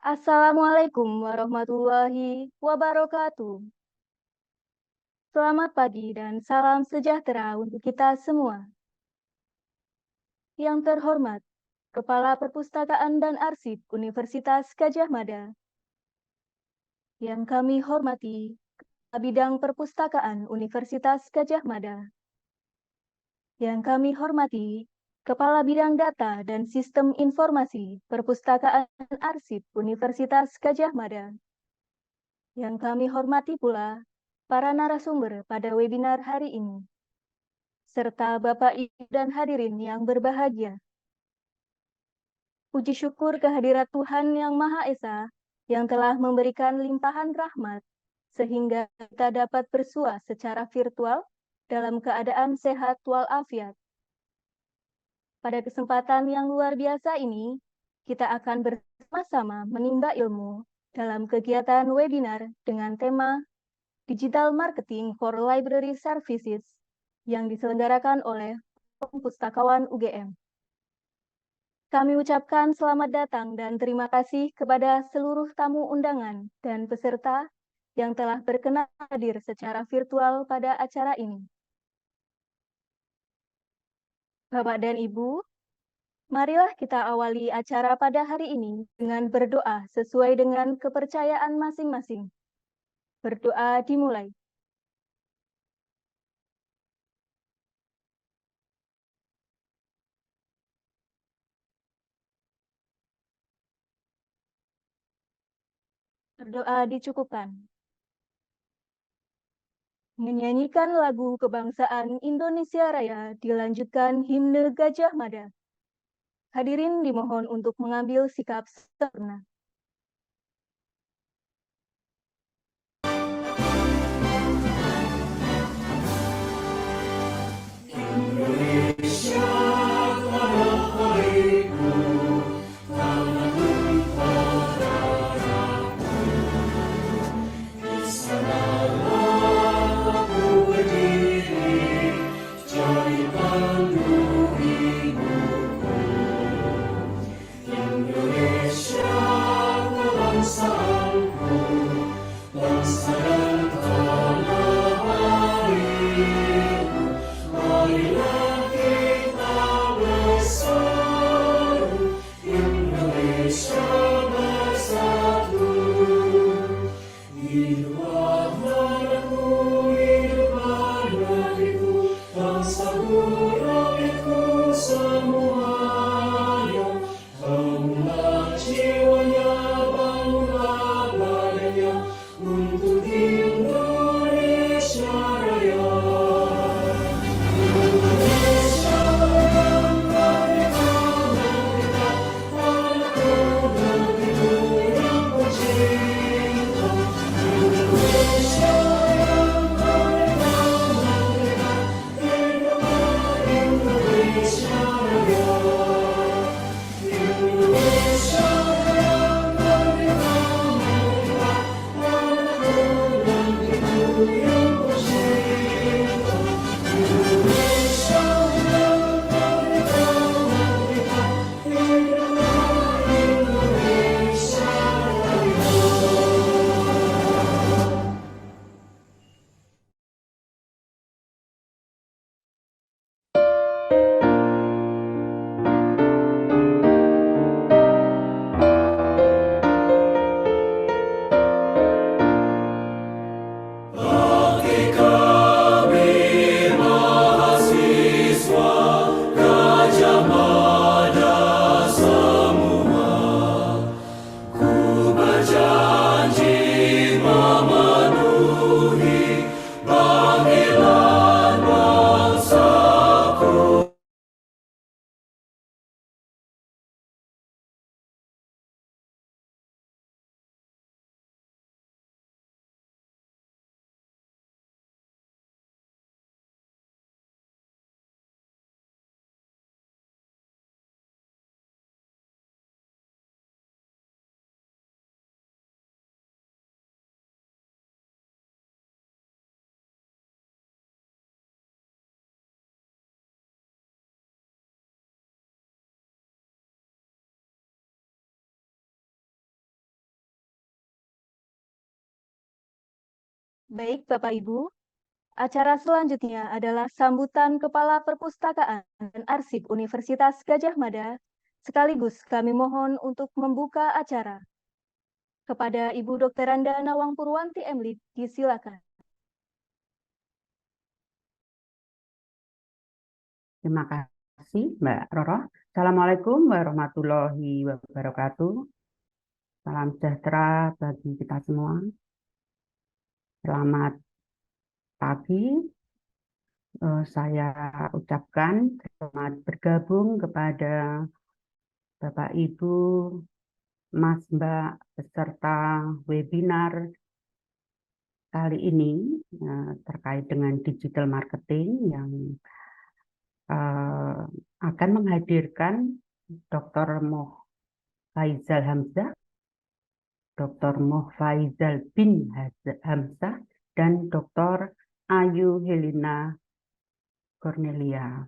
Assalamualaikum warahmatullahi wabarakatuh. Selamat pagi dan salam sejahtera untuk kita semua. Yang terhormat, Kepala Perpustakaan dan Arsip Universitas Gadjah Mada. Yang kami hormati, Kepala Bidang Perpustakaan Universitas Gadjah Mada. Yang kami hormati, Kepala Bidang Data dan Sistem Informasi Perpustakaan Arsip Universitas Gadjah Mada. Yang kami hormati pula para narasumber pada webinar hari ini, serta Bapak, Ibu, dan hadirin yang berbahagia. Puji syukur kehadirat Tuhan Yang Maha Esa yang telah memberikan limpahan rahmat, sehingga kita dapat bersua secara virtual dalam keadaan sehat walafiat. Pada kesempatan yang luar biasa ini, kita akan bersama-sama menimba ilmu dalam kegiatan webinar dengan tema Digital Marketing for Library Services yang diselenggarakan oleh Pustakawan UGM. Kami ucapkan selamat datang dan terima kasih kepada seluruh tamu undangan dan peserta yang telah berkenan hadir secara virtual pada acara ini. Bapak dan Ibu, marilah kita awali acara pada hari ini dengan berdoa sesuai dengan kepercayaan masing-masing. Berdoa dimulai. Berdoa dicukupkan. Menyanyikan lagu kebangsaan Indonesia Raya dilanjutkan himne Gadjah Mada. Hadirin dimohon untuk mengambil sikap sempurna. Indonesia tanah airku, tanah tumpah darahku. Di sanalah aku berdiri, jadi pandu ibuku. Indonesia kebangsaanku, bangsa dan tanah airku. Marilah kita bersatu, Indonesia bersatu. Hiduplah tanahku, hiduplah negeriku, bangsaku, rakyatku semuanya. Bangunlah jiwanya, bangunlah badannya, untuk Indonesia Raya. Bagi kami mahasiswa Baik, Bapak Ibu, acara selanjutnya adalah sambutan Kepala Perpustakaan dan Arsip Universitas Gadjah Mada. Sekaligus kami mohon untuk membuka acara. Kepada Ibu Dokteranda Nawang Purwanti M.Lib, disilakan. Terima kasih, Mbak Roro. Assalamualaikum warahmatullahi wabarakatuh. Salam sejahtera bagi kita semua. Selamat pagi. Saya ucapkan selamat bergabung kepada Bapak Ibu, Mas Mbak, peserta webinar kali ini terkait dengan digital marketing yang akan menghadirkan Dr. Mohd Faizal Hamzah, Dr. Mohd Faizal bin Hamzah, dan Dr. Ayu Helena Cornellia,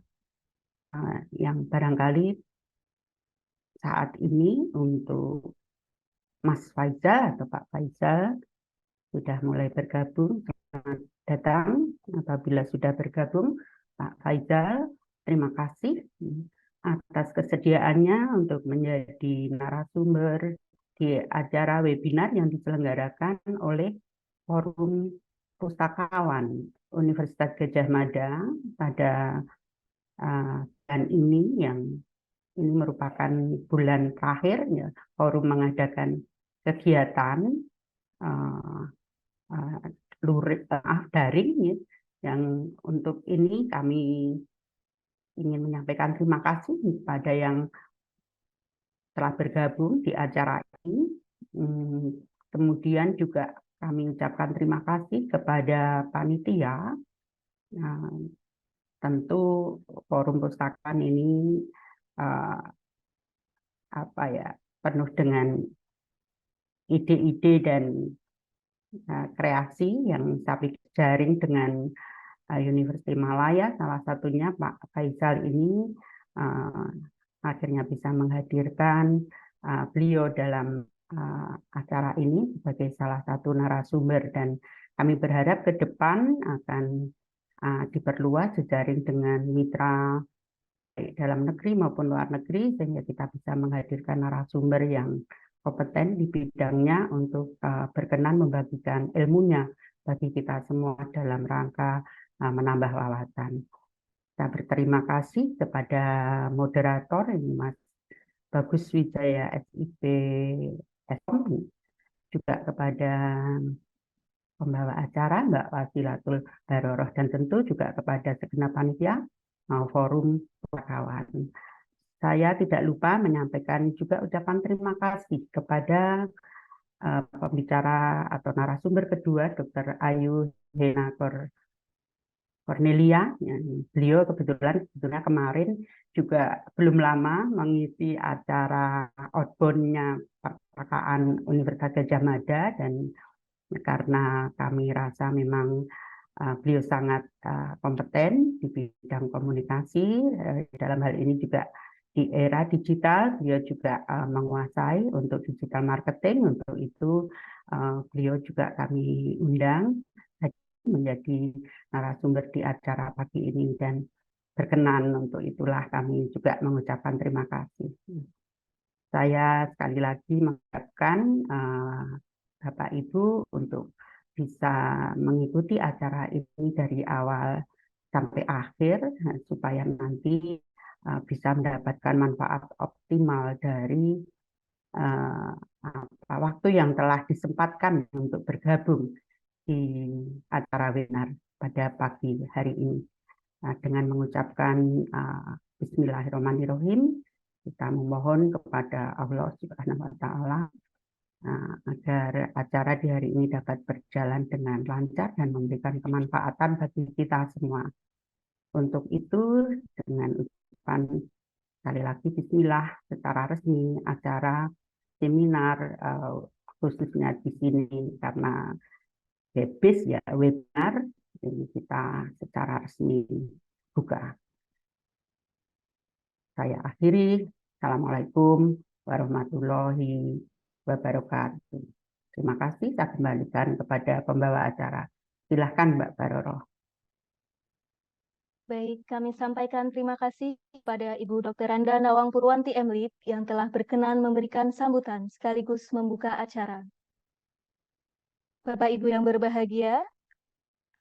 yang barangkali saat ini untuk Mas Faizal atau Pak Faizal sudah mulai bergabung. Selamat datang. Apabila sudah bergabung, Pak Faizal, terima kasih atas kesediaannya untuk menjadi narasumber di acara webinar yang diselenggarakan oleh Forum Pustakawan Universitas Gadjah Mada pada bulan ini, yang ini merupakan bulan terakhir ya, forum mengadakan kegiatan daring ya, yang untuk ini kami ingin menyampaikan terima kasih kepada yang telah bergabung di acara ini. Kemudian juga kami ucapkan terima kasih kepada panitia. Tentu forum pustakaan ini penuh dengan ide-ide dan kreasi yang saya jaring dengan Universitas Malaya, salah satunya Pak Faizal ini akhirnya bisa menghadirkan beliau dalam acara ini sebagai salah satu narasumber, dan kami berharap ke depan akan diperluas jejaring dengan mitra baik dalam negeri maupun luar negeri, sehingga kita bisa menghadirkan narasumber yang kompeten di bidangnya untuk berkenan membagikan ilmunya bagi kita semua dalam rangka menambah wawasan. Saya berterima kasih kepada moderator ini, Mas Bagus Wijaya SIP SM, juga kepada pembawa acara Mbak Wasilatul Baroroh, dan tentu juga kepada segenap panitia forum Pustakawan. Saya tidak lupa menyampaikan juga ucapan terima kasih kepada pembicara atau narasumber kedua, Dr. Ayu Helena Cornellia. Beliau kebetulan kemarin juga belum lama mengisi acara outbound-nya Perpustakaan Universitas Gadjah Mada, dan karena kami rasa memang beliau sangat kompeten di bidang komunikasi, dalam hal ini juga di era digital, beliau juga menguasai untuk digital marketing. Untuk itu beliau juga kami undang menjadi narasumber di acara pagi ini, dan berkenan untuk itulah kami juga mengucapkan terima kasih. Saya sekali lagi mengucapkan Bapak Ibu untuk bisa mengikuti acara ini dari awal sampai akhir, supaya nanti bisa mendapatkan manfaat optimal dari waktu yang telah disempatkan untuk bergabung di acara webinar pada pagi hari ini. Dengan mengucapkan Bismillahirrahmanirrahim, kita memohon kepada Allah Subhanahu wa Ta'ala agar acara di hari ini dapat berjalan dengan lancar dan memberikan kemanfaatan bagi kita semua. Untuk itu, dengan ucapan sekali lagi Bismillah, secara resmi acara seminar khususnya di sini karena webinar ini kita secara resmi buka. Saya akhiri. Assalamualaikum warahmatullahi wabarakatuh. Terima kasih. Saya kembalikan kepada pembawa acara. Silahkan Mbak Baroro. Baik, kami sampaikan terima kasih kepada Ibu Dr. Nawang Purwanti M.Lib yang telah berkenan memberikan sambutan sekaligus membuka acara. Bapak Ibu yang berbahagia,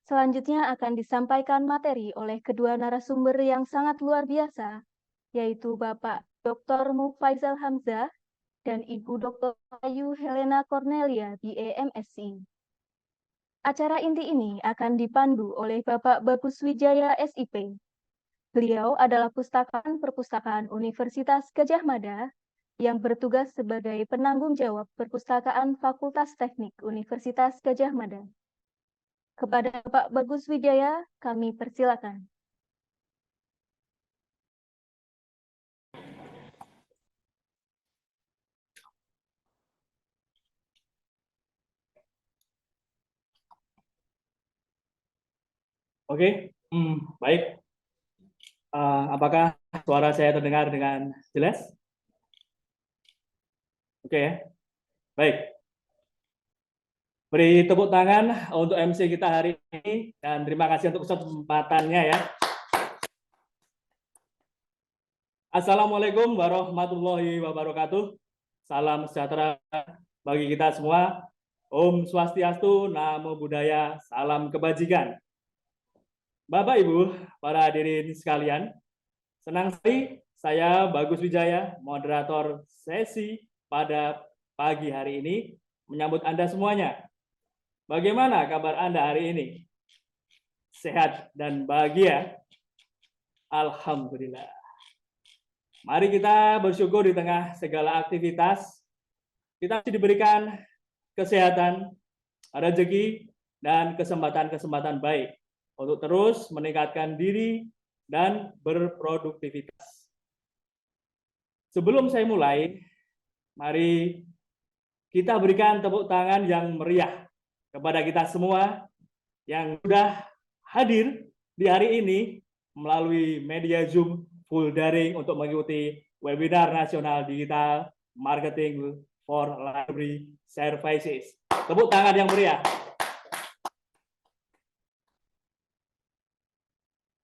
selanjutnya akan disampaikan materi oleh kedua narasumber yang sangat luar biasa, yaitu Bapak Dr. Faizal Hamzah dan Ibu Dr. Helena Cornellia, BA M.Si. Acara inti ini akan dipandu oleh Bapak Bagus Wijaya, SIP. Beliau adalah Pustakawan Perpustakaan Universitas Gadjah Mada yang bertugas sebagai penanggung jawab Perpustakaan Fakultas Teknik Universitas Gadjah Mada. Kepada Bapak Bagus Wijaya, kami persilakan. Oke, baik. Apakah suara saya terdengar dengan jelas? Oke ya, baik. Beri tepuk tangan untuk MC kita hari ini dan terima kasih untuk kesempatannya ya. Assalamualaikum warahmatullahi wabarakatuh. Salam sejahtera bagi kita semua. Om Swastiastu, Namo Buddhaya, salam kebajikan. Bapak Ibu, para hadirin sekalian, senang sekali saya Bagus Wijaya, moderator sesi pada pagi hari ini, menyambut Anda semuanya. Bagaimana kabar Anda hari ini? Sehat dan bahagia? Alhamdulillah. Mari kita bersyukur di tengah segala aktivitas, kita masih diberikan kesehatan, rezeki, dan kesempatan-kesempatan baik untuk terus meningkatkan diri dan berproduktivitas. Sebelum saya mulai, mari kita berikan tepuk tangan yang meriah kepada kita semua yang sudah hadir di hari ini melalui media Zoom full daring untuk mengikuti webinar nasional digital marketing for library services. Tepuk tangan yang meriah.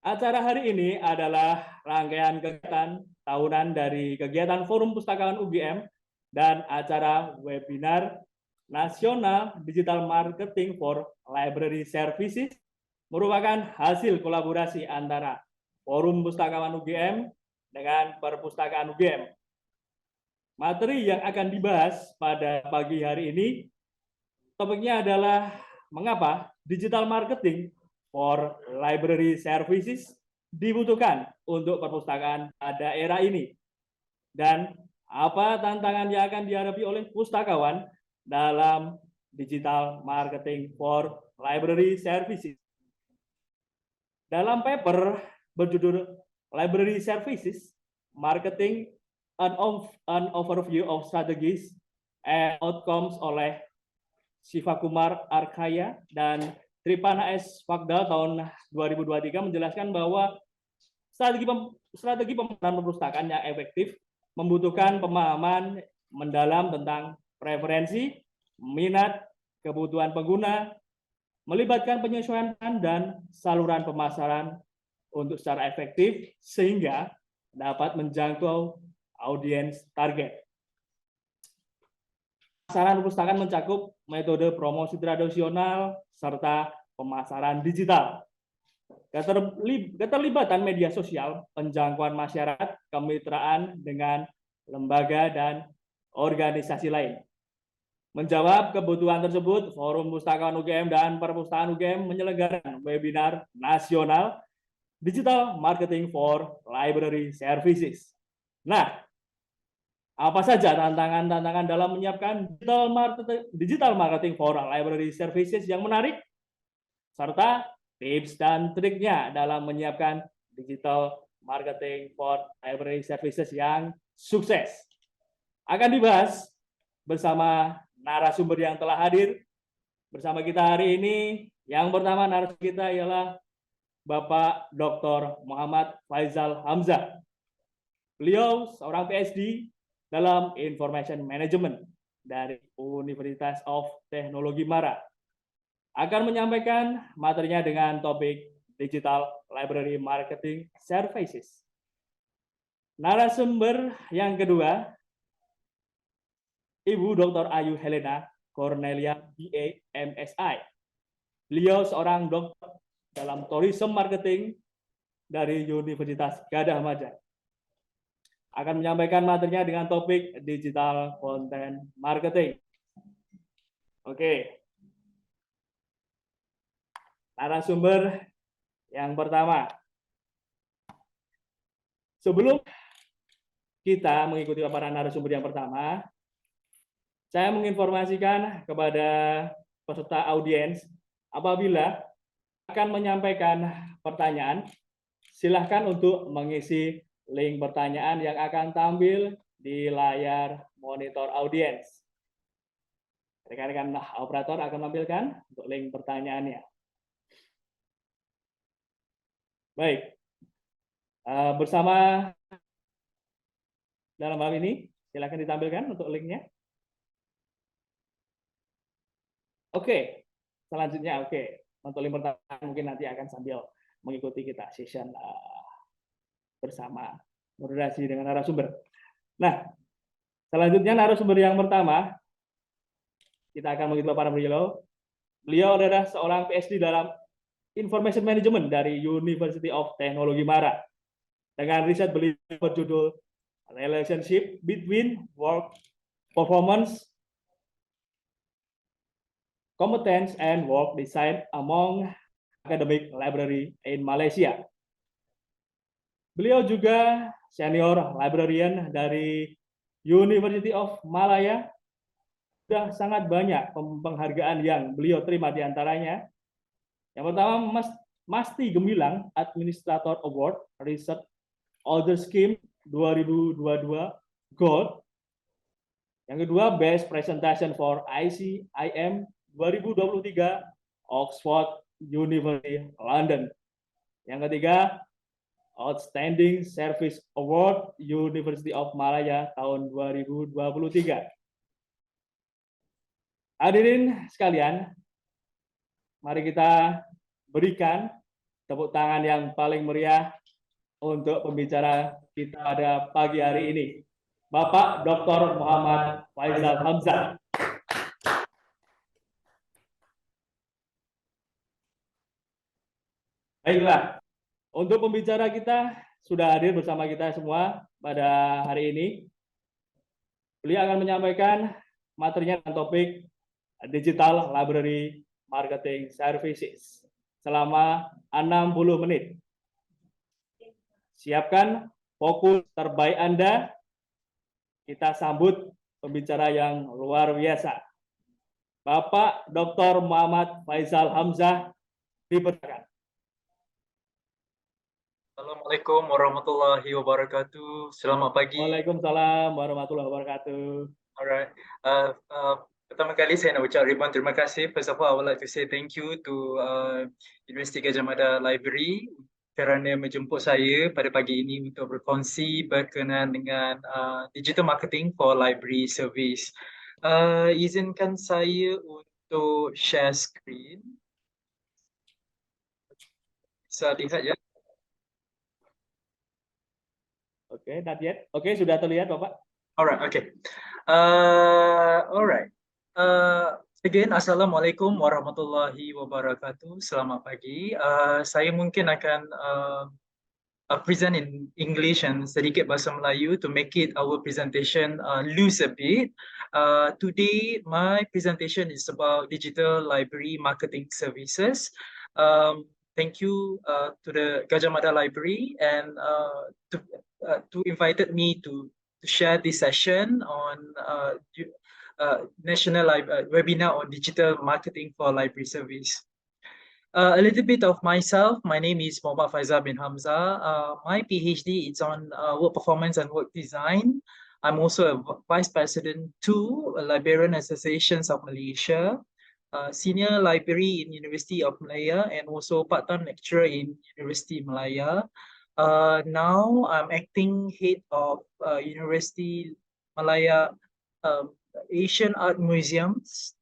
Acara hari ini adalah rangkaian kegiatan tahunan dari kegiatan Forum Pustakawan UGM dan acara webinar Nasional Digital Marketing for Library Services merupakan hasil kolaborasi antara Forum Pustakawan UGM dengan Perpustakaan UGM. Materi yang akan dibahas pada pagi hari ini, topiknya adalah mengapa digital marketing for library services dibutuhkan untuk perpustakaan pada era ini, dan apa tantangan yang akan dihadapi oleh pustakawan dalam digital marketing for library services. Dalam paper berjudul Library Services, Marketing an Overview of Strategies and Outcomes oleh Sivakumar Arkaya dan Tripana S. Fakdal tahun 2023 menjelaskan bahwa strategi pembangunan perpustakaan yang efektif membutuhkan pemahaman mendalam tentang preferensi, minat, kebutuhan pengguna, melibatkan penyesuaian dan saluran pemasaran untuk secara efektif sehingga dapat menjangkau audiens target. Pemasaran perpustakaan mencakup metode promosi tradisional serta pemasaran digital. Keterlibatan media sosial, penjangkauan masyarakat, kemitraan dengan lembaga dan organisasi lain. Menjawab kebutuhan tersebut, Forum Pustakawan UGM dan Perpustakaan UGM menyelenggarakan webinar nasional Digital Marketing for Library Services. Nah, apa saja tantangan-tantangan dalam menyiapkan digital marketing for library services yang menarik, serta tips dan triknya dalam menyiapkan digital marketing for library services yang sukses. Akan dibahas bersama narasumber yang telah hadir bersama kita hari ini. Yang pertama narasumber kita ialah Bapak Dr. Muhammad Faizal Hamzah. Beliau seorang PhD dalam Information Management dari Universitas of Teknologi Mada. akan menyampaikan materinya dengan topik Digital Library Marketing Services. Narasumber yang kedua, Ibu Dr. Ayu Helena, Cornellia, BA, M.Si. Beliau seorang dokter dalam tourism marketing dari Universitas Gadjah Mada. Akan menyampaikan materinya dengan topik Digital Content Marketing. Oke. Narasumber yang pertama. Sebelum kita mengikuti paparan narasumber yang pertama, saya menginformasikan kepada peserta audiens apabila akan menyampaikan pertanyaan, silahkan untuk mengisi link pertanyaan yang akan tampil di layar monitor audiens. Rekan-rekan operator akan menampilkan untuk link pertanyaannya. Baik, bersama dalam hal ini, silakan ditampilkan untuk linknya. Oke, selanjutnya untuk link pertanyaan mungkin nanti akan sambil mengikuti kita session bersama moderasi dengan narasumber. Nah, selanjutnya narasumber yang pertama, kita akan mengikuti paparan beliau. Beliau adalah seorang PhD dalam Information Management dari University of Technology Mada. Dengan riset beliau berjudul Relationship Between Work Performance, Competence, and Work Design Among Academic Library in Malaysia. Beliau juga Senior Librarian dari University of Malaya. Sudah sangat banyak penghargaan yang beliau terima diantaranya. Yang pertama, Masti Gemilang Administrator Award Research Order Scheme 2022 Gold. Yang kedua, Best Presentation for ICIM 2023 Oxford University London. Yang ketiga, Outstanding Service Award University of Malaya tahun 2023. Hadirin sekalian, mari kita berikan tepuk tangan yang paling meriah untuk pembicara kita pada pagi hari ini, Bapak Dr. Muhammad Faizal Hamzah. Baiklah, untuk pembicara kita sudah hadir bersama kita semua pada hari ini. Beliau akan menyampaikan materinya dengan topik Digital Library Marketing Services selama 60 menit. Siapkan fokus terbaik Anda. Kita sambut pembicara yang luar biasa. Bapak Dr. Muhammad Faizal Hamzah, dipersilakan. Assalamualaikum warahmatullahi wabarakatuh. Selamat pagi. Waalaikumsalam warahmatullahi wabarakatuh. Alright. Pertama kali saya nak ucap ribuan terima kasih. First of all, I would like to say thank you to Universiti Gadjah Mada Library kerana menjemput saya pada pagi ini untuk berkongsi berkenaan dengan digital marketing for library service. Izinkan saya untuk share screen. Bisa lihat ya? Oke, not yet. Oke, sudah terlihat, Bapak. Alright, okay. Alright. Again, Assalamualaikum warahmatullahi wabarakatuh. Selamat pagi. Saya mungkin akan present in English and sedikit bahasa Melayu to make it our presentation loose a bit. Today, my presentation is about digital library marketing services. Thank you to the Gadjah Mada Library and to invited me to share this session on National webinar on digital marketing for library service. A little bit of myself. My name is Mohd Faizal bin Hamzah. My PhD is on work performance and work design. I'm also a Vice President to Librarian Associations of Malaysia, Senior Library in University of Malaya, and also part-time lecturer in University Malaya. Now I'm acting head of University Malaya Asian Art Museums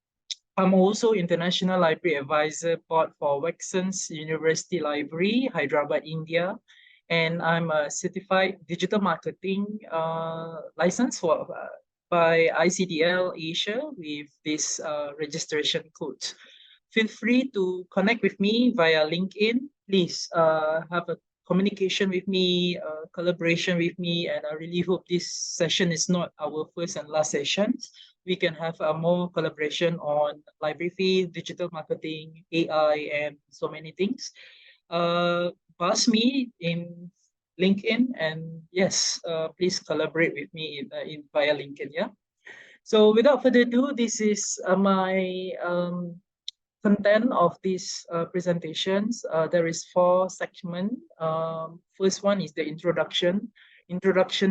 I'm also International Library Advisor Board for Waxen's University Library, Hyderabad, India. And I'm a certified digital marketing license by ICDL Asia with this registration code. Feel free to connect with me via LinkedIn. Please have a communication with me, collaboration with me, and I really hope this session is not our first and last session. We can have more collaboration on library fee, digital marketing, AI, and so many things. Pass me in LinkedIn, and yes, please collaborate with me in via LinkedIn. Yeah. So without further ado, this is my content of these presentations. There is 4 segments. First one is the introduction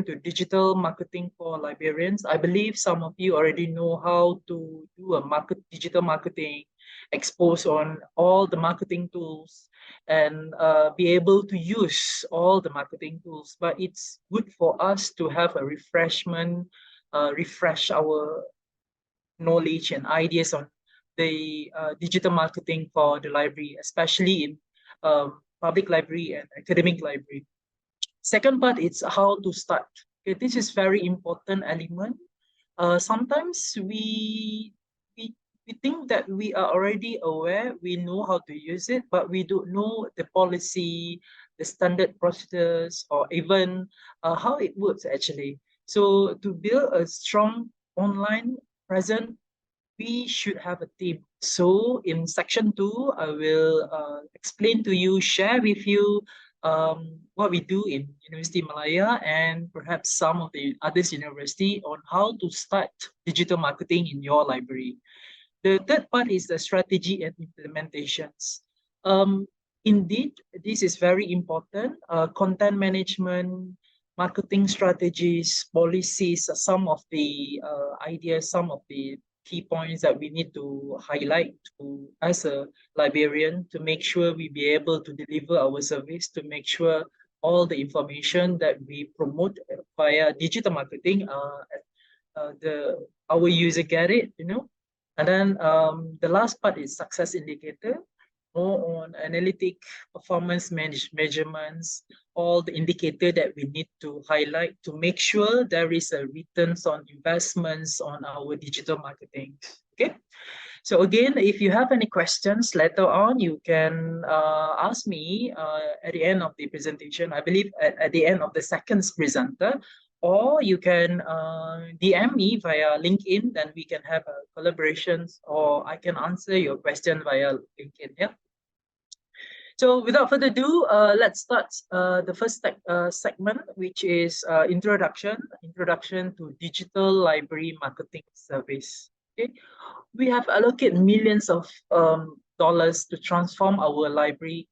to digital marketing for librarians. I believe some of you already know how to do a digital marketing, expose on all the marketing tools, and be able to use all the marketing tools. But it's good for us to have a refreshment, refresh our knowledge and ideas on the digital marketing for the library, especially in public library and academic library. Second part is how to start. Okay, this is very important element. Sometimes we think that we are already aware, we know how to use it, but we don't know the policy, the standard procedures, or even how it works actually. So to build a strong online presence, we should have a team. So in section 2, I will explain to you, share with you what we do in University Malaya and perhaps some of the other university on how to start digital marketing in your library. The third part is the strategy and implementations. Indeed, this is very important. Content management, marketing strategies, policies are some of the ideas, some of the key points that we need to highlight as a librarian to make sure we be able to deliver our service, to make sure all the information that we promote via digital marketing, our user get it, you know. And then the last part is success indicator, more on analytic performance measurements, all the indicator that we need to highlight to make sure there is a returns on investments on our digital marketing. Okay. So again, if you have any questions later on, you can ask me at the end of the presentation. I believe at the end of the second presenter, or you can DM me via LinkedIn, then we can have collaborations, or I can answer your question via LinkedIn. Yeah. So without further ado, let's start the first segment, which is introduction to digital library marketing service. Okay, we have allocated millions of dollars to transform our library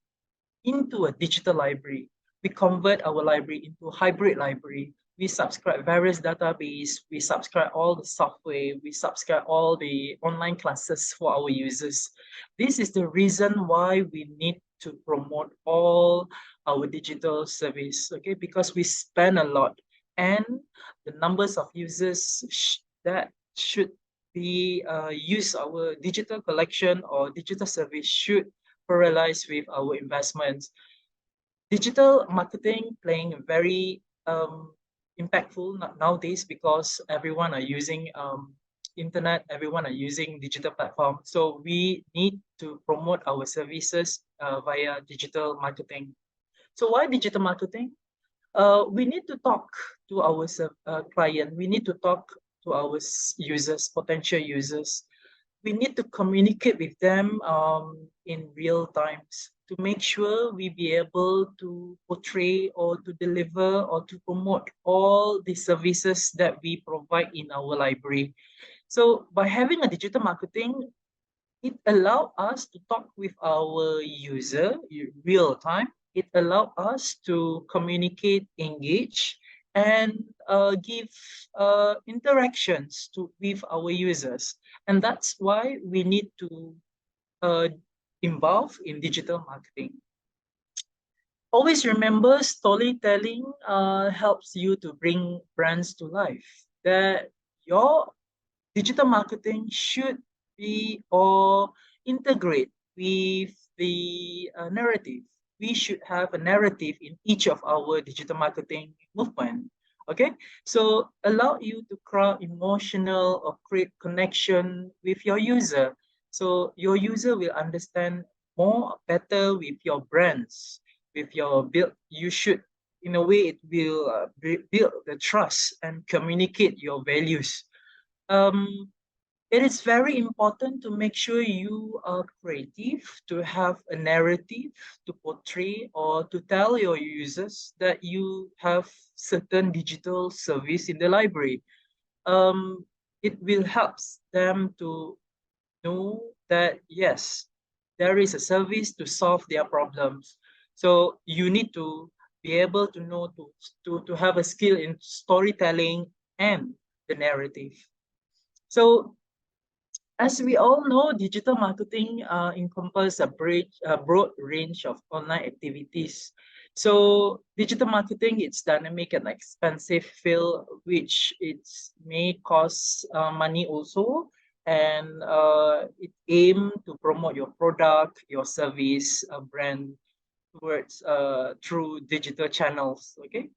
into a digital library. We convert our library into a hybrid library. We subscribe various database, we subscribe all the software, we subscribe all the online classes for our users. This is the reason why we need to promote all our digital service, okay? Because we spend a lot, and the numbers of users that should be use our digital collection or digital service should parallelize with our investments. Digital marketing playing a very impactful nowadays because everyone are using internet, everyone are using digital platform. So we need to promote our services via digital marketing. So why digital marketing? We need to talk to our client. We need to talk to our users, potential users. We need to communicate with them in real times to make sure we be able to portray or to deliver or to promote all the services that we provide in our library. So by having a digital marketing, it allows us to talk with our user in real time. It allows us to communicate, engage, and give interactions with our users. And that's why we need to involve in digital marketing. Always remember, storytelling helps you to bring brands to life. That your digital marketing should or integrate with the narrative. We should have a narrative in each of our digital marketing movement. Okay, so allow you to craft emotional or create connection with your user. So your user will understand more better with your brands, with your build. You should, in a way, it will build the trust and communicate your values. It is very important to make sure you are creative, to have a narrative to portray or to tell your users that you have certain digital service in the library. It will help them to know that yes, there is a service to solve their problems. So you need to be able to know to have a skill in storytelling and the narrative. So as we all know, digital marketing encompasses a broad range of online activities. So digital marketing, it's dynamic and expensive field, which it may cost money also, and it aim to promote your product, your service, brand towards through digital channels. Okay,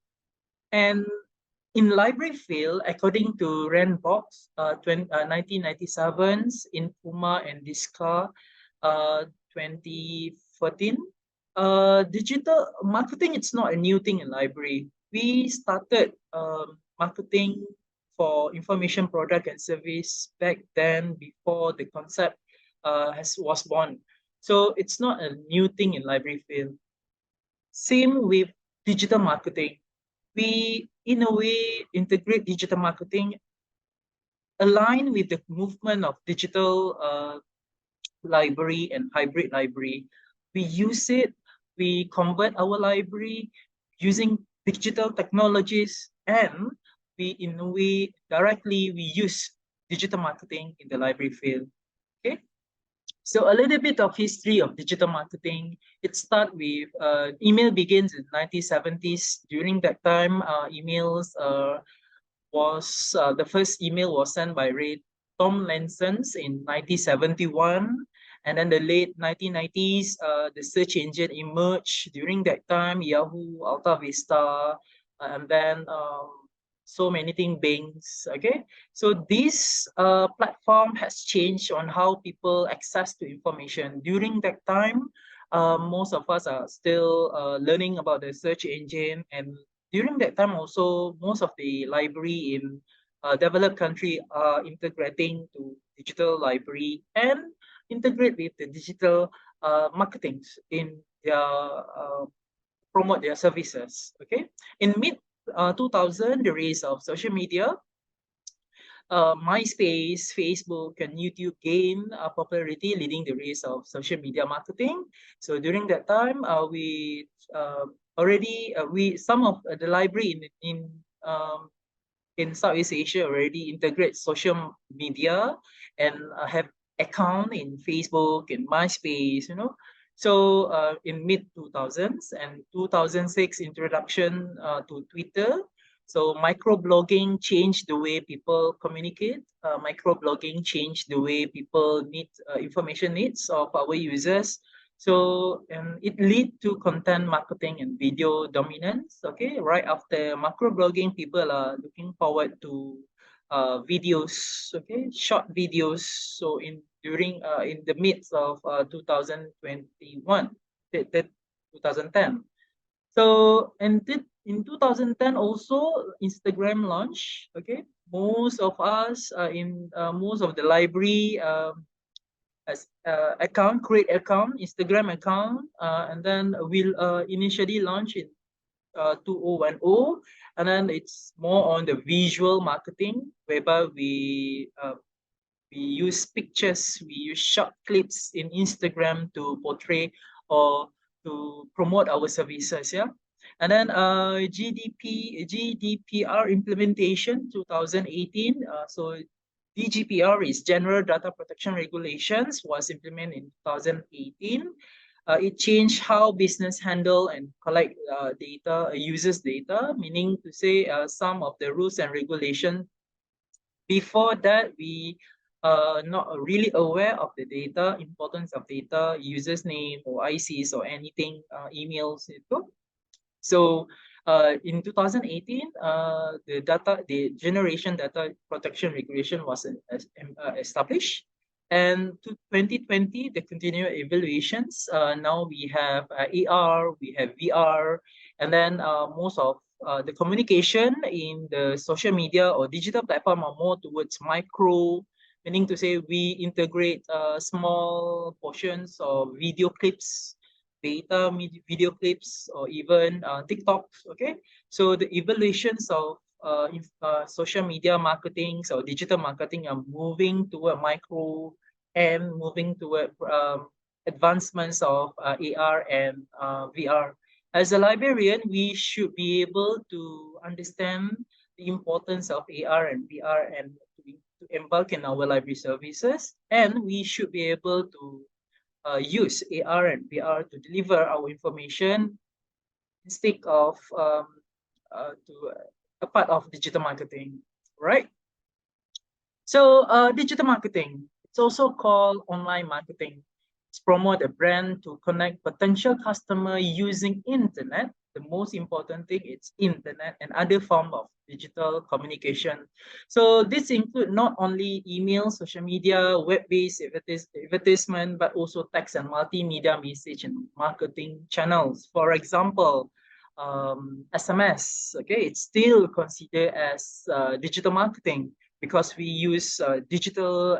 and in library field, according to Randbox, 1997's in Puma and Disca, 2014, digital marketing, it's not a new thing in library. We started marketing for information product and service back then before the concept was born. So it's not a new thing in library field. Same with digital marketing. We, in a way, integrate digital marketing align with the movement of digital library and hybrid library. We use it, we convert our library using digital technologies, and we, in a way, directly, we use digital marketing in the library field. Okay. So a little bit of history of digital marketing. It starts with email begins in 1970s. During that time, emails was the first email was sent by Ray Tomlinson's in 1971. And then the late 1990s, the search engine emerged. During that time, Yahoo, Alta Vista, and then so many things, Bings. Okay, so this platform has changed on how people access to information. During that time, most of us are still learning about the search engine, and during that time also, most of the library in developed country are integrating to digital library and integrate with the digital marketing in their promote their services. Okay, in mid 2000, the rise of social media, MySpace, Facebook, and YouTube gained popularity, leading the rise of social media marketing. So during that time, we already some of the library in Southeast Asia already integrate social media and have account in Facebook and MySpace, you know. So in mid 2000s and 2006 introduction to Twitter. So microblogging changed the way people communicate. Microblogging changed the way people need information needs of our users. So it lead to content marketing and video dominance. Okay, right after microblogging, people are looking forward to videos. Okay, short videos. So in the midst of 2021, 2010. So and in 2010 also Instagram launched. Okay, most of us in most of the library as create account, Instagram account, and then we'll initially launch in 2010, and then it's more on the visual marketing, whereby we use pictures, we use short clips in Instagram to portray or to promote our services. Yeah. And then GDPR implementation 2018. So GDPR is General Data Protection Regulations, was implemented in 2018. It changed how business handle and collect data, users' data, meaning to say some of the rules and regulations. Before that, we not really aware of the data, importance of data, users name or ICs or anything, emails itu. So in 2018, the Generation Data Protection Regulation was established. And to 2020, the continual evaluations. Now we have AR, we have VR, and then most of the communication in the social media or digital platform are more towards micro, meaning to say we integrate small portions of video clips, data video clips, or even TikToks. Okay, so the evaluations of social media marketing or digital marketing are moving toward micro and moving toward advancements of AR and VR. As a librarian, we should be able to understand the importance of AR and VR and to embark in our library services, and we should be able to use AR and VR to deliver our information instead of to a part of digital marketing, right? So digital marketing, it's also called online marketing. It's promote a brand to connect potential customer using internet. The most important thing is internet and other form of digital communication. So this include not only email, social media, web-based advertisement, but also text and multimedia message and marketing channels. For example, SMS, okay, it's still considered as digital marketing because we use digital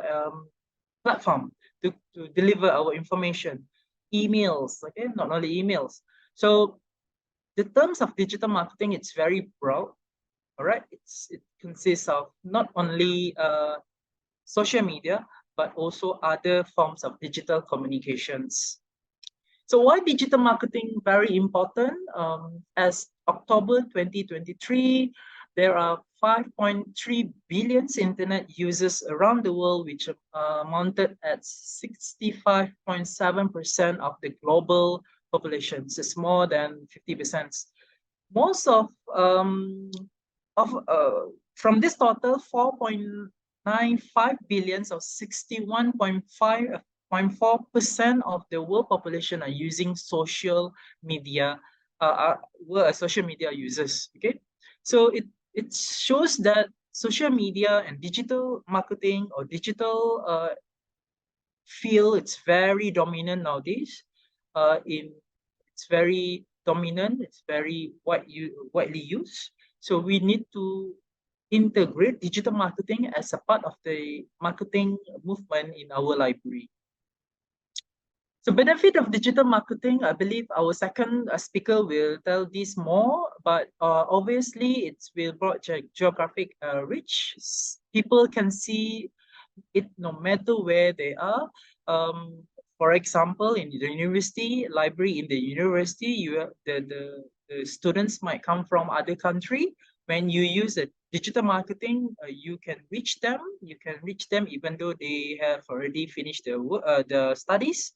platform to deliver our information. Emails, okay, not only emails. So the terms of digital marketing, it's very broad, all right? It consists of not only social media, but also other forms of digital communications. So why digital marketing very important? As October 2023, there are 5.3 billion internet users around the world, which amounted at 65.7% of the global population. So it's more than 50%. Most from this total, 4.95 billion or 61.4% of the world population are using social media, were social media users. Okay, so it shows that social media and digital marketing or digital field, it's very dominant nowadays. It's very dominant. It's very widely used. So we need to integrate digital marketing as a part of the marketing movement in our library. So benefit of digital marketing, I believe our second speaker will tell this more, but obviously it's will broad geographic reach. People can see it no matter where they are. For example, in the university, library in the university, the students might come from other country. When you use a digital marketing, you can reach them. You can reach them even though they have already finished the studies.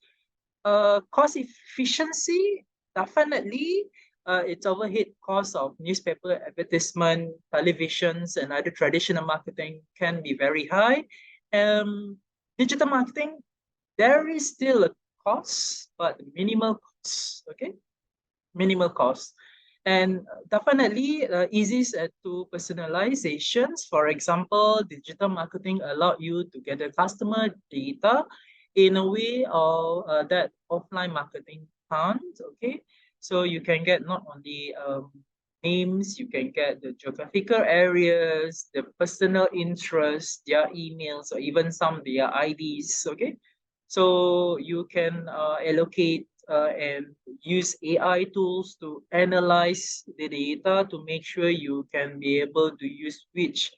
Cost efficiency, definitely. Its overhead cost of newspaper advertisement, televisions, and other traditional marketing can be very high. Digital marketing, there is still a cost, but minimal cost. Okay, minimal cost. And definitely easy to personalizations. For example, digital marketing allow you to get the customer data in a way of that offline marketing can't. Okay, so you can get not only names, you can get the geographical areas, the personal interests, their emails, or even some their IDs. Okay, so you can allocate and use AI tools to analyze the data to make sure you can be able to use which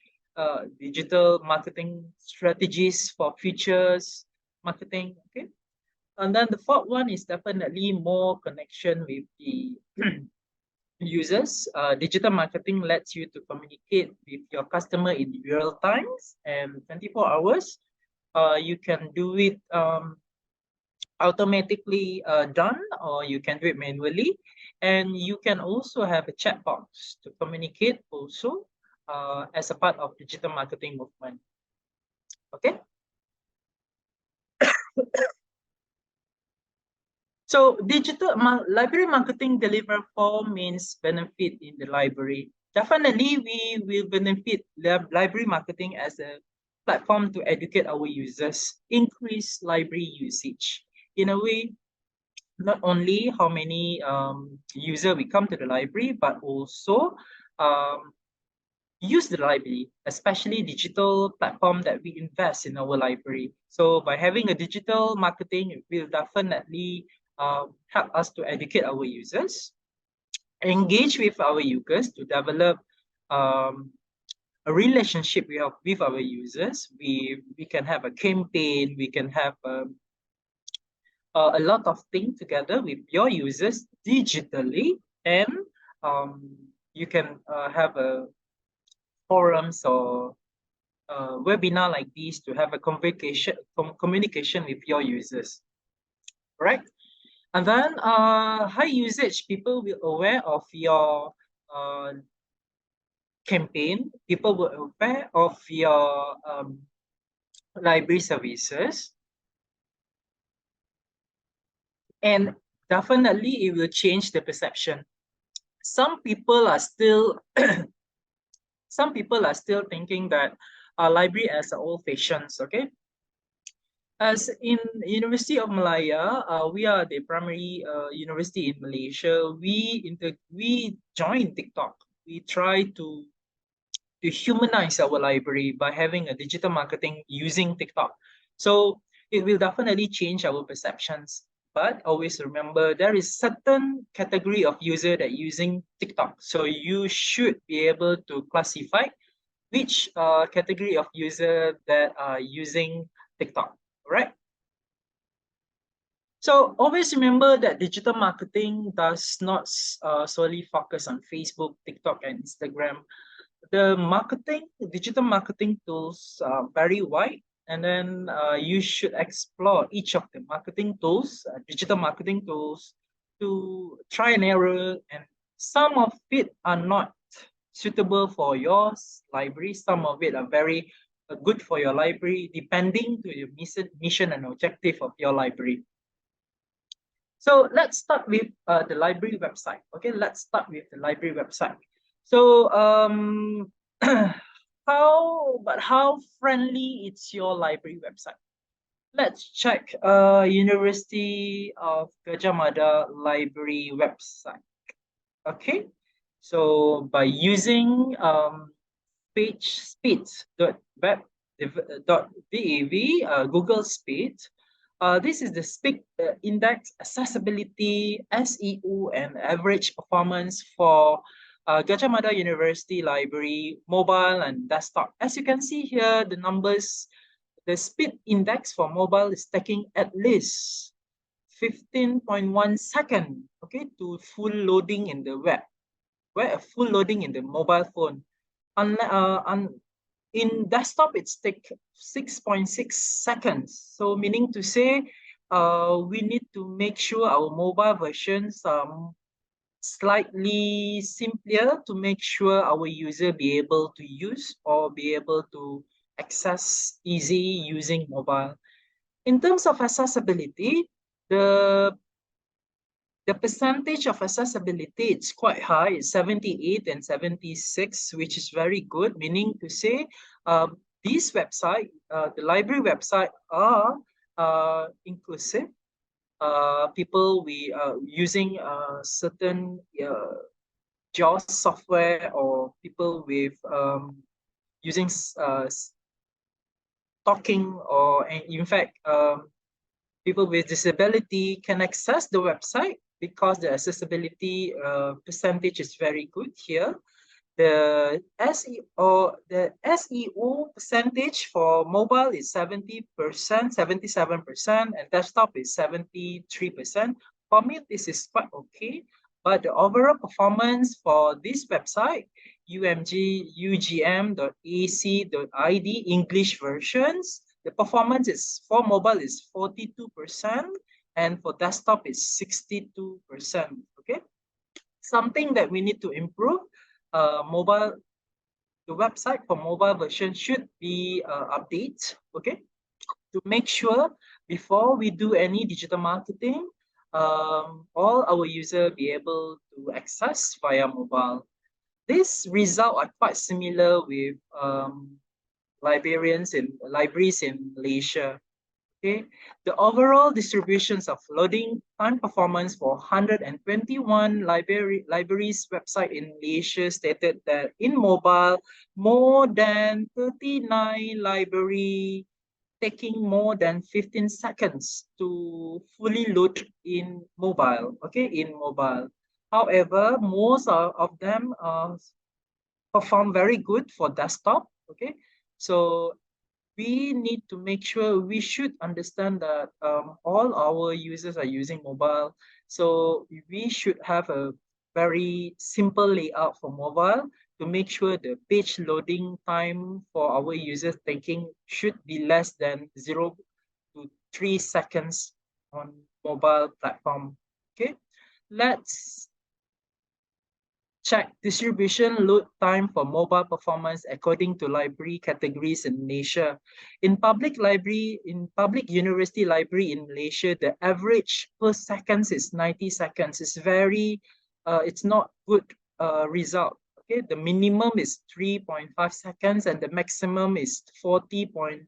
digital marketing strategies for futures marketing. Okay, and then the fourth one is definitely more connection with the users. Digital marketing lets you to communicate with your customer in real times and 24 hours. You can do it automatically done, or you can do it manually. And you can also have a chat box to communicate also as a part of digital marketing movement. Okay, So library marketing deliver four means benefit in the library. Definitely, we will benefit library marketing as a platform to educate our users, increase library usage. In a way, not only how many user we come to the library, but also use the library, especially digital platform that we invest in our library. So by having a digital marketing, it will definitely help us to educate our users, engage with our users to develop a relationship with our users. We can have a campaign, we can have a lot of things together with your users digitally, and you can have a forums or webinar like these to have a communication with your users, right? And then high usage, people will aware of your campaign, people will aware of your library services, and definitely it will change the perception. Some people are still thinking that library as old fashions, okay? As in University of Malaya, we are the primary university in Malaysia. We joined TikTok. We try to humanize our library by having a digital marketing using TikTok. So it will definitely change our perceptions. But always remember, there is certain category of user that using TikTok. So you should be able to classify which category of user that are using TikTok, right? So always remember that digital marketing does not solely focus on Facebook, TikTok, and Instagram. The digital marketing tools are very wide, and then you should explore each of the marketing tools, digital marketing tools, to try and error, and some of it are not suitable for your library. Some of it are very good for your library, depending to your mission and objective of your library. So let's start with the library website. Okay, let's start with the library website. So how friendly is your library website? Let's check University of Gadjah Mada library website. Okay, so by using pagespeed.web.dav, Google Speed, this is the speed index, accessibility, SEO, and average performance for Gadjah Mada University Library, mobile and desktop. As you can see here, the numbers, the speed index for mobile is taking at least 15.1 seconds, okay, to full loading in the web, where a full loading in the mobile phone. In desktop, it's take 6.6 seconds. So meaning to say, we need to make sure our mobile versions slightly simpler to make sure our user be able to use or be able to access easy using mobile. In terms of accessibility, the percentage of accessibility, it's quite high, it's 78 and 76, which is very good, meaning to say this website, the library website are inclusive. People using certain JAWS software, or people with using talking, or in fact, people with disability can access the website because the accessibility percentage is very good here. The SEO percentage for mobile is 70%, 77%, and desktop is 73%. For me, this is quite okay. But the overall performance for this website, ugm.ac.id English versions, the performance is for mobile is 42%, and for desktop is 62%. Okay, something that we need to improve. The website for mobile version should be updated, okay, to make sure before we do any digital marketing, all our users be able to access via mobile. These results are quite similar with libraries in Malaysia. Okay, the overall distributions of loading time performance for 121 libraries website in Malaysia stated that in mobile, more than 39 library taking more than 15 seconds to fully load in mobile. Okay, in mobile. However, most of them perform very good for desktop. Okay, so we need to make sure, we should understand that all our users are using mobile. So we should have a very simple layout for mobile to make sure the page loading time for our users taking should be less than 0 to 3 seconds on mobile platform. Okay, let's check distribution load time for mobile performance according to library categories in Malaysia. In public university library in Malaysia, the average per seconds is 90 seconds. It's very, it's not good result. Okay, the minimum is 3.5 seconds and the maximum is 40.9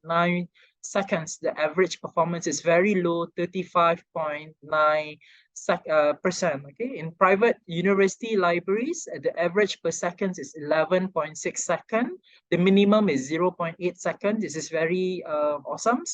seconds. The average performance is very low, 35.9%. Okay, in private university libraries, the average per second is 11.6 seconds. The minimum is 0.8 seconds. This is very awesome.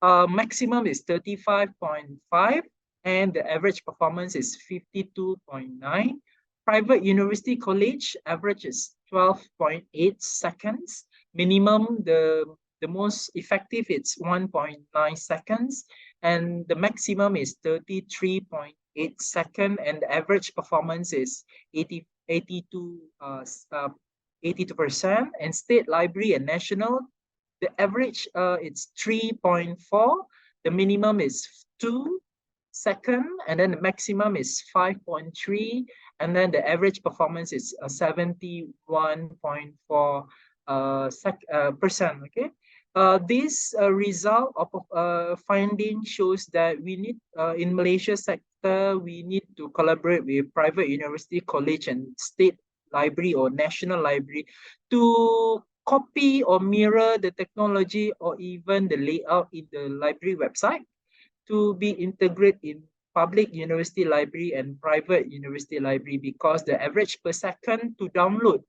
Maximum is 35.5, and the average performance is 52.9. Private university college average is 12.8 seconds. Minimum, the most effective, it's 1.9 seconds, and the maximum is 33.8 seconds, and the average performance is 82%. And state library and national, the average it's 3.4, the minimum is 2 seconds, and then the maximum is 5.3, and then the average performance is 71.4%. Okay, this result of finding shows that we need in Malaysia sector, we need to collaborate with private university, college, and state library or national library to copy or mirror the technology or even the layout in the library website to be integrated in public university library and private university library, because the average per second to load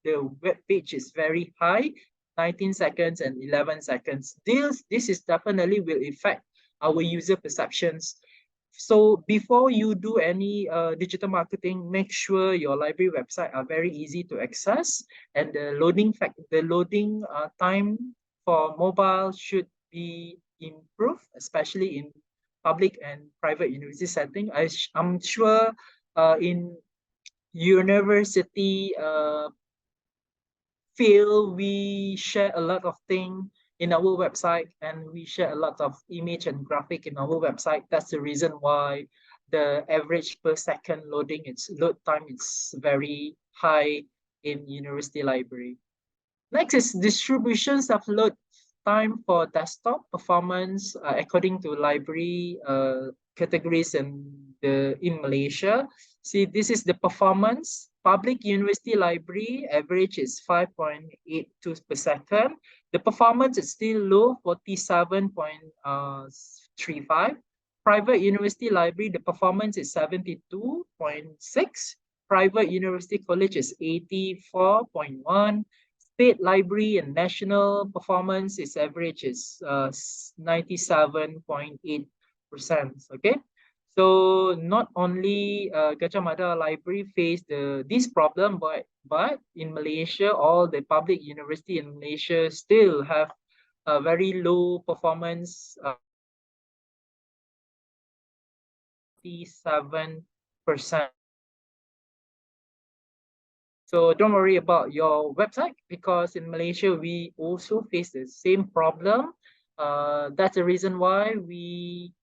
the web page is very high, 19 seconds and 11 seconds. This is definitely will affect our user perceptions. So before you do any digital marketing, make sure your library website are very easy to access, and the loading time for mobile should be improved, especially in public and private university setting. I'm sure in university field, we share a lot of things in our website, and we share a lot of image and graphic in our website. That's the reason why the average per second load time is very high in university library. Next is distributions of load time for desktop performance according to library categories in Malaysia. See, this is the performance. Public university library average is 5.82 per second. The performance is still low, 47.35. Private university library, the performance is 72.6. Private university college is 84.1. State library and national performance is average is 97.8%. Okay, so not only Gadjah Mada library face this problem, but in Malaysia, all the public university in Malaysia still have a very low performance. 7%. So don't worry about your website, because in Malaysia, we also face the same problem. That's the reason why we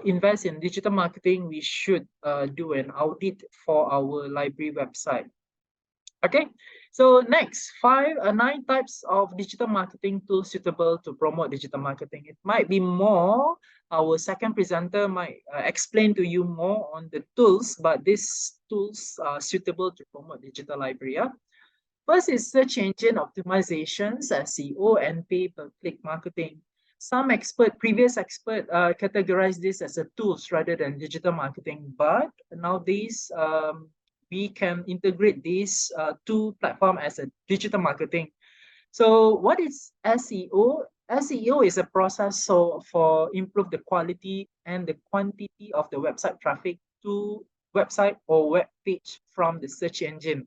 invest in digital marketing. We should do an audit for our library website. Okay, so next, 9 types of digital marketing tools suitable to promote digital marketing. It might be more, our second presenter might explain to you more on the tools, but these tools are suitable to promote digital library. Yeah? First is search engine optimizations, SEO, and pay-per-click marketing. Some previous expert categorize this as a tools rather than digital marketing, but nowadays we can integrate these two platforms as a digital marketing. So what is SEO? SEO is a process for improve the quality and the quantity of the website traffic to website or web page from the search engine.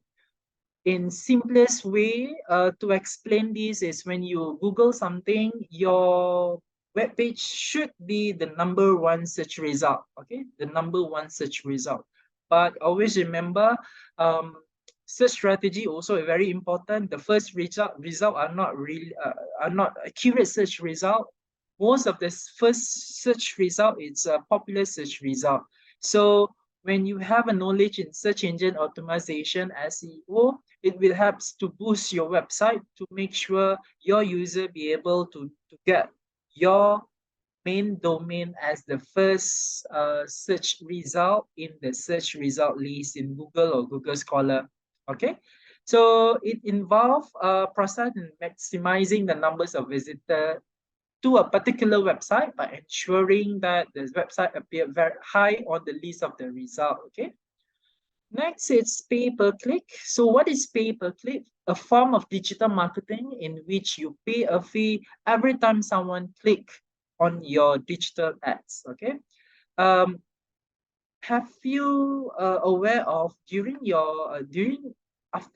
In simplest way to explain this is when you Google something, your web page should be the #1 search result. Okay, the #1 search result. But always remember, search strategy also very important. The first result are not really are not accurate search result. Most of the first search result is a popular search result. So when you have a knowledge in search engine optimization, SEO, it will help to boost your website to make sure your user be able to get your main domain as the first search result in the search result list in Google or Google Scholar. Okay, so it involves a process in maximizing the numbers of visitors to a particular website by ensuring that the website appear very high on the list of the result. Okay. Next, it's pay-per-click. So what is pay-per-click? A form of digital marketing in which you pay a fee every time someone click on your digital ads. Okay. Have you aware of during your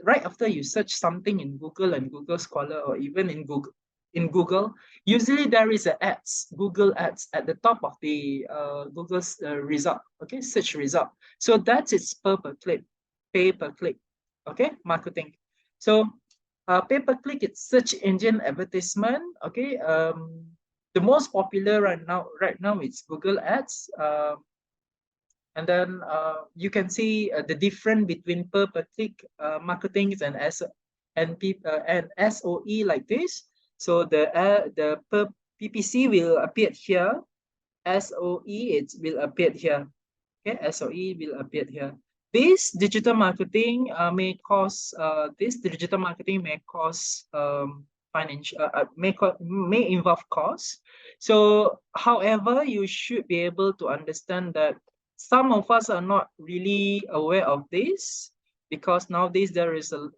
right after you search something in Google and Google Scholar or even in Google, usually there is a ads, Google ads at the top of the Google's result, okay, search result. So that's its pay-per-click, okay, marketing. So pay-per-click, it's search engine advertisement, okay. The most popular right now it's Google ads. And then you can see the difference between pay-per-click marketing and SOE like this. So the PPC will appear here. SOE it will appear here. Okay, SOE will appear here. This digital marketing may cause financial may involve costs. So, however, you should be able to understand that some of us are not really aware of this because nowadays there is a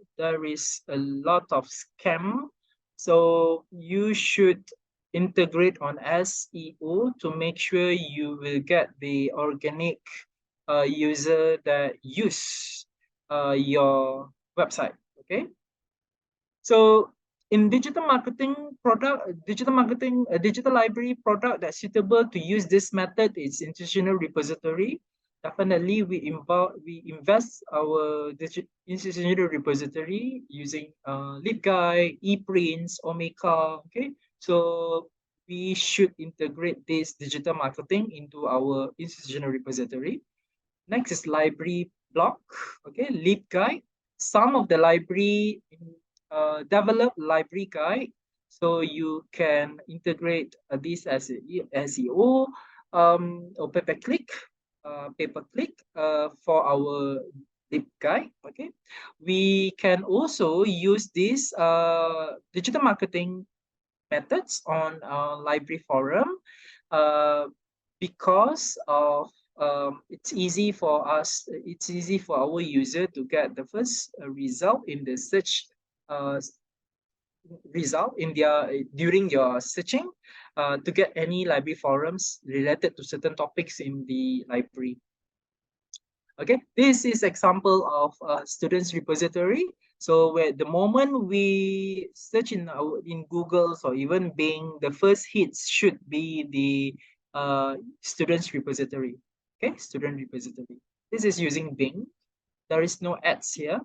lot of scam. So you should integrate on SEO to make sure you will get the organic user that use your website. Okay. So in digital marketing a digital library product that's suitable to use this method is institutional repository. Definitely we invest our institutional repository using LibGuide, ePrints, Omeka. Okay, so we should integrate this digital marketing into our institutional repository. Next is library block. Okay, LibGuide. Some of the library develop library guide, so you can integrate this as SEO or pay-per-click for our LibGuide. Okay, we can also use these digital marketing methods on library forum because of it's easy for our user to get the first result in the search result in their during your searching to get any library forums related to certain topics in the library. Okay, this is example of students repository. So where the moment we search in Google or even Bing, the first hits should be the students repository. Okay, student repository. This is using Bing. There is no ads here.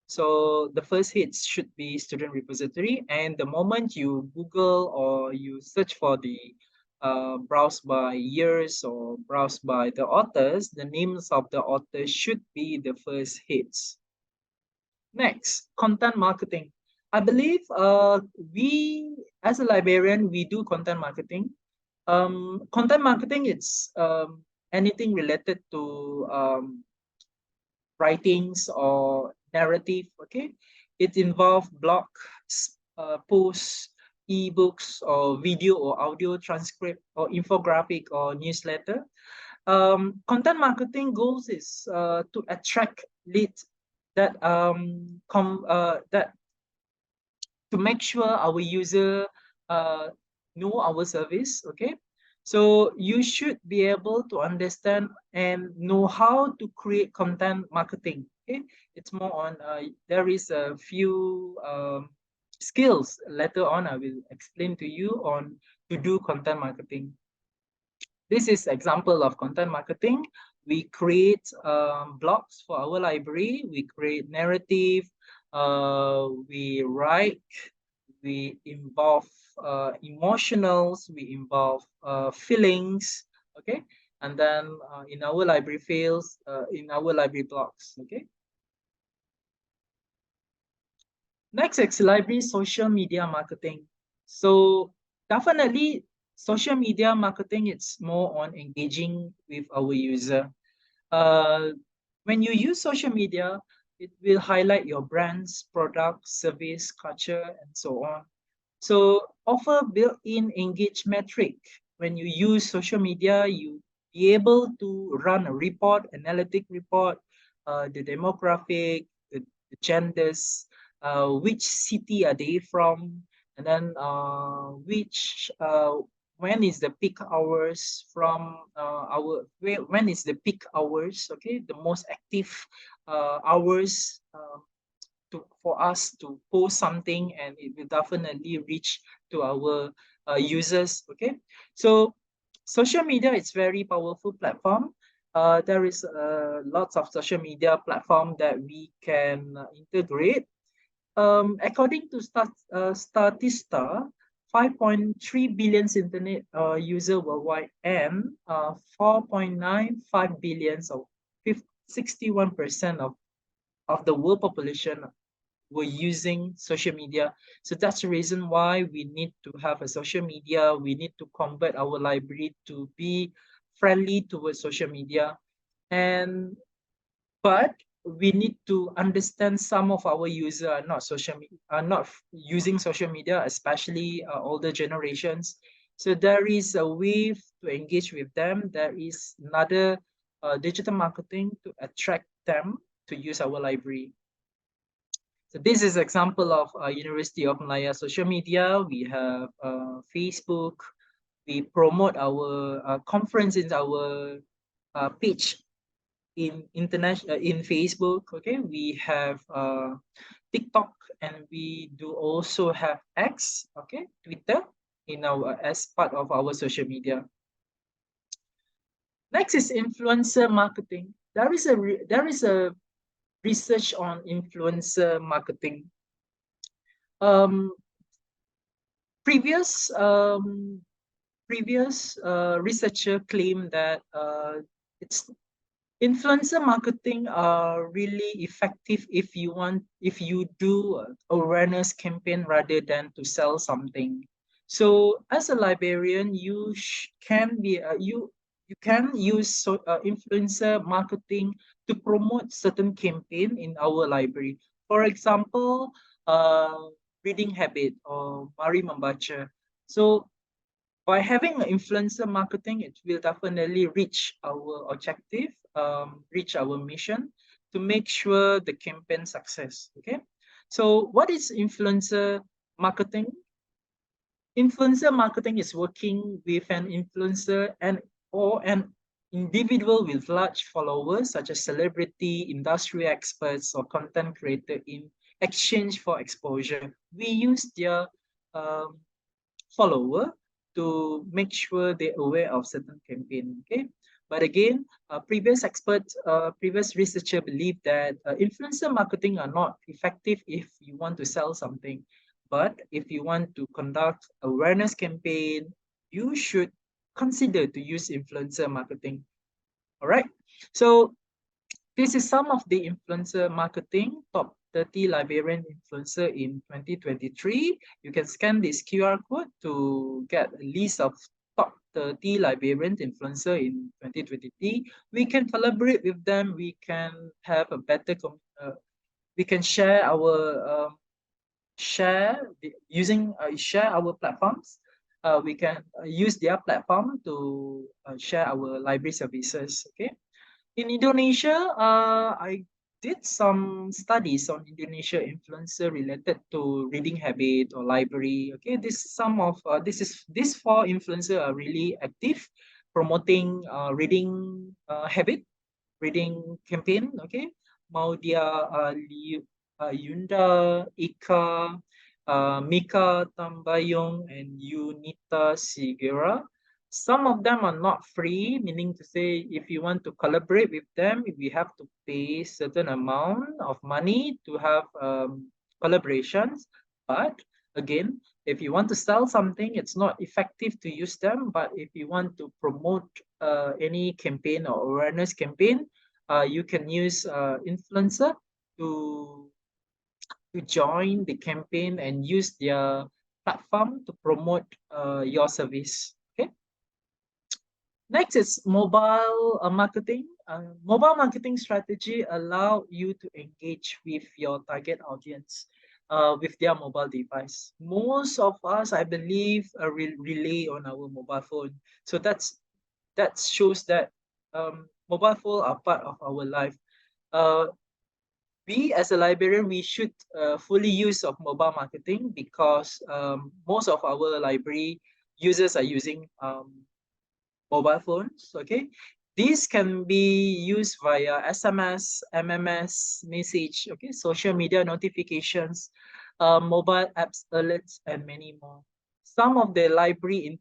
So the first hits should be student repository. And the moment you Google or you search for the browse by years or browse by the authors, the names of the authors should be the first hits. Next, content marketing. I believe we, as a librarian, we do content marketing. Content marketing, it's anything related to writings or narrative, okay? It involves blogs, posts, ebooks, or video or audio transcript, or infographic, or newsletter. Content marketing goals is to attract leads that that to make sure our user know our service, okay? So you should be able to understand and know how to create content marketing, okay? It's more on, there is a few skills later on I will explain to you on to do content marketing. This is example of content marketing. We create blogs for our library, we create narrative, we write, we involve emotionals, we involve feelings, okay? And then in our library fields, in our library blogs, okay? Next is library social media marketing. So definitely social media marketing, it's more on engaging with our user. When you use social media, it will highlight your brands, product, service, culture, and so on. So offer built-in engage metric. When you use social media, you be able to run a report, analytic report, the demographic, the genders, which city are they from, and then when is the peak hours from when is the peak hours, okay, the most active hours for us to post something, and it will definitely reach to our users, okay? So social media is very powerful platform. There is lots of social media platform that we can integrate. According to Statista, 5.3 billion internet user worldwide, and 4.95 billion, so 61% of the world population were using social media. So that's the reason why we need to have a social media. We need to convert our library to be friendly towards social media. But we need to understand some of our users are not using social media, especially older generations. So there is a way to engage with them. There is another digital marketing to attract them to use our library. So this is example of University of Malaya social media. We have Facebook. We promote our conference in our page in Facebook. Okay, we have TikTok, and we do also have X, okay, Twitter, in our as part of our social media. Next is influencer marketing. There is a research on influencer marketing. Previous researcher claimed that it's influencer marketing are really effective if you do awareness campaign rather than to sell something. So as a librarian, you can use influencer marketing to promote certain campaign in our library. For example, reading habit or mari membaca. So by having influencer marketing, it will definitely reach our objective, reach our mission to make sure the campaign success. Okay, so what is influencer marketing? Influencer marketing is working with an influencer or an individual with large followers, such as celebrity, industry experts, or content creator in exchange for exposure. We use their follower to make sure they're aware of certain campaign. Okay, but again, previous researcher believe that influencer marketing are not effective if you want to sell something. But if you want to conduct awareness campaign, you should consider to use influencer marketing. All right. So this is some of the influencer marketing top 30 librarian influencer in 2023. You can scan this QR code to get a list of top 30 librarian influencer in 2023. We can collaborate with them. We can have a better, we can share our share our platforms. We can use their platform to share our library services. Okay. In Indonesia, I did some studies on Indonesia influencer related to reading habit or library. Okay, these four influencers are really active, promoting reading habit, reading campaign. Okay, Maudia, Yunda, Ika, Mika Tambayong, and Yunita Sigera. Some of them are not free, meaning to say if you want to collaborate with them, we have to pay certain amount of money to have collaborations. But again, if you want to sell something, it's not effective to use them. But if you want to promote any campaign or awareness campaign, you can use influencer to join the campaign and use their platform to promote your service. Okay. Next is mobile marketing. Mobile marketing strategy allow you to engage with your target audience with their mobile device. Most of us, I believe, rely on our mobile phone. So that shows that mobile phone are part of our life. We as a librarian, we should fully use of mobile marketing because most of our library users are using mobile phones. Okay, these can be used via SMS, MMS, message, okay, social media notifications, mobile apps, alerts, and many more. Some of the library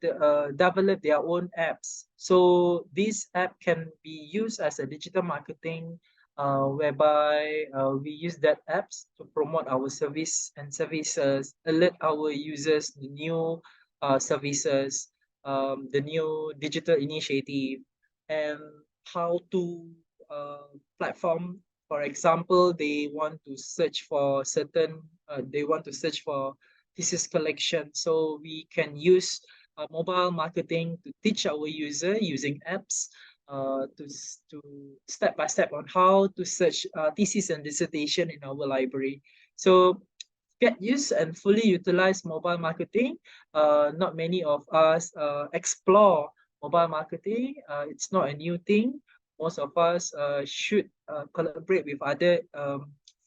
develop their own apps. So this app can be used as a digital marketing, whereby we use that apps to promote our service and services, alert our users the new services, the new digital initiative, and how to platform. For example, they want to search for thesis collection. So we can use mobile marketing to teach our user using apps to step by step on how to search thesis and dissertation in our library. So get used and fully utilize mobile marketing. Not many of us explore mobile marketing. It's not a new thing. Most of us should collaborate with other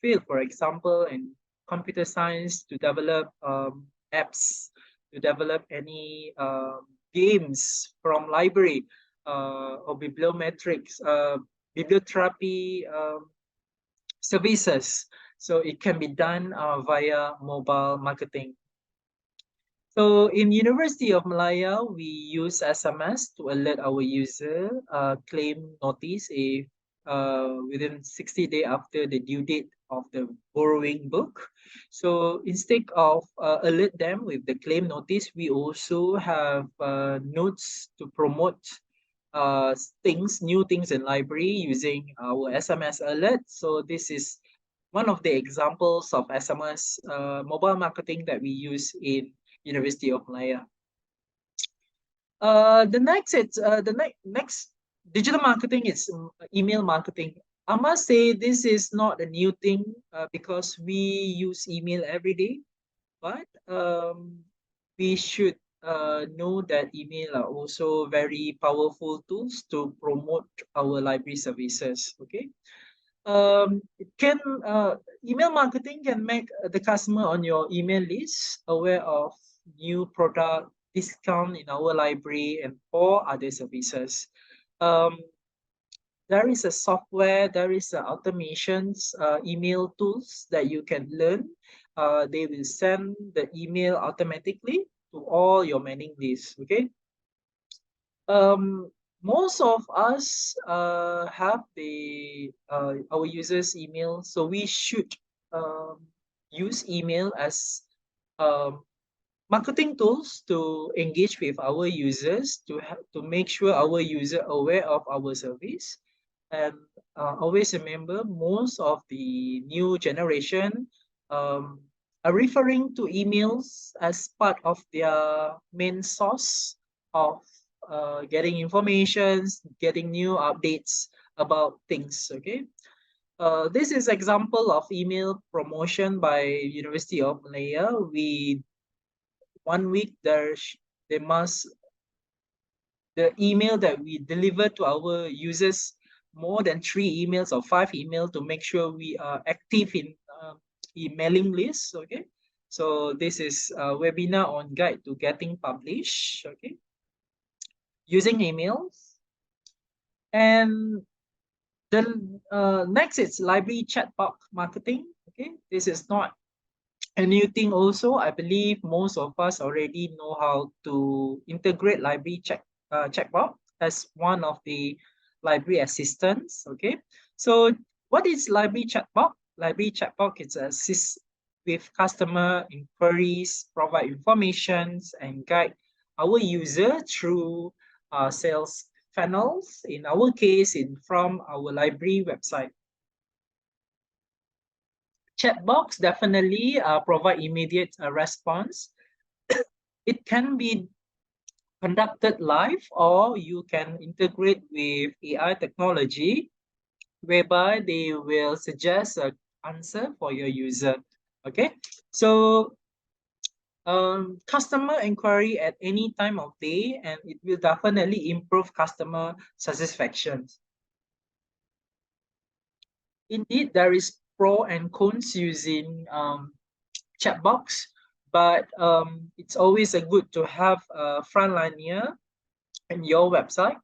field, for example, in computer science to develop apps, to develop any games from library or bibliometrics, bibliotherapy services. So it can be done via mobile marketing. So in University of Malaya, we use SMS to alert our user claim notice if within 60 days after the due date of the borrowing book. So instead of alert them with the claim notice, we also have notes to promote new things in library using our SMS alert. So this is one of the examples of SMS mobile marketing that we use in University of Malaya. The next digital marketing is email marketing. I must say this is not a new thing because we use email every day, but we should know that email are also very powerful tools to promote our library services. Okay. Email marketing can make the customer on your email list aware of new product, discount in our library, and all other services. There is a software, there is automations, email tools that you can learn. They will send the email automatically to all your mailing lists. Okay. Most of us have our users' email, so we should use email as marketing tools to engage with our users, to make sure our user aware of our service. And always remember, most of the new generation are referring to emails as part of their main source of getting informations, getting new updates about things. Okay, this is example of email promotion by University of Malaya. We 1 week they must the email that we deliver to our users more than 3 emails or 5 emails to make sure we are active in emailing lists. Okay, so this is a webinar on guide to getting published. Okay, using emails. And the next is library chatbot marketing. Okay, this is not a new thing also. I believe most of us already know how to integrate library chatbot as one of the library assistants. Okay, so what is library chatbot? Library chatbot is assist with customer inquiries, provide informations, and guide our user through sales funnels. In our case, from our library website. Chatbots definitely provide immediate response. It can be conducted live, or you can integrate with AI technology, whereby they will suggest an answer for your user. Okay, so customer inquiry at any time of day, and it will definitely improve customer satisfaction. Indeed, there is pro and cons using chat box, but it's always a good to have a frontliner in your website.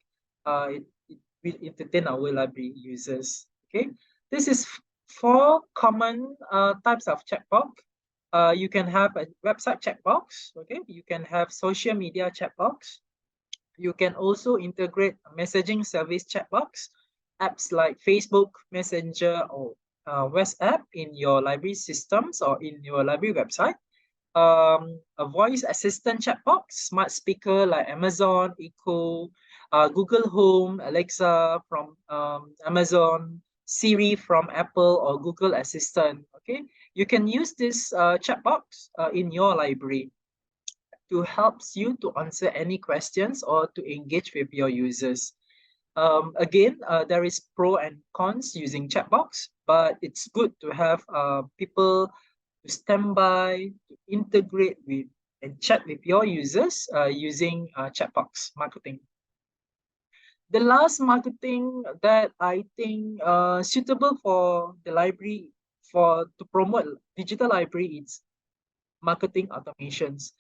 It will entertain our library users. Okay, this is 4 common types of chat box. You can have a website chat box. Okay, you can have social media chat box. You can also integrate a messaging service chat box, apps like Facebook Messenger or WhatsApp in your library systems or in your library website. A voice assistant chat box, smart speaker like Amazon Echo, Google Home, Alexa from Amazon, Siri from Apple, or Google Assistant. Okay, you can use this chat box in your library to helps you to answer any questions or to engage with your users. Again, there is pro and cons using chat box, but it's good to have people to stand by, to integrate with and chat with your users using chat box marketing. The last marketing that I think suitable for the library to promote digital library is marketing automations.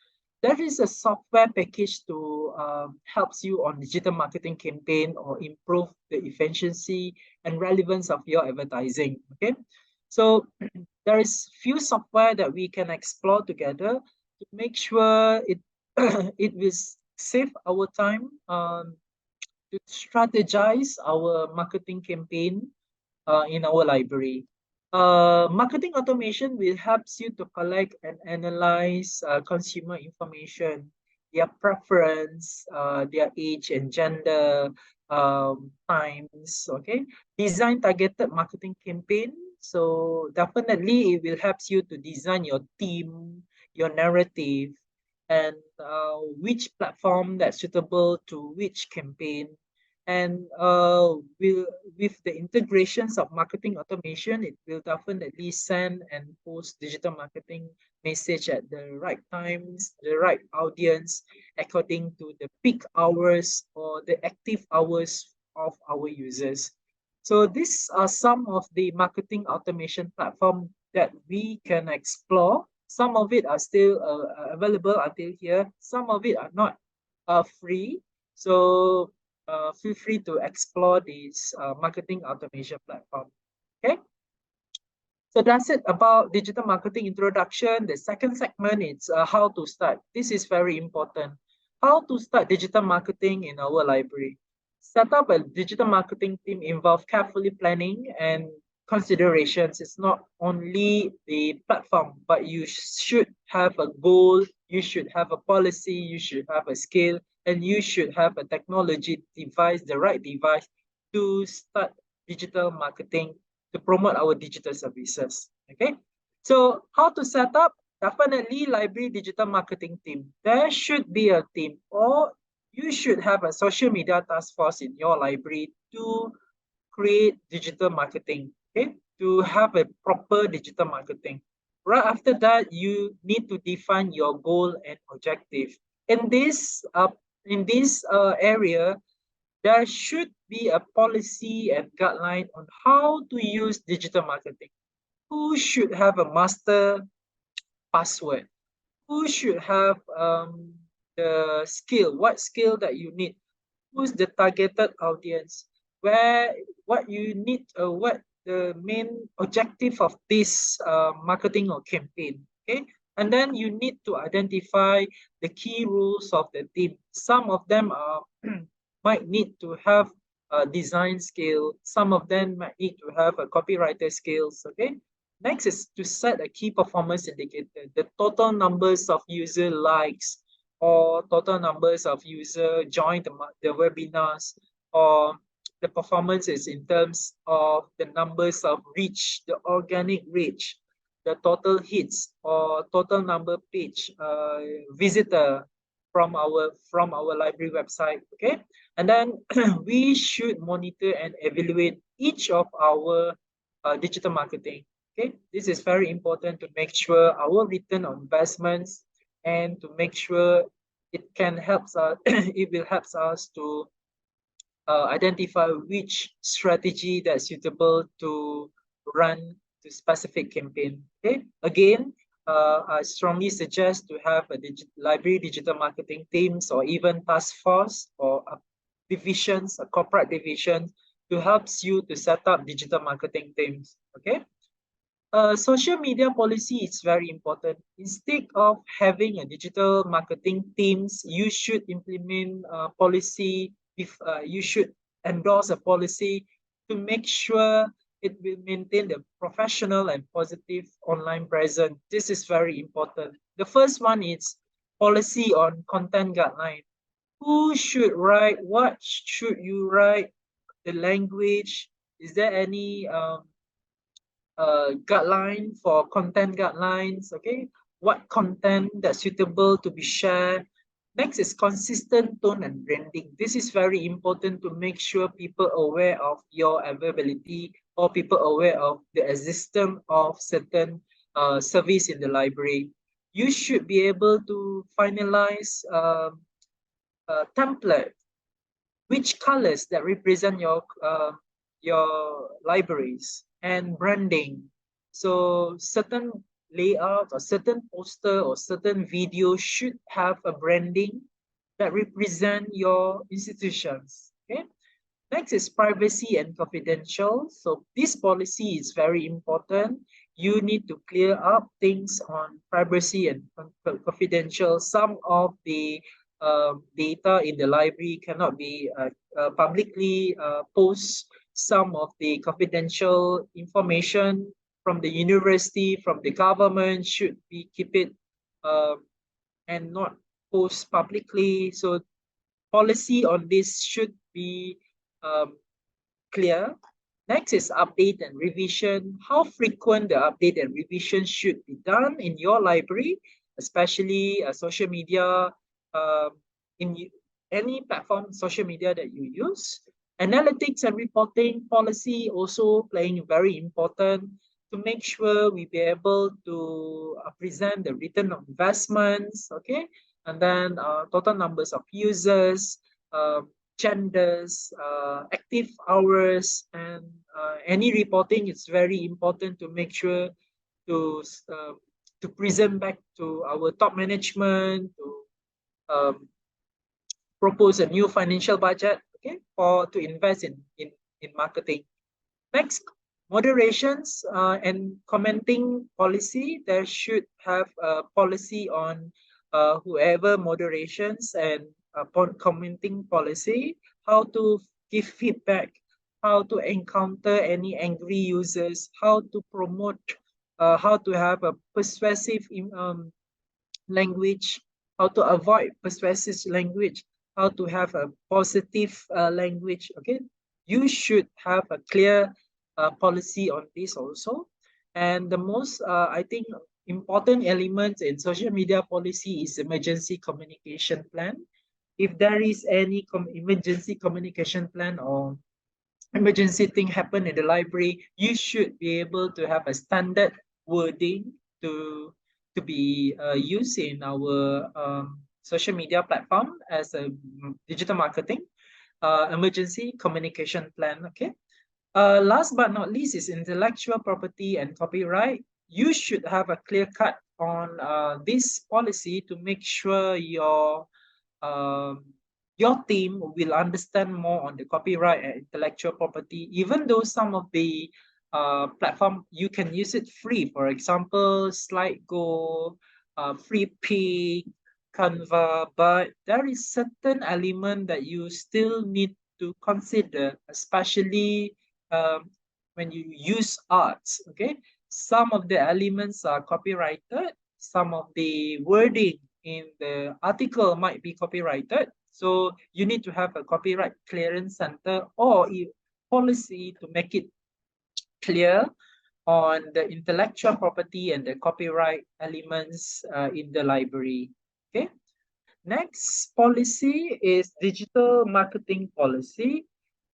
There is a software package to helps you on digital marketing campaign or improve the efficiency and relevance of your advertising. Okay, so there is few software that we can explore together to make sure it it will save our time to strategize our marketing campaign in our library. Marketing automation will help you to collect and analyze consumer information, their preference, their age and gender, times. Okay, design targeted marketing campaign. So definitely, it will help you to design your theme, your narrative, and which platform that's suitable to which campaign. And with the integrations of marketing automation, it will definitely send and post digital marketing message at the right times, the right audience, according to the peak hours or the active hours of our users. So these are some of the marketing automation platform that we can explore. Some of it are still available until here. Some of it are not free. So feel free to explore this marketing automation platform. Okay, so that's it about digital marketing introduction. The second segment is how to start. This is very important. How to start digital marketing in our library. Set up a digital marketing team involves carefully planning and considerations. It's not only the platform, but you should have a goal, you should have a policy, you should have a skill, and you should have a technology device, the right device to start digital marketing to promote our digital services. Okay, so how to set up? Definitely library digital marketing team. There should be a team, or you should have a social media task force in your library to create digital marketing, okay, to have a proper digital marketing. Right after that, you need to define your goal and objective. In this area, there should be a policy and guideline on how to use digital marketing. Who should have a master password? Who should have the skill? What skill that you need? Who's the targeted audience? What you need? What the main objective of this marketing or campaign? Okay, and then you need to identify the key rules of the team. Some of them are might need to have a design skill. Some of them might need to have a copywriter skills. Okay. Next is to set a key performance indicator, the total numbers of user likes, or total numbers of user join the webinars, or the performance is in terms of the numbers of reach, the organic reach, the total hits, or total number page visitor from our library website. Okay, and then we should monitor and evaluate each of our digital marketing. Okay, this is very important to make sure our return on investments, and to make sure it can help us. It will help us to identify which strategy that's suitable to run the specific campaign. Okay, again, I strongly suggest to have a library digital marketing teams, or even task force, or divisions, a corporate division, to help you to set up digital marketing teams. Okay. Social media policy is very important. Instead of having a digital marketing teams, you should implement a policy. If you should endorse a policy to make sure it will maintain the professional and positive online presence. This is very important. The first one is policy on content guideline. Who should write? What should you write? The language. Is there any guideline for content guidelines? Okay, what content that's suitable to be shared? Next is consistent tone and branding. This is very important to make sure people aware of your availability, or people aware of the existence of certain service in the library. You should be able to finalize a template, which colors that represent your libraries, and branding. So certain layout, or certain poster, or certain video should have a branding that represent your institutions. Okay. Next is privacy and confidential. So this policy is very important. You need to clear up things on privacy and confidential. Some of the data in the library cannot be publicly posted. Some of the confidential information from the university, from the government, should be keep it and not post publicly. So policy on this should be clear. Next is update and revision. How frequent the update and revision should be done in your library, especially social media, in any platform social media that you use. Analytics and reporting policy also playing very important to make sure we be able to present the return on investments, okay, and then total numbers of users, genders, active hours, and any reporting. It's very important to make sure to present back to our top management, to propose a new financial budget, okay, or to invest in marketing. Next, moderations and commenting policy. There should have a policy on whoever moderations and commenting policy, how to give feedback, how to encounter any angry users, how to promote, how to have a persuasive language, how to avoid persuasive language, how to have a positive language. Okay, you should have a clear policy on this also. And the most, I think, important element in social media policy is emergency communication plan. If there is any emergency communication plan or emergency thing happen in the library, you should be able to have a standard wording to be used in our social media platform as a digital marketing emergency communication plan. Okay. Last but not least is intellectual property and copyright. You should have a clear cut on this policy to make sure um, your team will understand more on the copyright and intellectual property, even though some of the platform you can use it free. For example, SlideGo, FreePic, Canva, but there is certain element that you still need to consider, especially when you use arts. Okay, some of the elements are copyrighted, some of the wording in the article might be copyrighted. So you need to have a copyright clearance center or a policy to make it clear on the intellectual property and the copyright elements in the library. Okay. Next policy is digital marketing policy.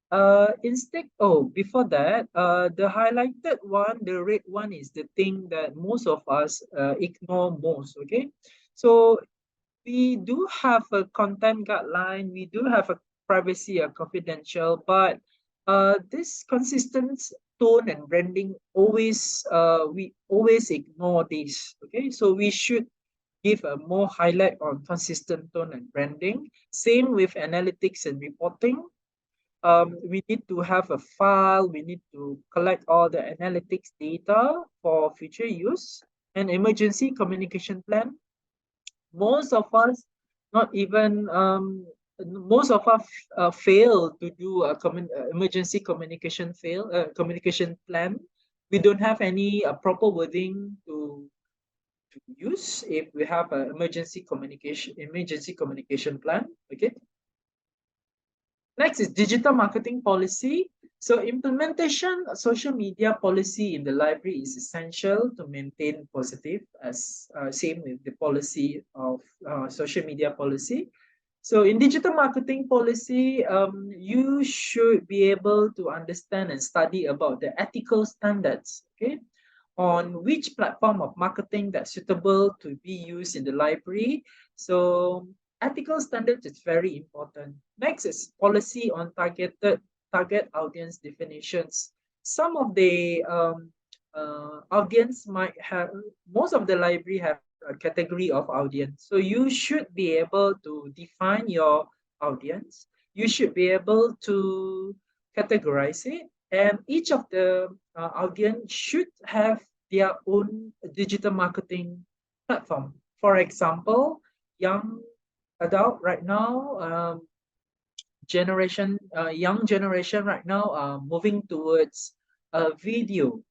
Before that, the highlighted one, the red one is the thing that most of us ignore most. Okay. So we do have a content guideline, we do have a privacy or confidential, but this consistent tone and branding always we always ignore this. Okay, so we should give a more highlight on consistent tone and branding. Same with analytics and reporting. We need to have a file, we need to collect all the analytics data for future use. An emergency communication plan. Most of us not even most of us fail to do a emergency communication plan. We don't have any proper wording to use if we have an emergency communication plan. Okay. Next is digital marketing policy. So implementation of social media policy in the library is essential to maintain positive, as same with the policy of social media policy. So in digital marketing policy, you should be able to understand and study about the ethical standards, okay, on which platform of marketing that's suitable to be used in the library. So ethical standards is very important. Next is policy on target audience definitions. Some of the audience might have, most of the library have a category of audience. So you should be able to define your audience. You should be able to categorize it. And each of the audience should have their own digital marketing platform. For example, young adult right now, young generation right now moving towards video,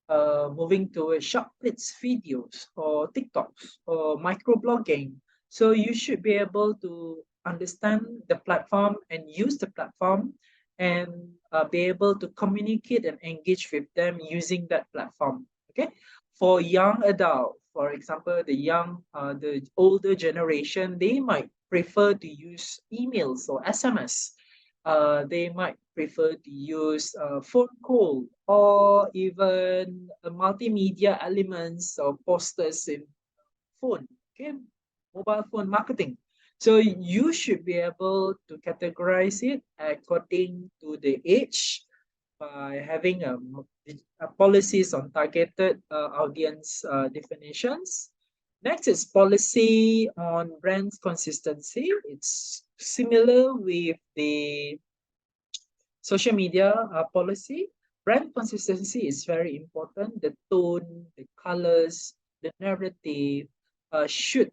moving towards short clips videos or TikToks or microblogging. So you should be able to understand the platform and use the platform and be able to communicate and engage with them using that platform. Okay. For young adult, for example, the older generation, they might prefer to use emails or SMS. They might prefer to use phone call or even multimedia elements or posters in phone, okay, mobile phone marketing. So you should be able to categorize it according to the age by having a policies on targeted audience definitions. Next is policy on brand consistency. It's similar with the social media policy. Brand consistency is very important. The tone, the colors, the narrative should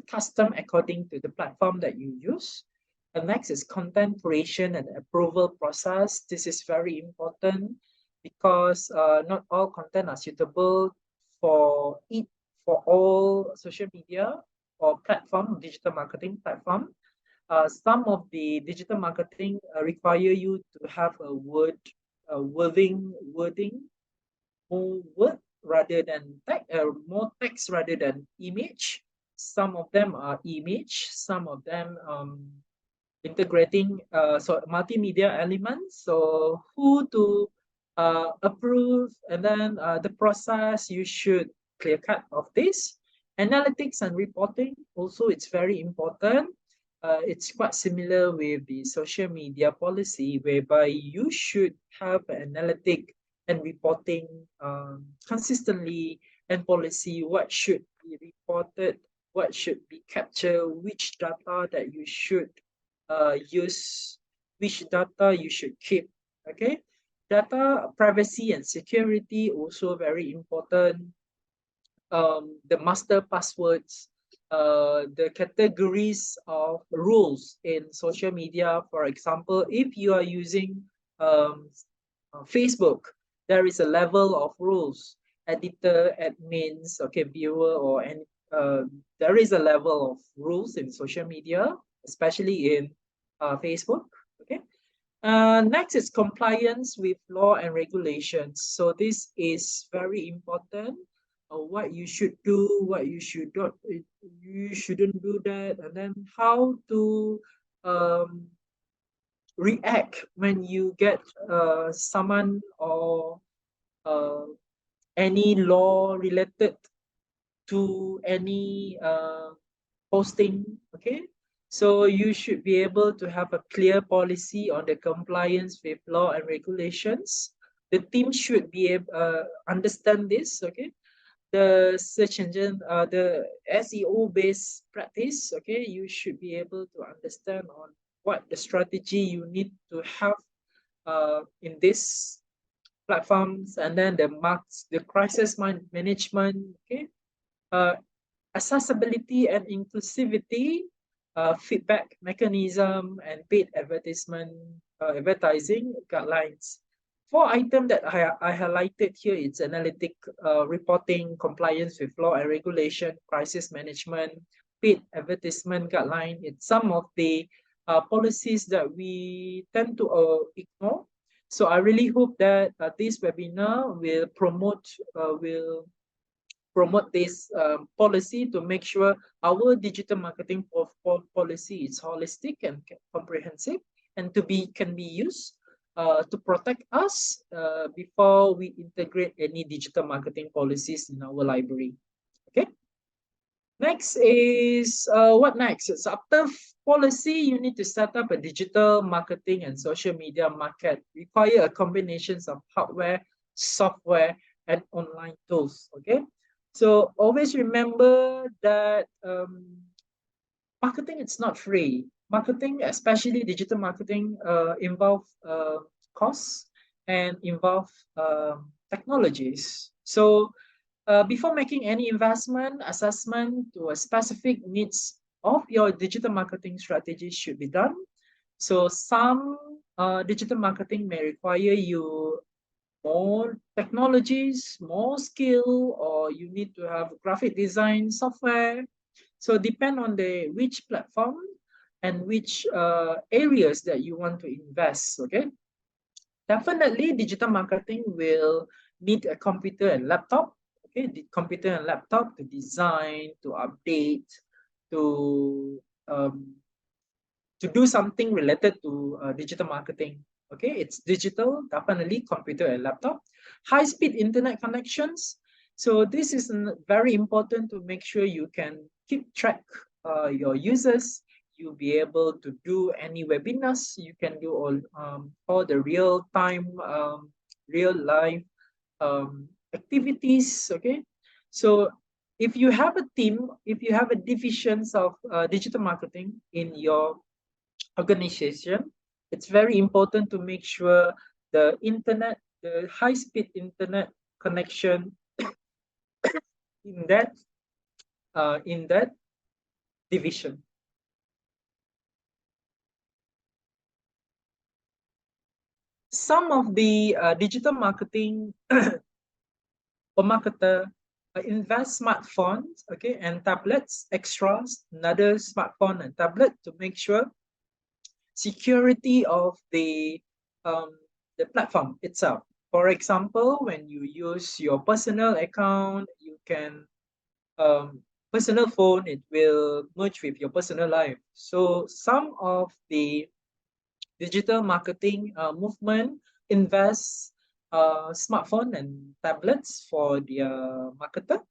custom according to the platform that you use. And next is content creation and approval process. This is very important because not all content are suitable for all social media or platform, digital marketing platform. some of the digital marketing require you to have a wording, more word rather than text, more text rather than image. Some of them are image, some of them integrating so multimedia elements. So who to approve, and then the process you should clear cut of this. Analytics and reporting also, it's very important. It's quite similar with the social media policy, whereby you should have analytic and reporting consistently, and policy what should be reported, what should be captured, which data that you should use, which data you should keep. Okay, data privacy and security also very important. The master passwords, the categories of rules in social media. For example, if you are using Facebook, there is a level of rules. Editor, admins, okay, viewer, or any. There is a level of rules in social media, especially in Facebook. Okay. Next is compliance with law and regulations. So this is very important. What you should do, what you should not, you shouldn't do that, and then how to react when you get someone or any law related to any posting. Okay, so you should be able to have a clear policy on the compliance with law and regulations. The team should be able understand this. Okay, the search engine, the SEO based practice. Okay, you should be able to understand on what the strategy you need to have in this platforms, and then the marks, the crisis management. Okay, accessibility and inclusivity, feedback mechanism, and paid advertising guidelines. 4 items that I highlighted here, it's analytic reporting, compliance with law and regulation, crisis management, paid advertisement guideline. It's some of the policies that we tend to ignore. So I really hope that this webinar will promote this policy to make sure our digital marketing policy is holistic and comprehensive, and can be used to protect us before we integrate any digital marketing policies in our library. Okay. Next is what next? So after policy, you need to set up a digital marketing and social media market. Require a combination of hardware, software, and online tools. Okay. So always remember that marketing is not free. Marketing, especially digital marketing, involve costs and involve technologies. So before making any investment, assessment to a specific needs of your digital marketing strategy should be done. So some digital marketing may require you more technologies, more skill, or you need to have graphic design software. So depend on which platform and which areas that you want to invest. Okay, definitely digital marketing will need a computer and laptop. Okay, the computer and laptop to design, to update, to do something related to digital marketing. Okay, it's digital, definitely computer and laptop. High-speed internet connections. So this is very important to make sure you can keep track your users. You'll be able to do any webinars. You can do all the real-time, real-life activities. Okay, so if you have a team, if you have a divisions of digital marketing in your organization, it's very important to make sure the high-speed internet connection in that division. Some of the digital marketing or marketer invest smartphones, okay, and tablets, extras, another smartphone and tablet to make sure security of the platform itself. For example, when you use your personal account, you can personal phone, it will merge with your personal life. So some of the digital marketing movement invest smartphone and tablets for their marketer.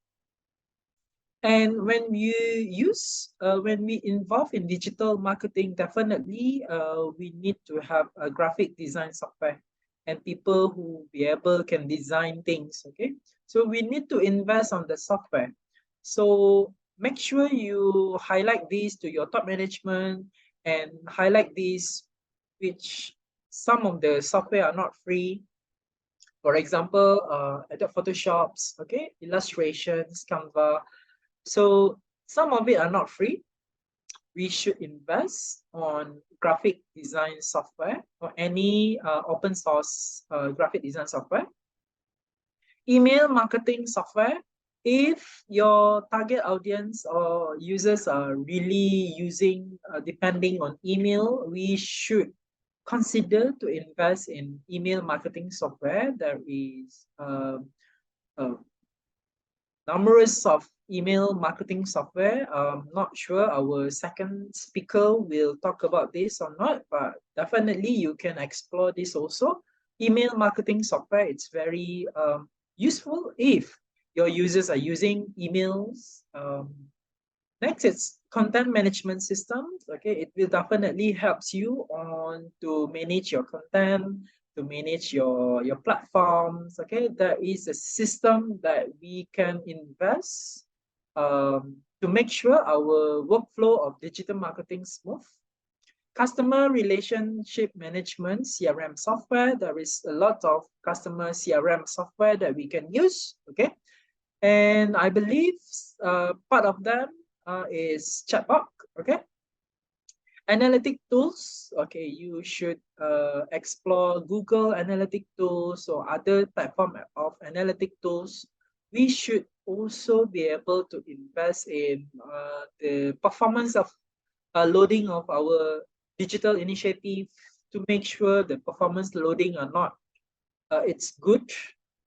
And when we involve in digital marketing, definitely we need to have a graphic design software and people who can design things. Okay, so we need to invest on the software. So make sure you highlight this to your top management and highlight these, which some of the software are not free. For example, Adobe Photoshops, okay, illustrations, Canva. So some of it are not free. We should invest on graphic design software or any open source graphic design software. Email marketing software. If your target audience or users are really using, depending on email, we should consider to invest in email marketing software. There is numerous of email marketing software. I'm not sure our second speaker will talk about this or not, but definitely you can explore this also. Email marketing software, it's very useful if your users are using emails. Next, it's content management systems. Okay, it will definitely helps you on to manage your content, to manage your platforms. Okay, there is a system that we can invest to make sure our workflow of digital marketing smooth. Customer relationship management, CRM software. There is a lot of customer CRM software that we can use. Okay, and I believe part of them is chatbot. Okay, analytic tools. Okay, you should explore Google analytic tools or other platform of analytic tools. We should also be able to invest in the performance of loading of our digital initiative to make sure the performance loading are not it's good.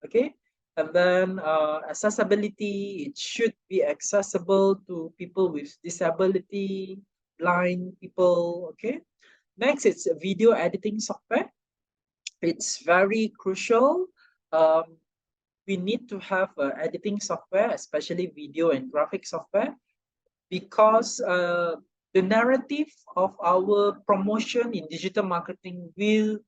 Okay, and then accessibility, it should be accessible to people with disability, blind people. Okay, next, it's a video editing software. It's very crucial. We need to have editing software, especially video and graphic software, because the narrative of our promotion in digital marketing will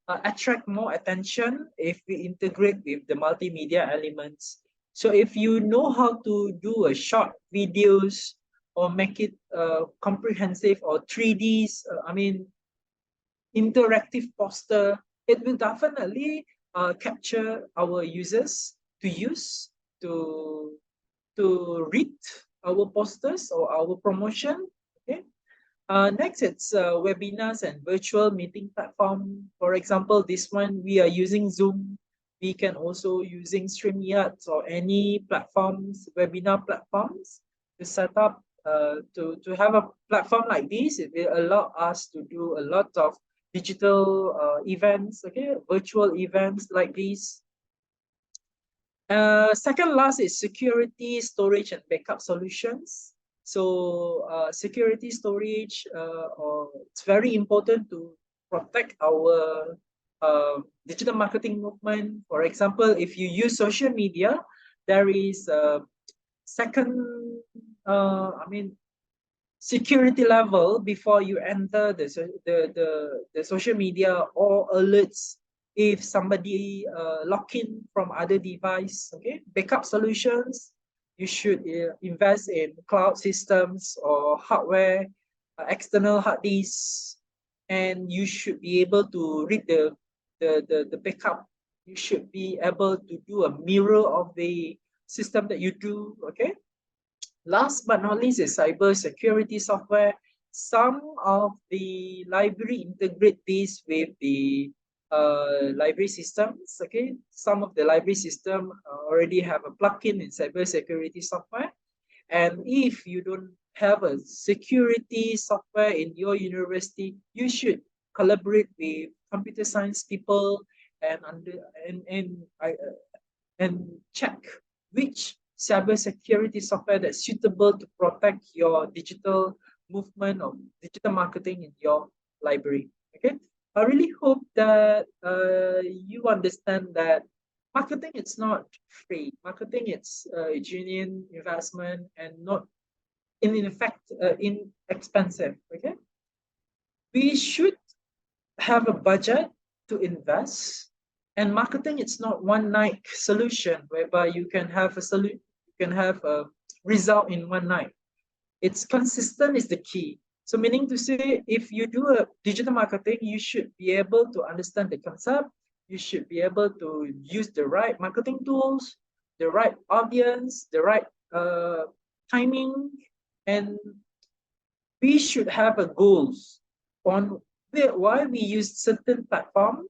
attract more attention if we integrate with the multimedia elements. So if you know how to do a short videos or make it comprehensive or 3Ds, interactive poster, it will definitely capture our users to use to read our posters or our promotion. Okay. Next, it's webinars and virtual meeting platform. For example, this one we are using Zoom. We can also using StreamYard or any platforms, webinar platforms, to set up to have a platform like this. It will allow us to do a lot of digital events, okay, virtual events like this. Second last is security, storage, and backup solutions. So security storage, it's very important to protect our digital marketing movement. For example, if you use social media, there is a second, security level before you enter the social media, or alerts if somebody log in from other device. Okay, backup solutions, you should invest in cloud systems or hardware, external hard disks, and you should be able to read the backup. You should be able to do a mirror of the system that you do. Okay, last but not least is cyber security software. Some of the library integrate this with the library systems. Okay, some of the library system already have a plugin in cyber security software, and if you don't have a security software in your university, you should collaborate with computer science people and check which cybersecurity software that's suitable to protect your digital movement or digital marketing in your library. Okay, I really hope that you understand that marketing is not free. Marketing it's a genuine investment and not in fact inexpensive. Okay, we should have a budget to invest, and marketing it's not one night solution whereby you can have a result in one night. It's consistent is the key. So meaning to say, if you do a digital marketing, you should be able to understand the concept. You should be able to use the right marketing tools, the right audience, the right timing, and we should have a goals on why we use certain platform,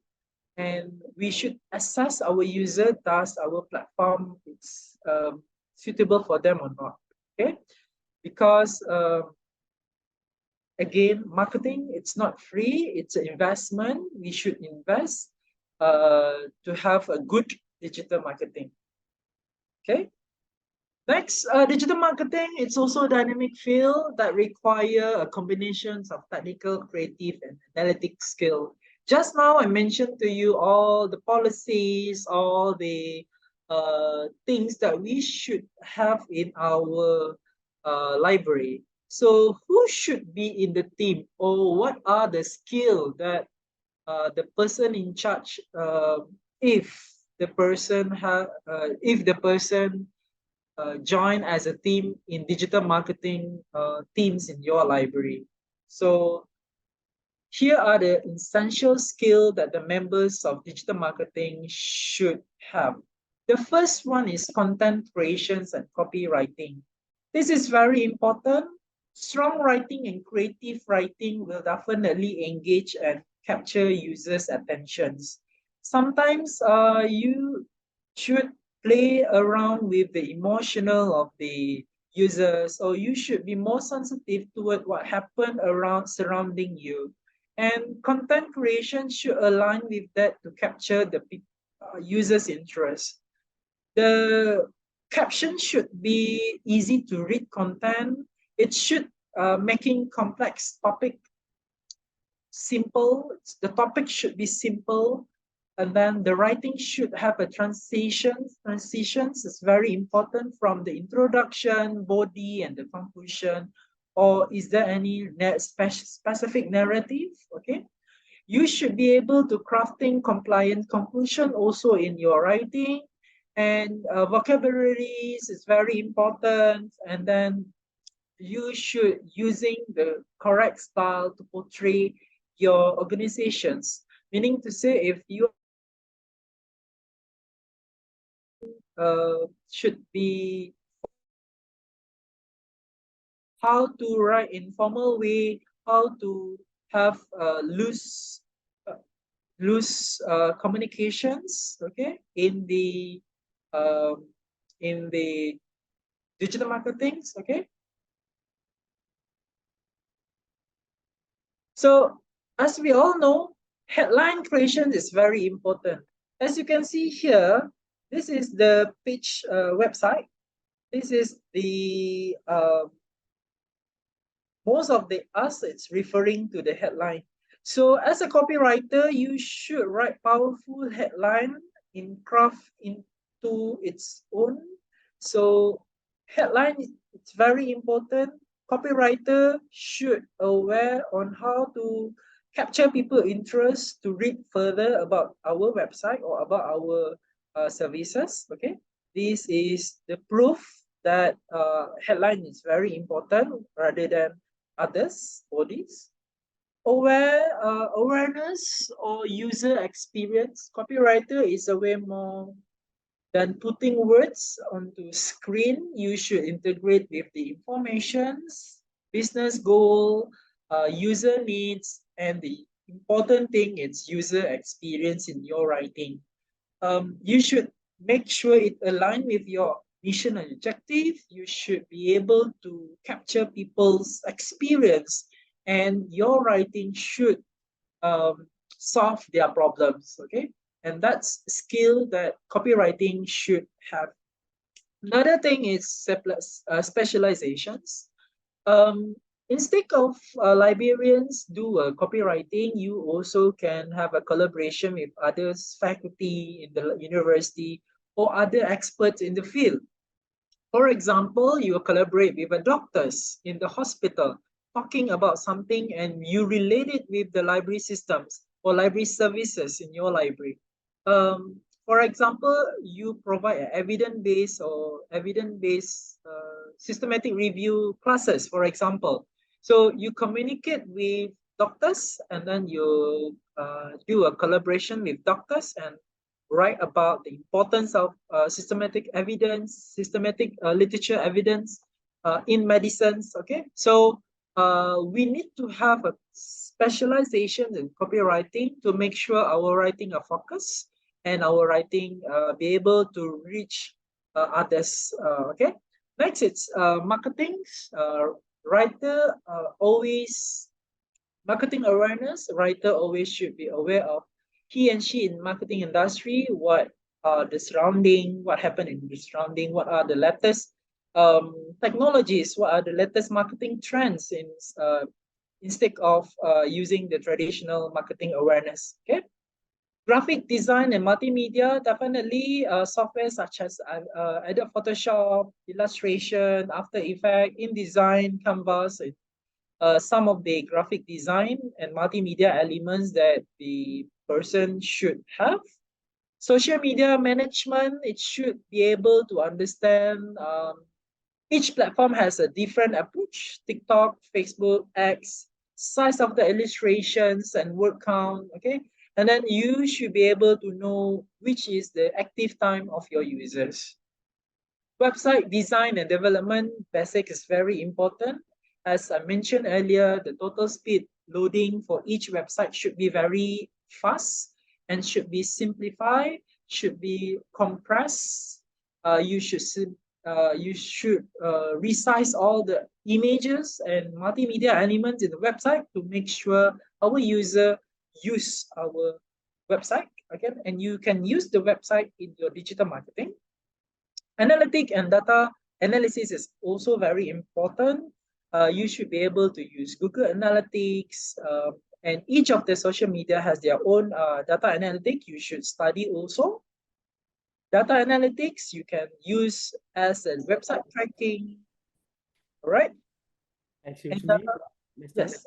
and we should assess our user, does our platform is suitable for them or not. Okay, because again, marketing it's not free, it's an investment. We should invest to have a good digital marketing. Okay, next, digital marketing, it's also a dynamic field that require a combination of technical, creative, and analytic skill. Just now, I mentioned to you all the policies, all the things that we should have in our library. So who should be in the team, or what are the skills that the person in charge, if the person join as a team in digital marketing teams in your library. So here are the essential skills that the members of digital marketing should have. The first one is content creations and copywriting. This is very important. Strong writing and creative writing will definitely engage and capture users' attentions. Sometimes you should play around with the emotional of the users, or you should be more sensitive toward what happened around surrounding you. And content creation should align with that to capture the users' interest. The caption should be easy to read content. It should making complex topic simple. The topic should be simple, and then the writing should have a transitions. Transitions is very important from the introduction, body, and the conclusion. Or is there any specific narrative? Okay, you should be able to crafting compliant conclusion also in your writing, and vocabularies is very important. And then you should using the correct style to portray your organizations. Meaning to say, if you should be how to write in formal way, how to have loose communications, okay, in the digital marketings, okay. So as we all know, headline creation is very important. As you can see here, this is the page website. This is the most of the assets referring to the headline. So as a copywriter, you should write powerful headline in craft into its own. So headline, it's very important. Copywriter should aware on how to capture people's interest to read further about our website or about our services. Okay, this is the proof that headline is very important rather than others bodies. Awareness or user experience. Copywriter is a way more than putting words onto screen. You should integrate with the informations, business goal, user needs, and the important thing is user experience in your writing. You should make sure it aligns with your mission and objective. You should be able to capture people's experience, and your writing should solve their problems. Okay, and that's a skill that copywriting should have. Another thing is specializations. Instead of librarians do copywriting, you also can have a collaboration with others, faculty in the university or other experts in the field. For example, you collaborate with doctors in the hospital talking about something and you relate it with the library systems or library services in your library. For example, you provide evidence-based or evidence-based systematic review classes, for example. So you communicate with doctors and then you do a collaboration with doctors and write about the importance of systematic evidence, systematic literature evidence in medicines. Okay, so we need to have a specialization in copywriting to make sure our writing are focused and our writing be able to reach others. Okay, next it's marketing. Writer always marketing awareness. Writer always should be aware of he and she in marketing industry, what are the surrounding, what happened in the surrounding, what are the latest technologies, what are the latest marketing trends in instead of using the traditional marketing awareness. Okay, graphic design and multimedia, definitely software such as Adobe Photoshop, illustration, After Effects, InDesign, Canvas, some of the graphic design and multimedia elements that the person should have. Social media management, it should be able to understand each platform has a different approach. TikTok, Facebook, X, size of the illustrations and word count, okay? And then you should be able to know which is the active time of your users. Website design and development basic is very important. As I mentioned earlier, the total speed loading for each website should be very fast and should be simplified, should be compressed. You should resize all the images and multimedia elements in the website to make sure our user use our website. Okay, and you can use the website in your digital marketing. Analytic and data analysis is also very important. You should be able to use Google Analytics, and each of the social media has their own data analytics. You should study also. Data analytics you can use as a website tracking. All right. Excuse me, Mr. Yes.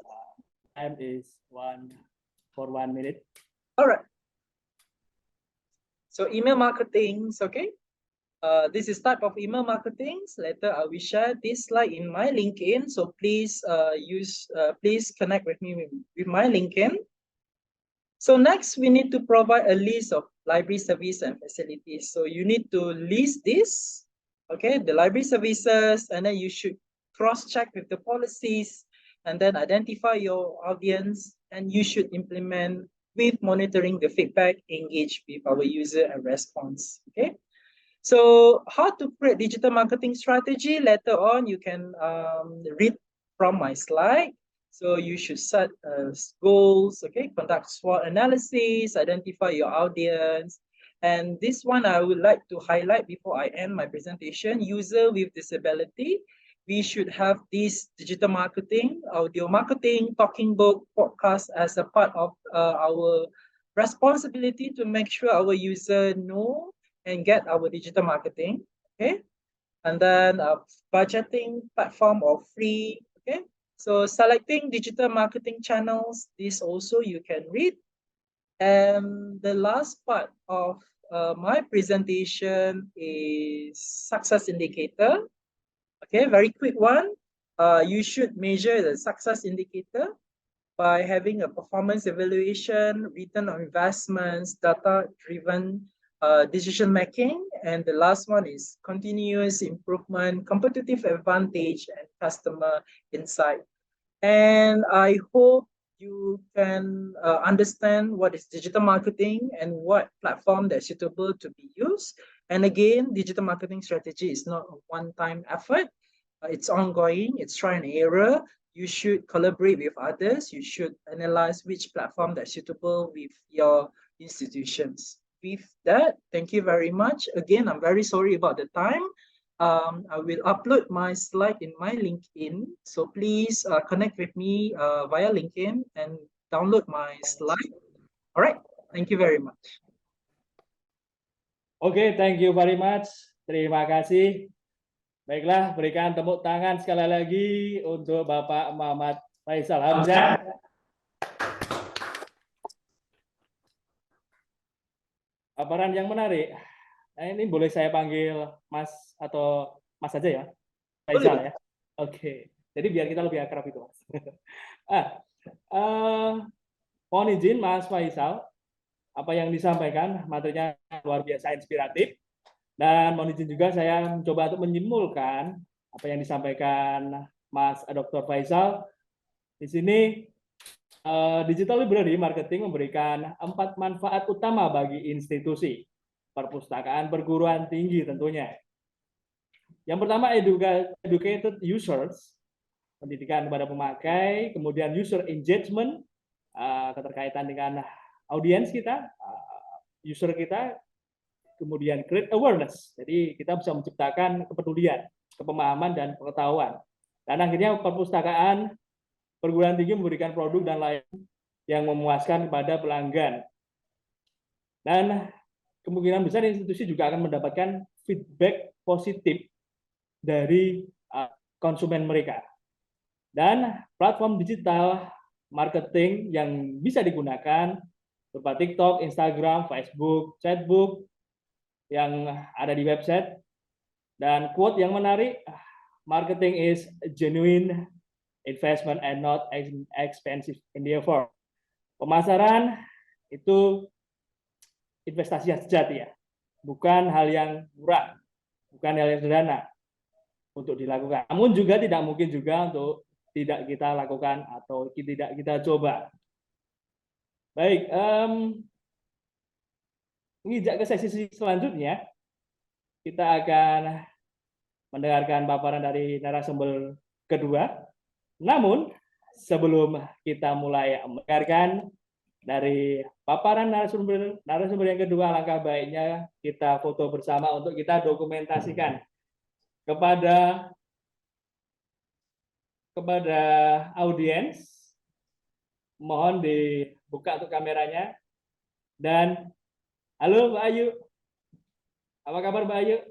Time is 1 minute. All right. So email marketing, okay. This is type of email marketing. Later I will share this slide in my LinkedIn. So please please connect with me with my LinkedIn. So next we need to provide a list of library service and facilities. So you need to list this, okay, the library services, and then you should cross-check with the policies and then identify your audience, and you should implement with monitoring the feedback, engage with our user and response. Okay. So how to create digital marketing strategy? Later on, you can read from my slide. So you should set goals, okay, conduct SWOT analysis, identify your audience. And this one I would like to highlight before I end my presentation, user with disability. We should have this digital marketing, audio marketing, talking book, podcast as a part of our responsibility to make sure our user know and get our digital marketing, okay? And then budgeting platform or free, okay? So selecting digital marketing channels, this also you can read. And the last part of my presentation is success indicator. Okay, very quick one. You should measure the success indicator by having a performance evaluation, return on investments, data-driven decision making, and the last one is continuous improvement, competitive advantage, and customer insight. And I hope you can understand what is digital marketing and what platform that's suitable to be used. And again, digital marketing strategy is not a one-time effort. It's ongoing, it's try and error. You should collaborate with others. You should analyze which platform that's suitable with your institutions. With that, thank you very much. Again, I'm very sorry about the time. I will upload my slide in my LinkedIn. So please connect with me via LinkedIn and download my slide. All right. Thank you very much. Oke, thank you very much. Terima kasih. Baiklah, berikan tepuk tangan sekali lagi untuk Bapak Muhammad Faizal Hamzah. Paparan yang menarik. Nah, ini boleh saya panggil Mas atau Mas saja ya? Faizal ya? Oke. Jadi biar kita lebih akrab itu, Mas. Mohon izin Mas Faizal, apa yang disampaikan materinya luar biasa inspiratif. Dan mohon izin juga saya mencoba untuk menyimpulkan apa yang disampaikan Mas Dr. Faizal. Di sini Digital Library Marketing memberikan 4 manfaat utama bagi institusi perpustakaan perguruan tinggi tentunya. Yang pertama, educated users, pendidikan kepada pemakai, kemudian user engagement, keterkaitan dengan audiens kita, user kita, kemudian create awareness, jadi kita bisa menciptakan kepedulian, kepemahaman, dan pengetahuan. Dan akhirnya perpustakaan perguruan tinggi memberikan produk dan lain yang memuaskan kepada pelanggan. Dan kemungkinan besar institusi juga akan mendapatkan feedback positif dari konsumen mereka. Dan platform digital marketing yang bisa digunakan berupa TikTok, Instagram, Facebook, chatbook, yang ada di website. Dan quote yang menarik, marketing is genuine investment and not expensive endeavor. Pemasaran itu investasi yang sejati ya, bukan hal yang murah, bukan hal yang sederhana untuk dilakukan. Namun juga tidak mungkin juga untuk tidak kita lakukan atau tidak kita coba. Baik, menginjak ke sesi selanjutnya, kita akan mendengarkan paparan dari narasumber kedua. Namun, sebelum kita mulai mendengarkan dari paparan narasumber yang kedua, alangkah baiknya kita foto bersama untuk kita dokumentasikan kepada audiens. Mohon dibuka untuk kameranya. Dan halo Mbak Ayu, apa kabar Mbak Ayu?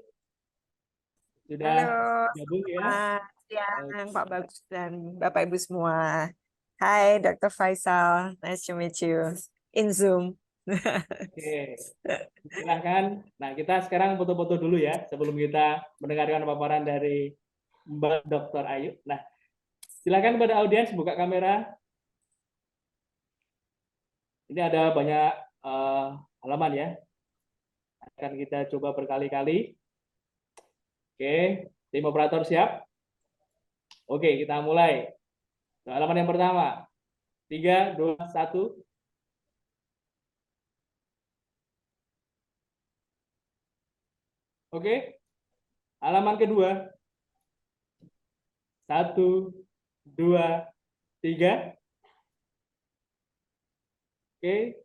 Sudah gabung ya? Siang Pak Bagus dan Bapak Ibu semua. Hai Dr. Faizal, nice to meet you in Zoom. Oke, silahkan. Nah, kita sekarang foto-foto dulu ya sebelum kita mendengarkan paparan dari Mbak Dr. Ayu. Nah, silakan kepada audiens buka kamera. Ini ada banyak halaman ya. Akan kita coba berkali-kali. Oke, tim operator siap? Oke, kita mulai. Halaman yang pertama. 3, 2, 1. Oke. Halaman kedua. 1, 2, 3. Oke.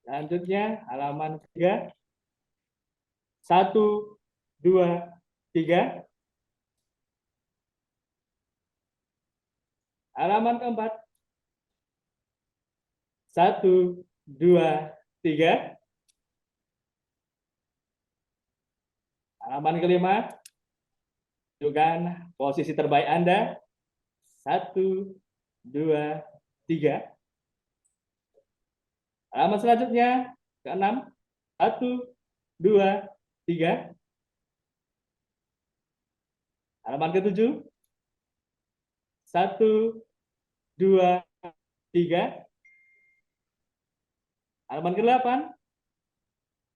Selanjutnya halaman 3. 1, 2, 3. Halaman keempat. 1, 2, 3. Halaman kelima. Tunjukkan posisi terbaik Anda. 1, 2, 3. Halaman selanjutnya. Ke-6. 1, 2, 3. Halaman ke-7. 1, 2, 3. Halaman ke-8.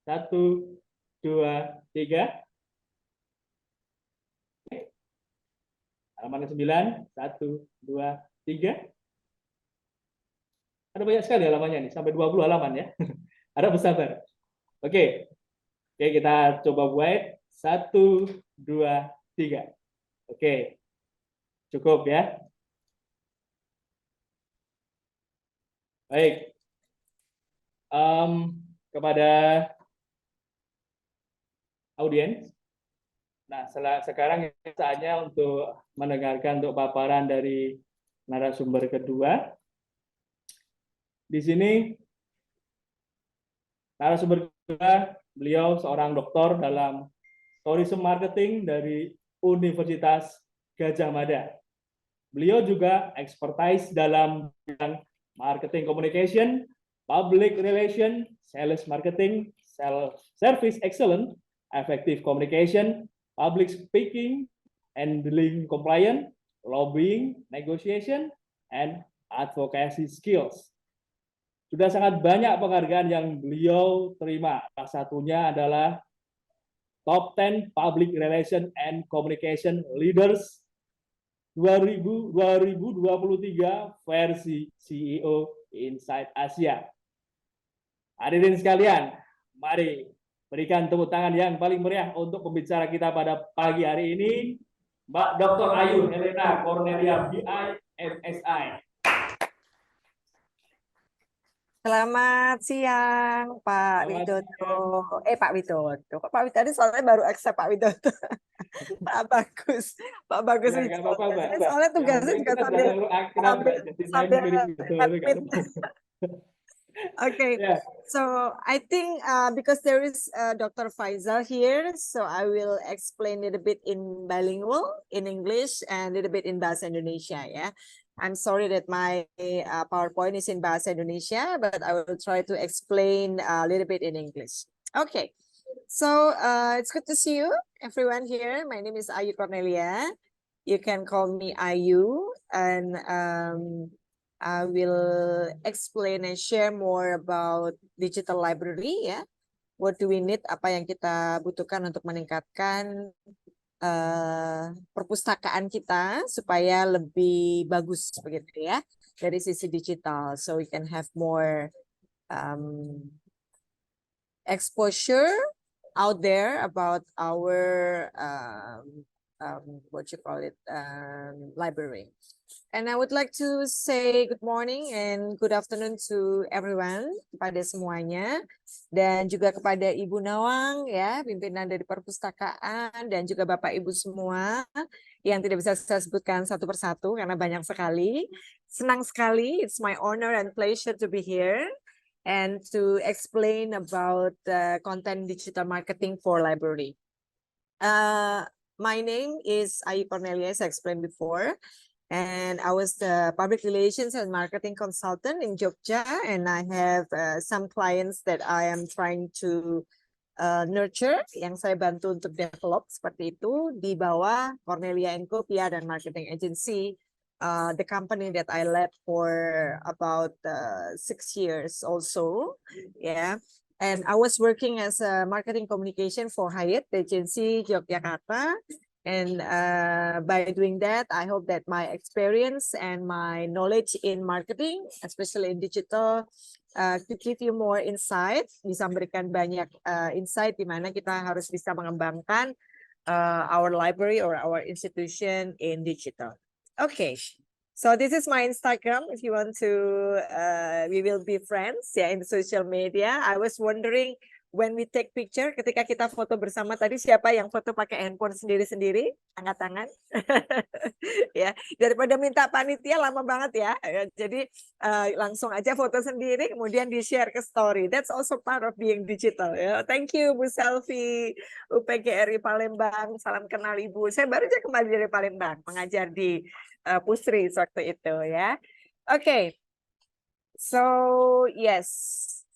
1, 2, 3. Halaman ke-9. 1, 2, 3. Ada banyak sekali halamannya nih, sampai 20 halaman ya. Harap bersabar. Oke. Oke, kita coba buat 1, 2, 3. Oke, cukup ya. Baik. Kepada audiens. Nah, sekarang saatnya untuk mendengarkan untuk paparan dari narasumber kedua. Di sini narasumber kedua, beliau seorang doktor dalam tourism marketing dari Universitas Gadjah Mada. Beliau juga expertise dalam bidang marketing communication, public relation, sales marketing, service excellence, effective communication, public speaking, handling compliance, lobbying, negotiation, and advocacy skills. Sudah sangat banyak penghargaan yang beliau terima. Salah satunya adalah Top 10 Public Relation and Communication Leaders 2023 versi CEO Inside Asia. Hadirin sekalian, mari berikan tepuk tangan yang paling meriah untuk pembicara kita pada pagi hari ini, Mbak Dr. Ayu Helena Cornellia B.I. M.Si. Selamat siang, Pak Widodo. Pak Widodo. Kok Pak Widodo soalnya baru accept Pak Widodo. Pak Bagus. Pak Bagus Ya, Wijaya. Soalnya tugasnya juga sambil admin. Okay, Yeah. so I think because there is Dr. Faizal here, so I will explain it a bit in bilingual, in English, and a little bit in Bahasa Indonesia. Yeah, I'm sorry that my PowerPoint is in Bahasa Indonesia, but I will try to explain a little bit in English. Okay, so it's good to see you, everyone here. My name is Ayu Cornellia. You can call me Ayu, and I will explain and share more about digital library ya. What do we need? Apa yang kita butuhkan untuk meningkatkan perpustakaan kita supaya lebih bagus begitu ya dari sisi digital. So we can have more exposure out there about our what you call it library. And I would like to say good morning and good afternoon to everyone, kepada semuanya, dan juga kepada Ibu Nawang ya, pimpinan dari Perpustakaan, dan juga Bapak Ibu semua yang tidak bisa saya sebutkan satu persatu karena banyak sekali. Senang sekali, it's my honor and pleasure to be here and to explain about content digital marketing for library. My name is Ayu Cornellia, as I explained before. And I was the public relations and marketing consultant in Gadjah, and I have some clients that I am trying to nurture, yang saya bantu untuk develop seperti itu di bawah Cornellia & Co. PR dan Marketing Agency, the company that I led for about 6 years also, yeah. And I was working as a marketing communication for Hyatt Agency Yogyakarta. And by doing that, I hope that my experience and my knowledge in marketing, especially in digital, to give you more insight, bisa memberikan banyak insight di mana kita harus bisa mengembangkan our library or our institution in digital. Okay, so this is my Instagram. If you want to, we will be friends ya in social media. I was wondering, when we take picture, ketika kita foto bersama tadi, siapa yang foto pakai handphone sendiri-sendiri? Angkat tangan. Ya, daripada minta panitia lama banget ya. Jadi langsung aja foto sendiri, kemudian di-share ke story. That's also part of being digital. Ya. Thank you, Bu Selfie, UPGRI Palembang. Salam kenal Ibu. Saya baru aja kembali dari Palembang, mengajar di Pusri waktu itu ya. Okay. So, yes.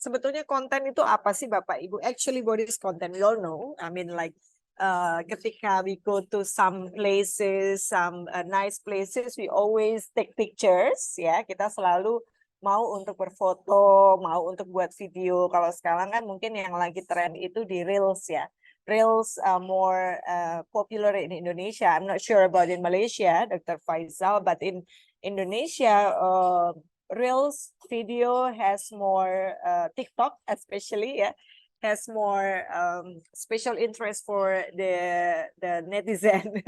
Sebetulnya konten itu apa sih Bapak Ibu? Actually, what is content? We all know. I mean, like ketika we go to some places, some nice places, we always take pictures. Ya, kita selalu mau untuk berfoto, mau untuk buat video. Kalau sekarang kan mungkin yang lagi tren itu di Reels ya. Reels more popular in Indonesia. I'm not sure about in Malaysia, Dr. Faizal, but in Indonesia, Reels video has more TikTok especially ya, has more special interest for the netizen,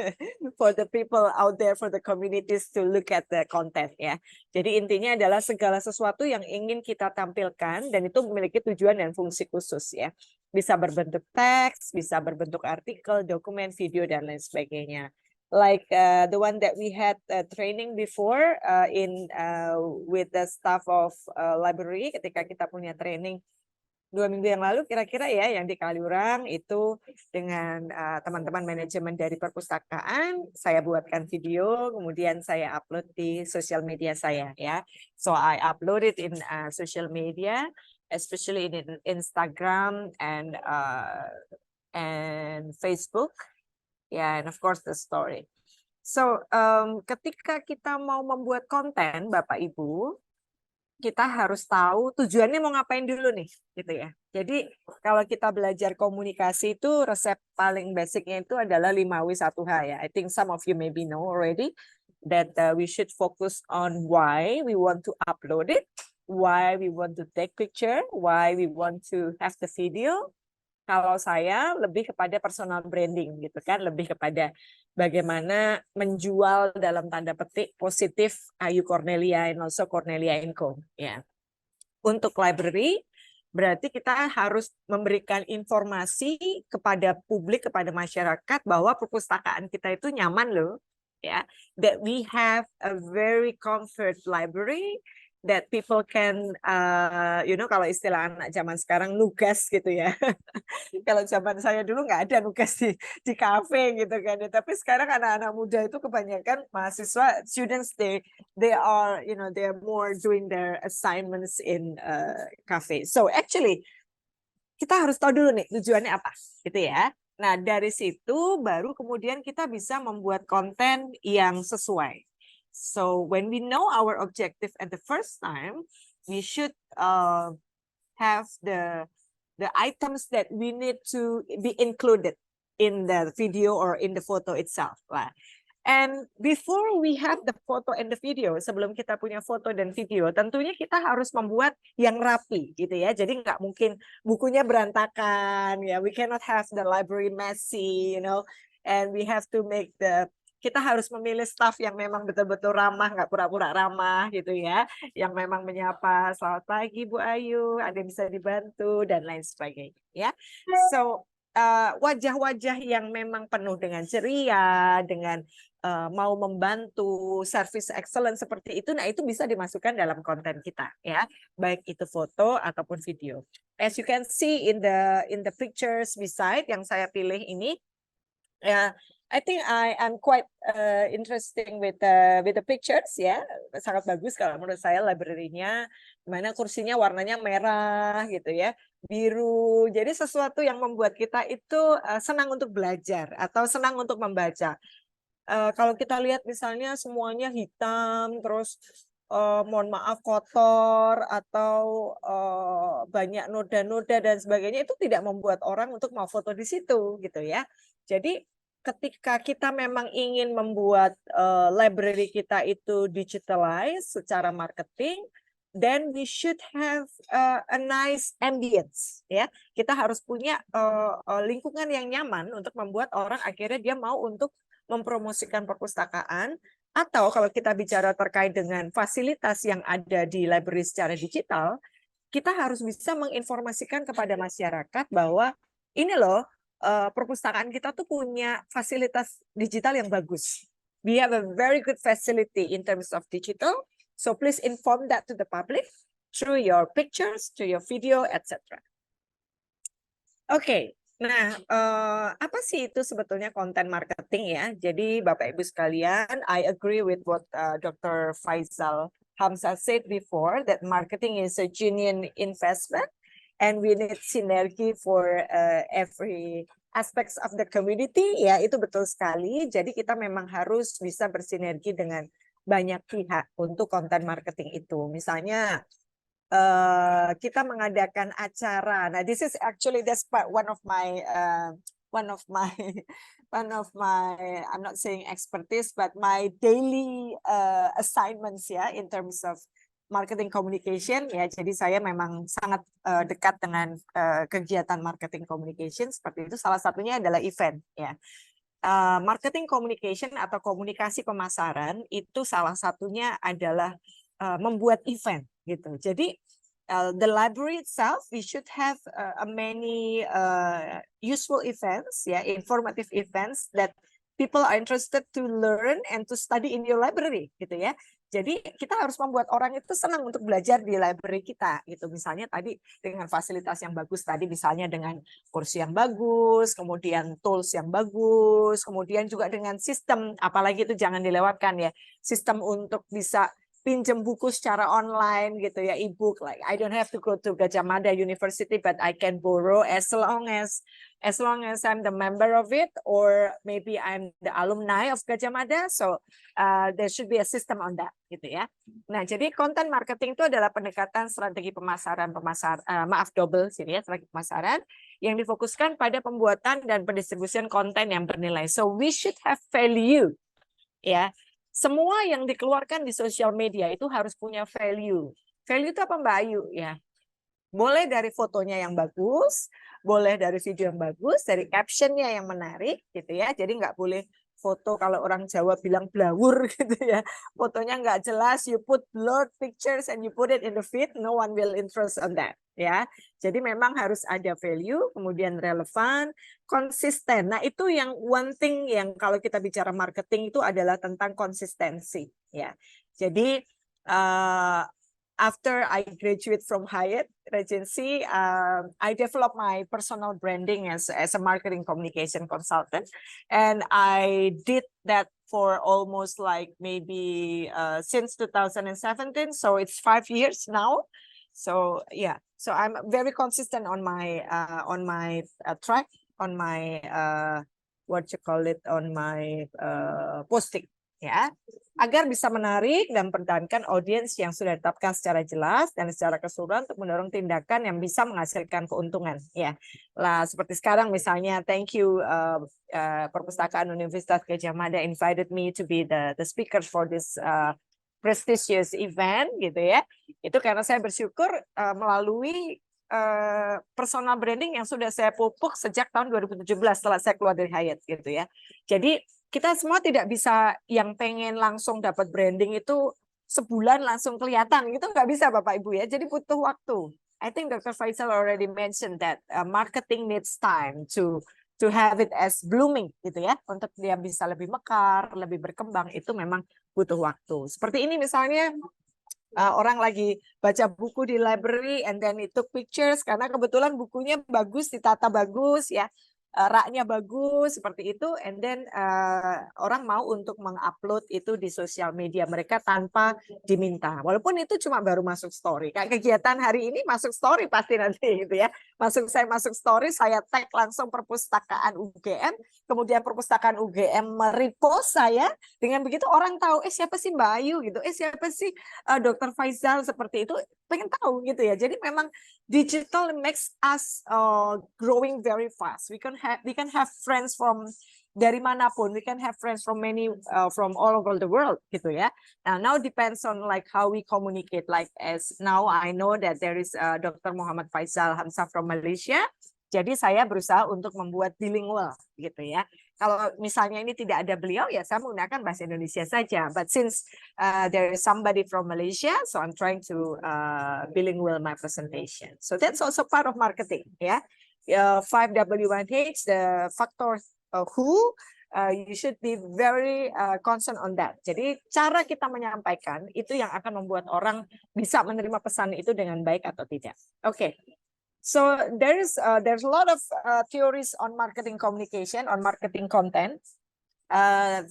for the people out there, for the communities to look at the content ya. Jadi intinya adalah segala sesuatu yang ingin kita tampilkan dan itu memiliki tujuan dan fungsi khusus ya. Bisa berbentuk teks, bisa berbentuk artikel, dokumen, video dan lain sebagainya. Like the one that we had training before with the staff of library ketika kita punya training 2 minggu yang lalu kira-kira ya yang di Kaliurang itu dengan teman-teman manajemen dari perpustakaan saya buatkan video kemudian saya upload di sosial media saya ya. So I upload it in social media, especially in Instagram and Facebook, yeah, and of course the story. So ketika kita mau membuat konten Bapak Ibu, kita harus tahu tujuannya mau ngapain dulu nih, gitu ya. Jadi kalau kita belajar komunikasi itu resep paling basicnya itu adalah 5W1H ya. I think some of you maybe know already that we should focus on why we want to upload it, why we want to take picture, why we want to have the video. Kalau saya lebih kepada personal branding gitu kan, lebih kepada bagaimana menjual dalam tanda petik positif Ayu Cornellia and also Cornellia & Co. Ya. Untuk library berarti kita harus memberikan informasi kepada publik, kepada masyarakat bahwa perpustakaan kita itu nyaman loh, ya. That we have a very comfort library. That people can, kalau istilah anak zaman sekarang nugas gitu ya. Kalau zaman saya dulu nggak ada nugas di kafe gitu kan. Tapi sekarang anak-anak muda itu kebanyakan mahasiswa, students, they are, they are more doing their assignments in cafe. So actually kita harus tahu dulu nih tujuannya apa, gitu ya. Nah dari situ baru kemudian kita bisa membuat konten yang sesuai. So when we know our objective at the first time, we should have the items that we need to be included in the video or in the photo itself. And before we have the photo and the video, sebelum kita punya foto dan video, tentunya kita harus membuat yang rapi, gitu ya. Jadi nggak mungkin bukunya berantakan, ya. We cannot have the library messy, and we have to make kita harus memilih staff yang memang betul-betul ramah, nggak pura-pura ramah gitu ya, yang memang menyapa, selamat pagi Bu Ayu, ada yang bisa dibantu dan lain sebagainya ya. So wajah-wajah yang memang penuh dengan ceria, dengan mau membantu, service excellent seperti itu, nah itu bisa dimasukkan dalam konten kita ya, baik itu foto ataupun video. As you can see in the pictures beside yang saya pilih ini, ya. I think I am quite interesting with the pictures ya, sangat bagus kalau menurut saya library-nya, mana kursinya warnanya merah gitu ya, biru, jadi sesuatu yang membuat kita itu senang untuk belajar atau senang untuk membaca. Kalau kita lihat misalnya semuanya hitam, terus mohon maaf kotor atau banyak noda-noda dan sebagainya, itu tidak membuat orang untuk mau foto di situ gitu ya. Jadi ketika kita memang ingin membuat library kita itu digitalize secara marketing, then we should have a nice ambience ya. Kita harus punya lingkungan yang nyaman untuk membuat orang akhirnya dia mau untuk mempromosikan perpustakaan, atau kalau kita bicara terkait dengan fasilitas yang ada di library secara digital, kita harus bisa menginformasikan kepada masyarakat bahwa ini loh, perpustakaan kita tuh punya fasilitas digital yang bagus. We have a very good facility in terms of digital, so please inform that to the public through your pictures, through your video, etc. Oke, nah apa sih itu sebetulnya konten marketing ya? Jadi Bapak Ibu sekalian, I agree with what Dr. Faizal Hamzah said before, that marketing is a genuine investment. And we need synergy for every aspects of the community, ya itu betul sekali. Jadi kita memang harus bisa bersinergi dengan banyak pihak untuk konten marketing itu. Misalnya kita mengadakan acara. Nah, this is actually that's part one of my I'm not saying expertise, but my daily assignments ya in terms of marketing communication ya. Jadi saya memang sangat dekat dengan kegiatan marketing communication seperti itu. Salah satunya adalah event ya. Marketing communication atau komunikasi pemasaran itu salah satunya adalah membuat event gitu. Jadi the library itself, we should have many useful events, ya, informative events that people are interested to learn and to study in your library, gitu ya. Jadi kita harus membuat orang itu senang untuk belajar di library kita, gitu. Misalnya tadi dengan fasilitas yang bagus tadi, misalnya dengan kursi yang bagus, kemudian tools yang bagus, kemudian juga dengan sistem, apalagi itu jangan dilewatkan ya, sistem untuk bisa pinjam buku secara online gitu ya, e-book, like I don't have to go to Gadjah Mada University, but I can borrow as long as I'm the member of it, or maybe I'm the alumni of Gadjah Mada, so there should be a system on that gitu ya. Nah, jadi konten marketing itu adalah pendekatan strategi pemasaran strategi pemasaran yang difokuskan pada pembuatan dan pendistribusian konten yang bernilai. So we should have value ya. Semua yang dikeluarkan di sosial media itu harus punya value. Value itu apa Mbak Ayu ya? Boleh dari fotonya yang bagus, boleh dari video yang bagus, dari captionnya yang menarik gitu ya. Jadi nggak boleh foto kalau orang Jawa bilang blawur gitu ya. Fotonya nggak jelas, you put blurred pictures and you put it in the feed, no one will interest on that ya. Jadi memang harus ada value, kemudian relevan, konsisten. Nah, itu yang one thing yang kalau kita bicara marketing itu adalah tentang konsistensi ya. Jadi after I graduate from Hyatt Regency, I developed my personal branding as a marketing communication consultant, and I did that for almost like maybe since 2017. So it's 5 years now. So yeah, so I'm very consistent on my track, on my on my posting ya, agar bisa menarik dan mempertahankan audiens yang sudah ditetapkan secara jelas dan secara keseluruhan untuk mendorong tindakan yang bisa menghasilkan keuntungan ya. Lah seperti sekarang misalnya, thank you Perpustakaan Universitas Gadjah Mada invited me to be the speaker for this prestigious event gitu ya. Itu karena saya bersyukur melalui personal branding yang sudah saya pupuk sejak tahun 2017 setelah saya keluar dari Hyatt gitu ya. Jadi kita semua tidak bisa yang pengen langsung dapat branding itu sebulan langsung kelihatan gitu, nggak bisa Bapak Ibu ya. Jadi butuh waktu. I think Dr. Faizal already mentioned that marketing needs time to have it as blooming gitu ya, untuk dia bisa lebih mekar, lebih berkembang, itu memang butuh waktu. Seperti ini misalnya orang lagi baca buku di library and then it took pictures karena kebetulan bukunya bagus, ditata bagus ya, raknya bagus seperti itu, and then orang mau untuk mengupload itu di sosial media mereka tanpa diminta, walaupun itu cuma baru masuk story. Kayak kegiatan hari ini masuk story pasti nanti gitu ya, saya masuk story, saya tag langsung Perpustakaan UGM, kemudian Perpustakaan UGM merepost saya, dengan begitu orang tahu siapa sih Mbak Ayu gitu, siapa sih Dr. Faizal, seperti itu pengen tahu gitu ya. Jadi memang digital makes us growing very fast. We can have friends from dari manapun. We can have friends from from all over the world gitu ya. Now depends on like how we communicate. Like as now I know that there is Dr. Muhammad Faizal Hamzah from Malaysia. Jadi saya berusaha untuk membuat bilingual gitu ya. Kalau misalnya ini tidak ada beliau, ya saya menggunakan bahasa Indonesia saja. But since there is somebody from Malaysia, so I'm trying to bilingual my presentation. So that's also part of marketing ya. 5W1H, the factor who, you should be very concerned on that. Jadi cara kita menyampaikan itu yang akan membuat orang bisa menerima pesan itu dengan baik atau tidak. Oke. So there's a lot of theories on marketing communication, on marketing content.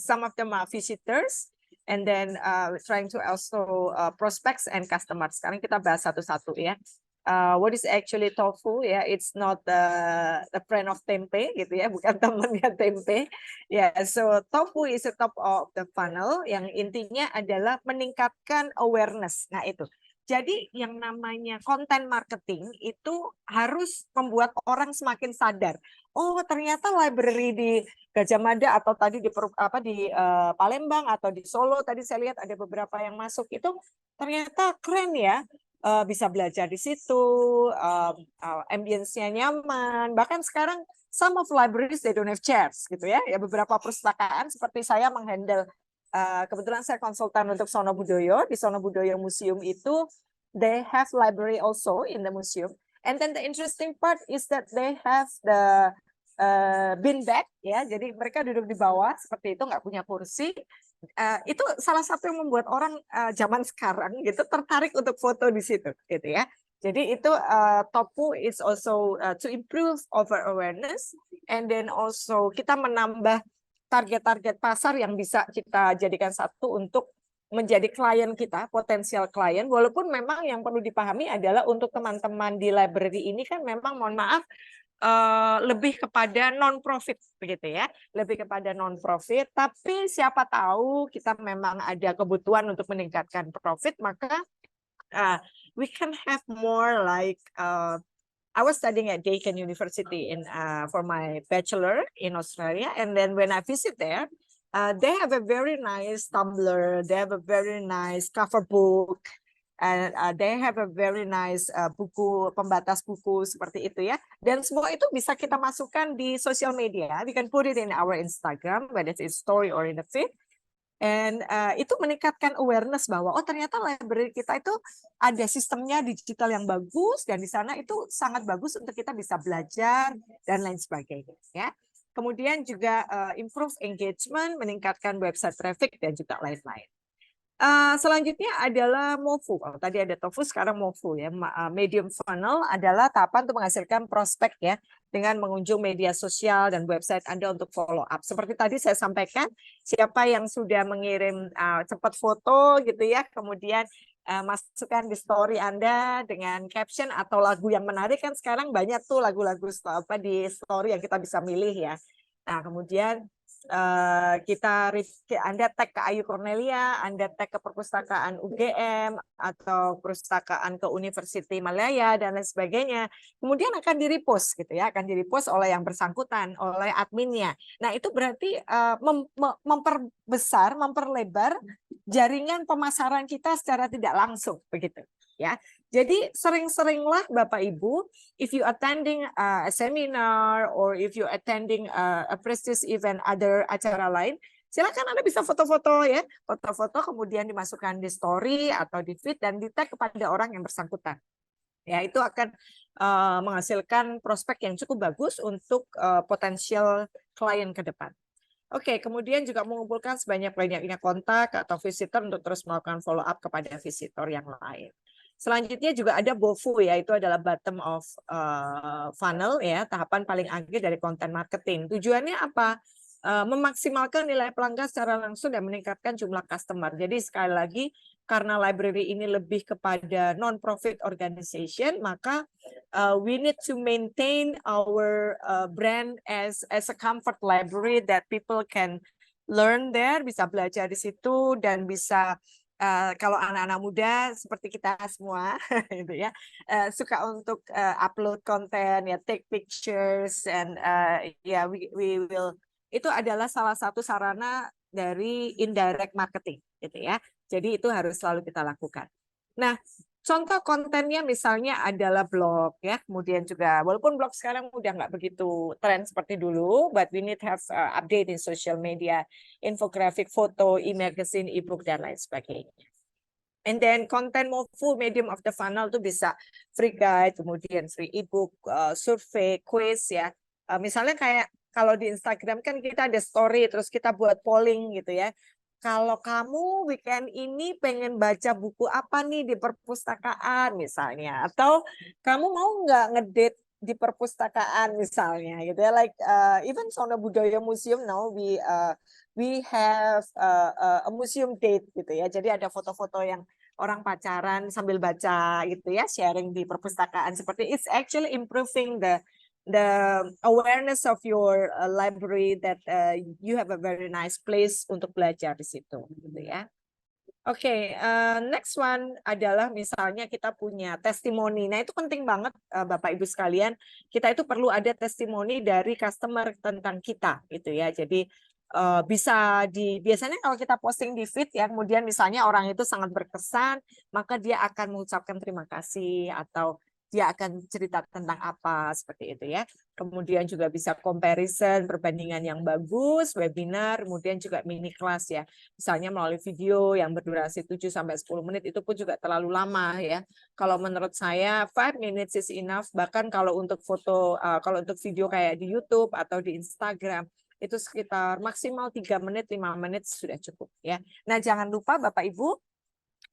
Some of them are visitors, and then trying to also prospects and customers. Sekarang kita bahas satu-satu ya. What is actually tofu ya? It's not the friend of tempe gitu ya, bukan temannya tempe. Ya, so tofu is the top of the funnel, yang intinya adalah meningkatkan awareness. Nah itu. Jadi yang namanya konten marketing itu harus membuat orang semakin sadar. Oh, ternyata library di Gadjah Mada atau tadi di Palembang atau di Solo tadi saya lihat ada beberapa yang masuk itu ternyata keren ya. Bisa belajar di situ, ambience-nya nyaman. Bahkan sekarang some of libraries they don't have chairs gitu ya. Ya beberapa perpustakaan seperti saya menghandle kebetulan saya konsultan untuk Sono Budoyo. Di Sono Budoyo Museum itu they have library also in the museum. And then the interesting part is that they have the bean bag ya. Jadi mereka duduk di bawah seperti itu, nggak punya kursi. Itu salah satu yang membuat orang zaman sekarang gitu tertarik untuk foto di situ gitu ya. Jadi itu Topu is also to improve over awareness, and then also kita menambah target-target pasar yang bisa kita jadikan satu untuk menjadi klien kita, potensial klien, walaupun memang yang perlu dipahami adalah untuk teman-teman di library ini kan memang mohon maaf lebih kepada non-profit begitu ya, lebih kepada non-profit, tapi siapa tahu kita memang ada kebutuhan untuk meningkatkan profit, maka we can have more like I was studying at Deakin University for my bachelor in Australia, and then when I visit there, they have a very nice tumbler, they have a very nice cover book, and they have a very nice buku pembatas buku seperti itu ya. Dan semua itu bisa kita masukkan di social media. We can put it in our Instagram, whether it's story or in the feed. And itu meningkatkan awareness bahwa oh ternyata library kita itu ada sistemnya digital yang bagus dan di sana itu sangat bagus untuk kita bisa belajar dan lain sebagainya ya. Kemudian juga improve engagement, meningkatkan website traffic dan juga lain-lain. Selanjutnya adalah MOFU. Oh, tadi ada TOFU, sekarang MOFU ya. Medium funnel adalah tahapan untuk menghasilkan prospek ya dengan mengunjung media sosial dan website Anda untuk follow up. Seperti tadi saya sampaikan, siapa yang sudah mengirim cepat foto gitu ya, kemudian masukkan di story Anda dengan caption atau lagu yang menarik, kan sekarang banyak tuh lagu-lagu di story yang kita bisa milih ya. Nah, kemudian Anda tag ke Ayu Cornellia, Anda tag ke Perpustakaan UGM atau Perpustakaan ke Universitas Malaya dan lain sebagainya. Kemudian akan di-repost gitu ya, akan di-repost oleh yang bersangkutan, oleh adminnya. Nah, itu berarti memperbesar, memperlebar jaringan pemasaran kita secara tidak langsung begitu ya. Jadi sering-seringlah Bapak Ibu, if you attending a seminar or if you attending a prestigious event, other acara lain, silakan Anda bisa foto-foto ya, foto-foto kemudian dimasukkan di story atau di feed dan di-tag kepada orang yang bersangkutan. Ya, itu akan menghasilkan prospek yang cukup bagus untuk potensial klien ke depan. Oke, kemudian juga mengumpulkan sebanyak-banyaknya kontak atau visitor untuk terus melakukan follow up kepada visitor yang lain. Selanjutnya juga ada BOFU, yaitu adalah bottom of funnel ya, tahapan paling akhir dari konten marketing. Tujuannya apa? Memaksimalkan nilai pelanggan secara langsung dan meningkatkan jumlah customer. Jadi sekali lagi karena library ini lebih kepada non-profit organization, maka we need to maintain our brand as a comfort library that people can learn there, bisa belajar di situ dan bisa kalau anak-anak muda seperti kita semua gitu ya, suka untuk upload konten ya, take pictures and ya we will, itu adalah salah satu sarana dari indirect marketing gitu ya. Jadi itu harus selalu kita lakukan. Nah, contoh kontennya misalnya adalah blog ya, kemudian juga walaupun blog sekarang udah nggak begitu tren seperti dulu, but we need to have update in social media, infografik, foto, e-magazine, e-book dan lain sebagainya. And then content more full medium of the funnel itu bisa free guide, kemudian free e-book, survei, quiz ya. Misalnya kayak kalau di Instagram kan kita ada story, terus kita buat polling gitu ya. Kalau kamu weekend ini pengen baca buku apa nih di perpustakaan misalnya, atau kamu mau nggak ngedate di perpustakaan misalnya, gitu ya. Like even Sono Budoyo Museum now we have a museum date gitu ya. Jadi ada foto-foto yang orang pacaran sambil baca gitu ya, sharing di perpustakaan seperti it's actually improving the awareness of your library that you have a very nice place untuk belajar di situ gitu ya. Oke, next one adalah misalnya kita punya testimoni. Nah, itu penting banget Bapak Ibu sekalian. Kita itu perlu ada testimoni dari customer tentang kita gitu ya. Jadi bisa biasanya kalau kita posting di feed ya, kemudian misalnya orang itu sangat berkesan, maka dia akan mengucapkan terima kasih atau dia akan cerita tentang apa seperti itu ya. Kemudian juga bisa comparison, perbandingan yang bagus, webinar, kemudian juga mini kelas ya. Misalnya melalui video yang berdurasi 7 sampai 10 menit itu pun juga terlalu lama ya. Kalau menurut saya 5 minutes is enough, bahkan kalau untuk foto kalau untuk video kayak di YouTube atau di Instagram itu sekitar maksimal 3 menit 5 menit sudah cukup ya. Nah, jangan lupa Bapak Ibu,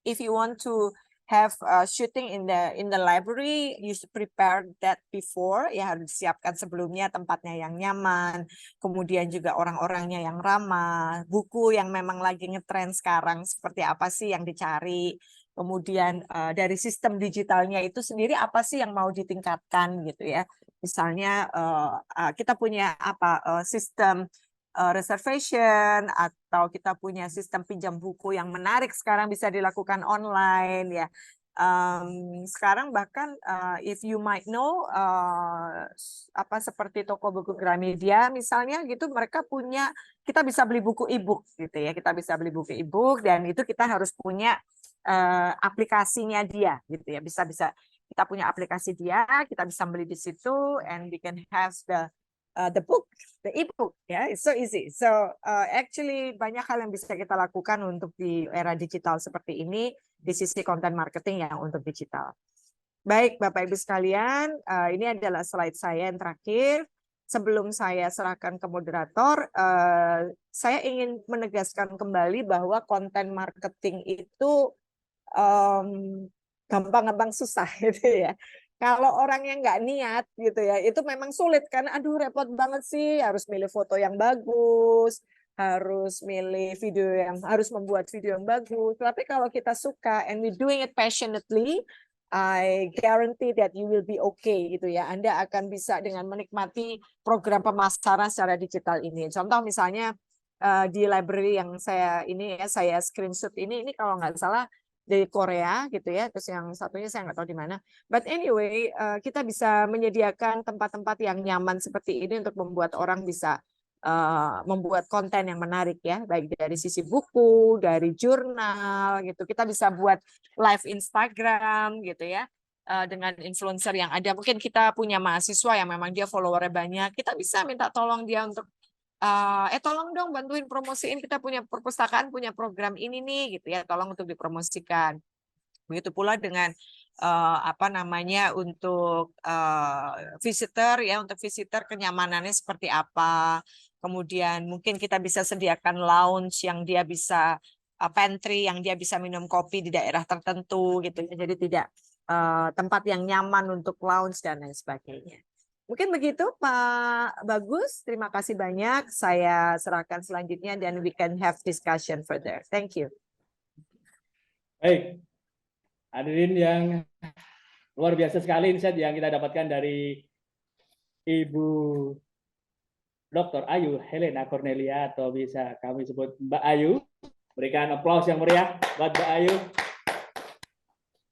if you want to have shooting in the library, you should prepare that before, ya harus disiapkan sebelumnya tempatnya yang nyaman, kemudian juga orang-orangnya yang ramah, buku yang memang lagi ngetren sekarang seperti apa sih yang dicari, kemudian dari sistem digitalnya itu sendiri apa sih yang mau ditingkatkan gitu ya. Misalnya kita punya apa sistem reservation atau kita punya sistem pinjam buku yang menarik sekarang bisa dilakukan online ya. Sekarang bahkan if you might know apa seperti toko buku Gramedia misalnya gitu mereka punya kita bisa beli buku e-book gitu ya. Kita bisa beli buku e-book dan itu kita harus punya aplikasinya dia gitu ya. Bisa kita punya aplikasi dia, kita bisa beli di situ and we can have the book, the e-book, ya, it's so easy. So actually banyak hal yang bisa kita lakukan untuk di era digital seperti ini di sisi content marketing yang untuk digital. Baik, Bapak Ibu sekalian, ini adalah slide saya yang terakhir. Sebelum saya serahkan ke moderator, saya ingin menegaskan kembali bahwa content marketing itu gampang-gampang susah gitu ya. Kalau orang yang nggak niat gitu ya, itu memang sulit karena aduh repot banget sih, harus milih foto yang bagus, harus milih video yang harus membuat video yang bagus. Tapi kalau kita suka and we doing it passionately, I guarantee that you will be okay gitu ya. Anda akan bisa dengan menikmati program pemasaran secara digital ini. Contoh misalnya di library yang saya ini ya, saya screenshot ini kalau nggak salah dari Korea gitu ya, terus yang satunya saya nggak tahu di mana. But anyway, kita bisa menyediakan tempat-tempat yang nyaman seperti ini untuk membuat orang bisa membuat konten yang menarik ya, baik dari sisi buku, dari jurnal gitu. Kita bisa buat live Instagram gitu ya, dengan influencer yang ada. Mungkin kita punya mahasiswa yang memang dia followernya banyak, kita bisa minta tolong dia untuk tolong dong bantuin promosiin, kita punya perpustakaan punya program ini nih gitu ya, tolong untuk dipromosikan. Begitu pula dengan apa namanya untuk visitor ya, untuk visitor kenyamanannya seperti apa. Kemudian mungkin kita bisa sediakan lounge yang dia bisa pantry yang dia bisa minum kopi di daerah tertentu gitu ya. Jadi tidak tempat yang nyaman untuk lounge dan lain sebagainya. Mungkin begitu Pak Bagus, terima kasih banyak. Saya serahkan selanjutnya dan we can have discussion further. Thank you. Baik, hadirin yang luar biasa sekali insight yang kita dapatkan dari Ibu Dr. Ayu Helena Cornellia atau bisa kami sebut Mbak Ayu. Berikan aplaus yang meriah buat Mbak Ayu.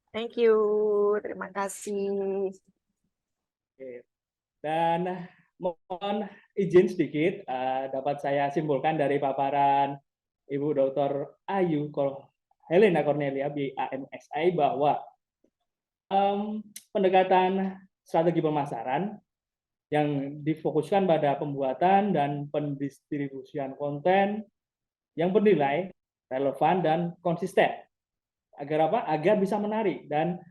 Thank you, terima kasih. Oke. Dan mohon izin sedikit dapat saya simpulkan dari paparan Ibu Dr. Ayu Helena Cornellia M.Si bahwa pendekatan strategi pemasaran yang difokuskan pada pembuatan dan pendistribusian konten yang bernilai, relevan dan konsisten. Agar apa? Agar bisa menarik dan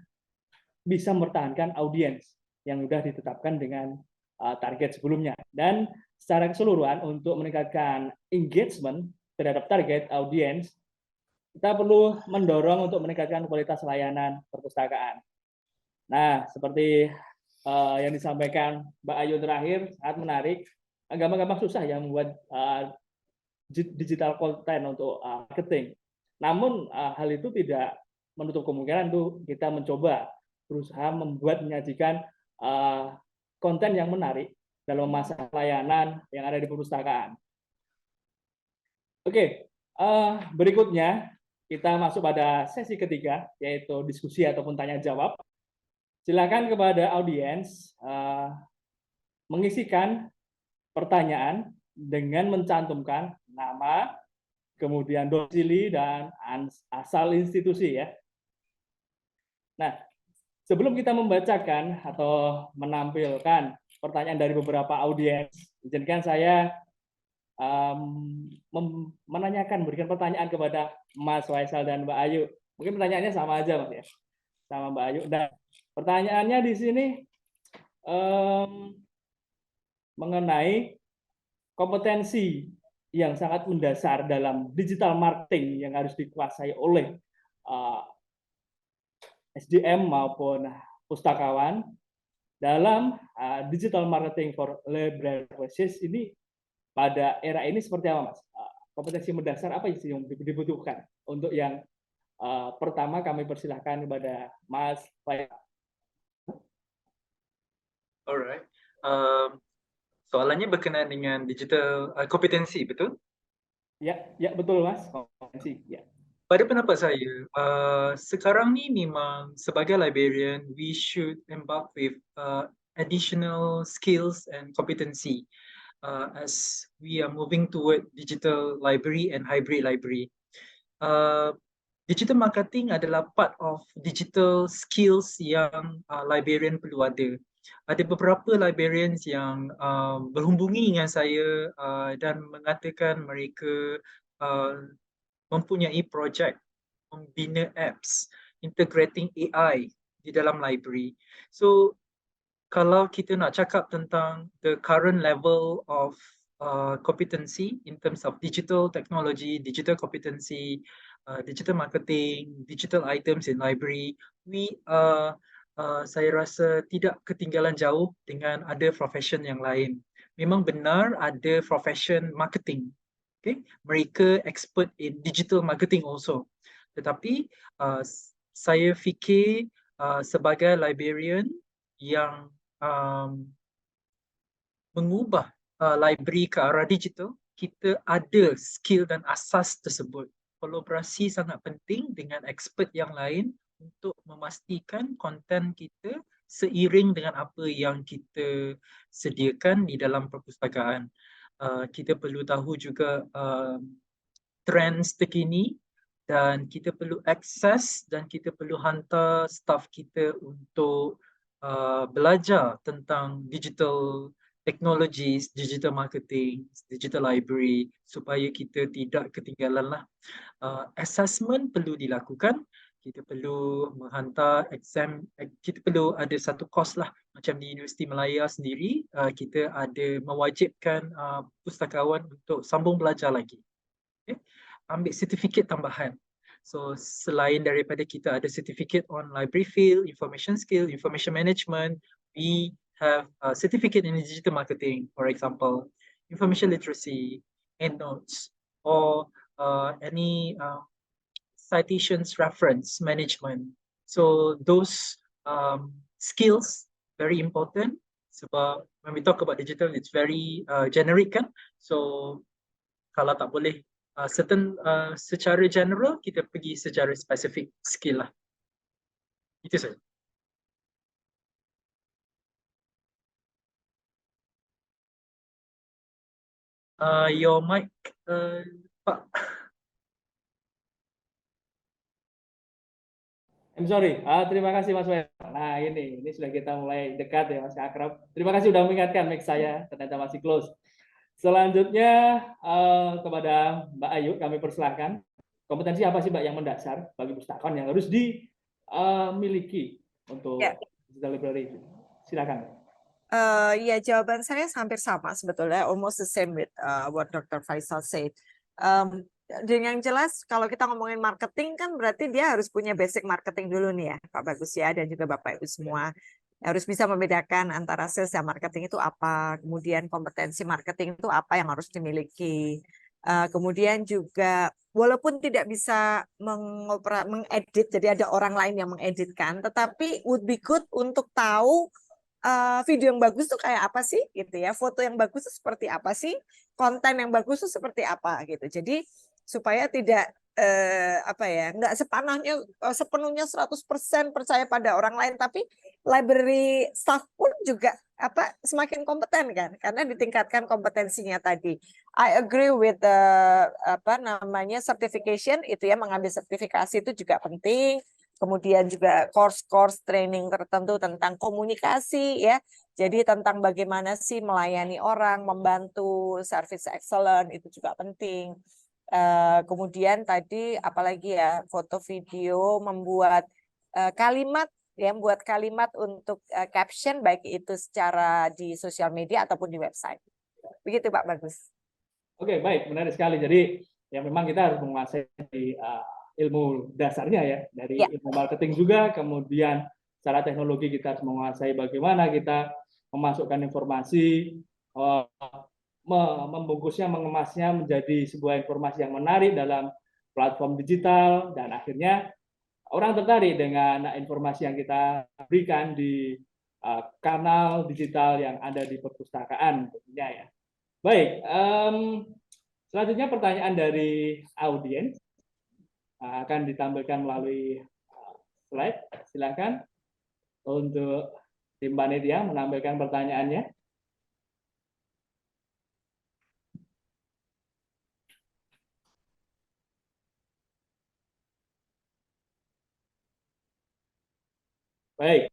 bisa mempertahankan audiens yang sudah ditetapkan dengan target sebelumnya. Dan secara keseluruhan untuk meningkatkan engagement terhadap target audiens, kita perlu mendorong untuk meningkatkan kualitas layanan perpustakaan. Nah, seperti yang disampaikan Mbak Ayu terakhir, sangat menarik. Gampang-gampang susah yang membuat digital content untuk marketing. Namun hal itu tidak menutup kemungkinan untuk kita mencoba berusaha menyajikan konten yang menarik dalam masa layanan yang ada di perpustakaan. Oke, berikutnya kita masuk pada sesi ketiga, yaitu diskusi ataupun tanya-jawab. Silakan kepada audiens mengisikan pertanyaan dengan mencantumkan nama, kemudian domisili, dan asal institusi ya. Nah, sebelum kita membacakan atau menampilkan pertanyaan dari beberapa audiens, izinkan saya memberikan pertanyaan kepada Mas Faizal dan Mbak Ayu. Mungkin pertanyaannya sama aja, Mas ya, sama Mbak Ayu. Dan pertanyaannya di sini mengenai kompetensi yang sangat mendasar dalam digital marketing yang harus dikuasai oleh SDM maupun pustakawan dalam digital marketing for library purposes ini. Pada era ini seperti apa, Mas? Kompetensi mendasar apa sih yang dibutuhkan? Untuk yang pertama kami persilahkan kepada Mas Faizal. Alright. Soalannya berkenaan dengan digital kompetensi, betul? Ya, betul Mas. Kompetensi. Ya. Pada pendapat saya, sekarang ni memang sebagai librarian, we should embark with additional skills and competency. As we are moving toward digital library and hybrid library. Digital marketing adalah part of digital skills yang librarian perlu ada. Ada beberapa librarians yang berhubungi dengan saya dan mengatakan mereka mempunyai projek membina apps, integrating AI di dalam library. So, kalau kita nak cakap tentang the current level of competency in terms of digital technology, digital competency, digital marketing, digital items in library, saya rasa tidak ketinggalan jauh dengan ada profession yang lain. Memang benar ada profession marketing. Okay? Mereka expert in digital marketing also. Tetapi saya fikir sebagai librarian yang mengubah library ke arah digital, kita ada skill dan asas tersebut. Kolaborasi sangat penting dengan expert yang lain untuk memastikan konten kita seiring dengan apa yang kita sediakan di dalam perpustakaan. Kita perlu tahu juga trends terkini dan kita perlu akses dan kita perlu hantar staff kita untuk belajar tentang digital technologies, digital marketing, digital library supaya kita tidak ketinggalan lah. Assessment perlu dilakukan, kita perlu menghantar exam, kita perlu ada satu course lah macam di Universiti Malaya sendiri, kita ada mewajibkan pustakawan untuk sambung belajar lagi. Okay? Ambil sertifikat tambahan. So selain daripada kita ada certificate on library field, information skill, information management, we have a certificate in digital marketing, for example, information literacy, endnotes, or any citations reference management. So those skills very important. Sebab when we talk about digital, it's very generic kan. So kalau tak boleh secara general, kita pergi secara spesifik skill lah. Itu saja. Your mic, Pak. I'm sorry. Terima kasih Mas Faizal. Nah ini sudah kita mulai dekat ya Mas Akrab. Terima kasih sudah mengingatkan mic saya, ternyata masih close. Selanjutnya kepada Mbak Ayu kami persilahkan. Kompetensi apa sih Mbak yang mendasar bagi pustakawan yang harus dimiliki untuk digital library? Silakan. Ya, jawaban saya hampir sama sebetulnya, almost the same with what Dr. Faizal said. Dengan jelas kalau kita ngomongin marketing kan berarti dia harus punya basic marketing dulu nih ya Pak Bagus ya, dan juga Bapak Ibu semua. Harus bisa membedakan antara sales dan marketing itu apa, kemudian kompetensi marketing itu apa yang harus dimiliki. Kemudian juga walaupun tidak bisa mengedit, jadi ada orang lain yang mengeditkan, tetapi would be good untuk tahu video yang bagus tuh kayak apa sih gitu ya, foto yang bagus itu seperti apa sih, konten yang bagus itu seperti apa gitu. Jadi supaya tidak nggak sepenuhnya 100% percaya pada orang lain, tapi library staff pun juga semakin kompeten kan, karena ditingkatkan kompetensinya tadi. I agree with the certification itu ya, mengambil sertifikasi itu juga penting. Kemudian juga course training tertentu tentang komunikasi ya. Jadi tentang bagaimana sih melayani orang, membantu service excellent itu juga penting. Kemudian tadi apalagi ya, foto video, membuat kalimat ya, membuat kalimat untuk caption baik itu secara di sosial media ataupun di website. Begitu Pak Bagus. Oke, baik, menarik sekali. Jadi ya memang kita harus menguasai ilmu dasarnya ya, dari ilmu marketing juga, kemudian secara teknologi kita harus menguasai bagaimana kita memasukkan informasi, membungkusnya, mengemasnya menjadi sebuah informasi yang menarik dalam platform digital, dan akhirnya orang tertarik dengan informasi yang kita berikan di kanal digital yang ada di perpustakaan tentunya ya. Baik, selanjutnya pertanyaan dari audiens akan ditampilkan melalui slide. Silakan untuk tim panitia menampilkan pertanyaannya. Baik,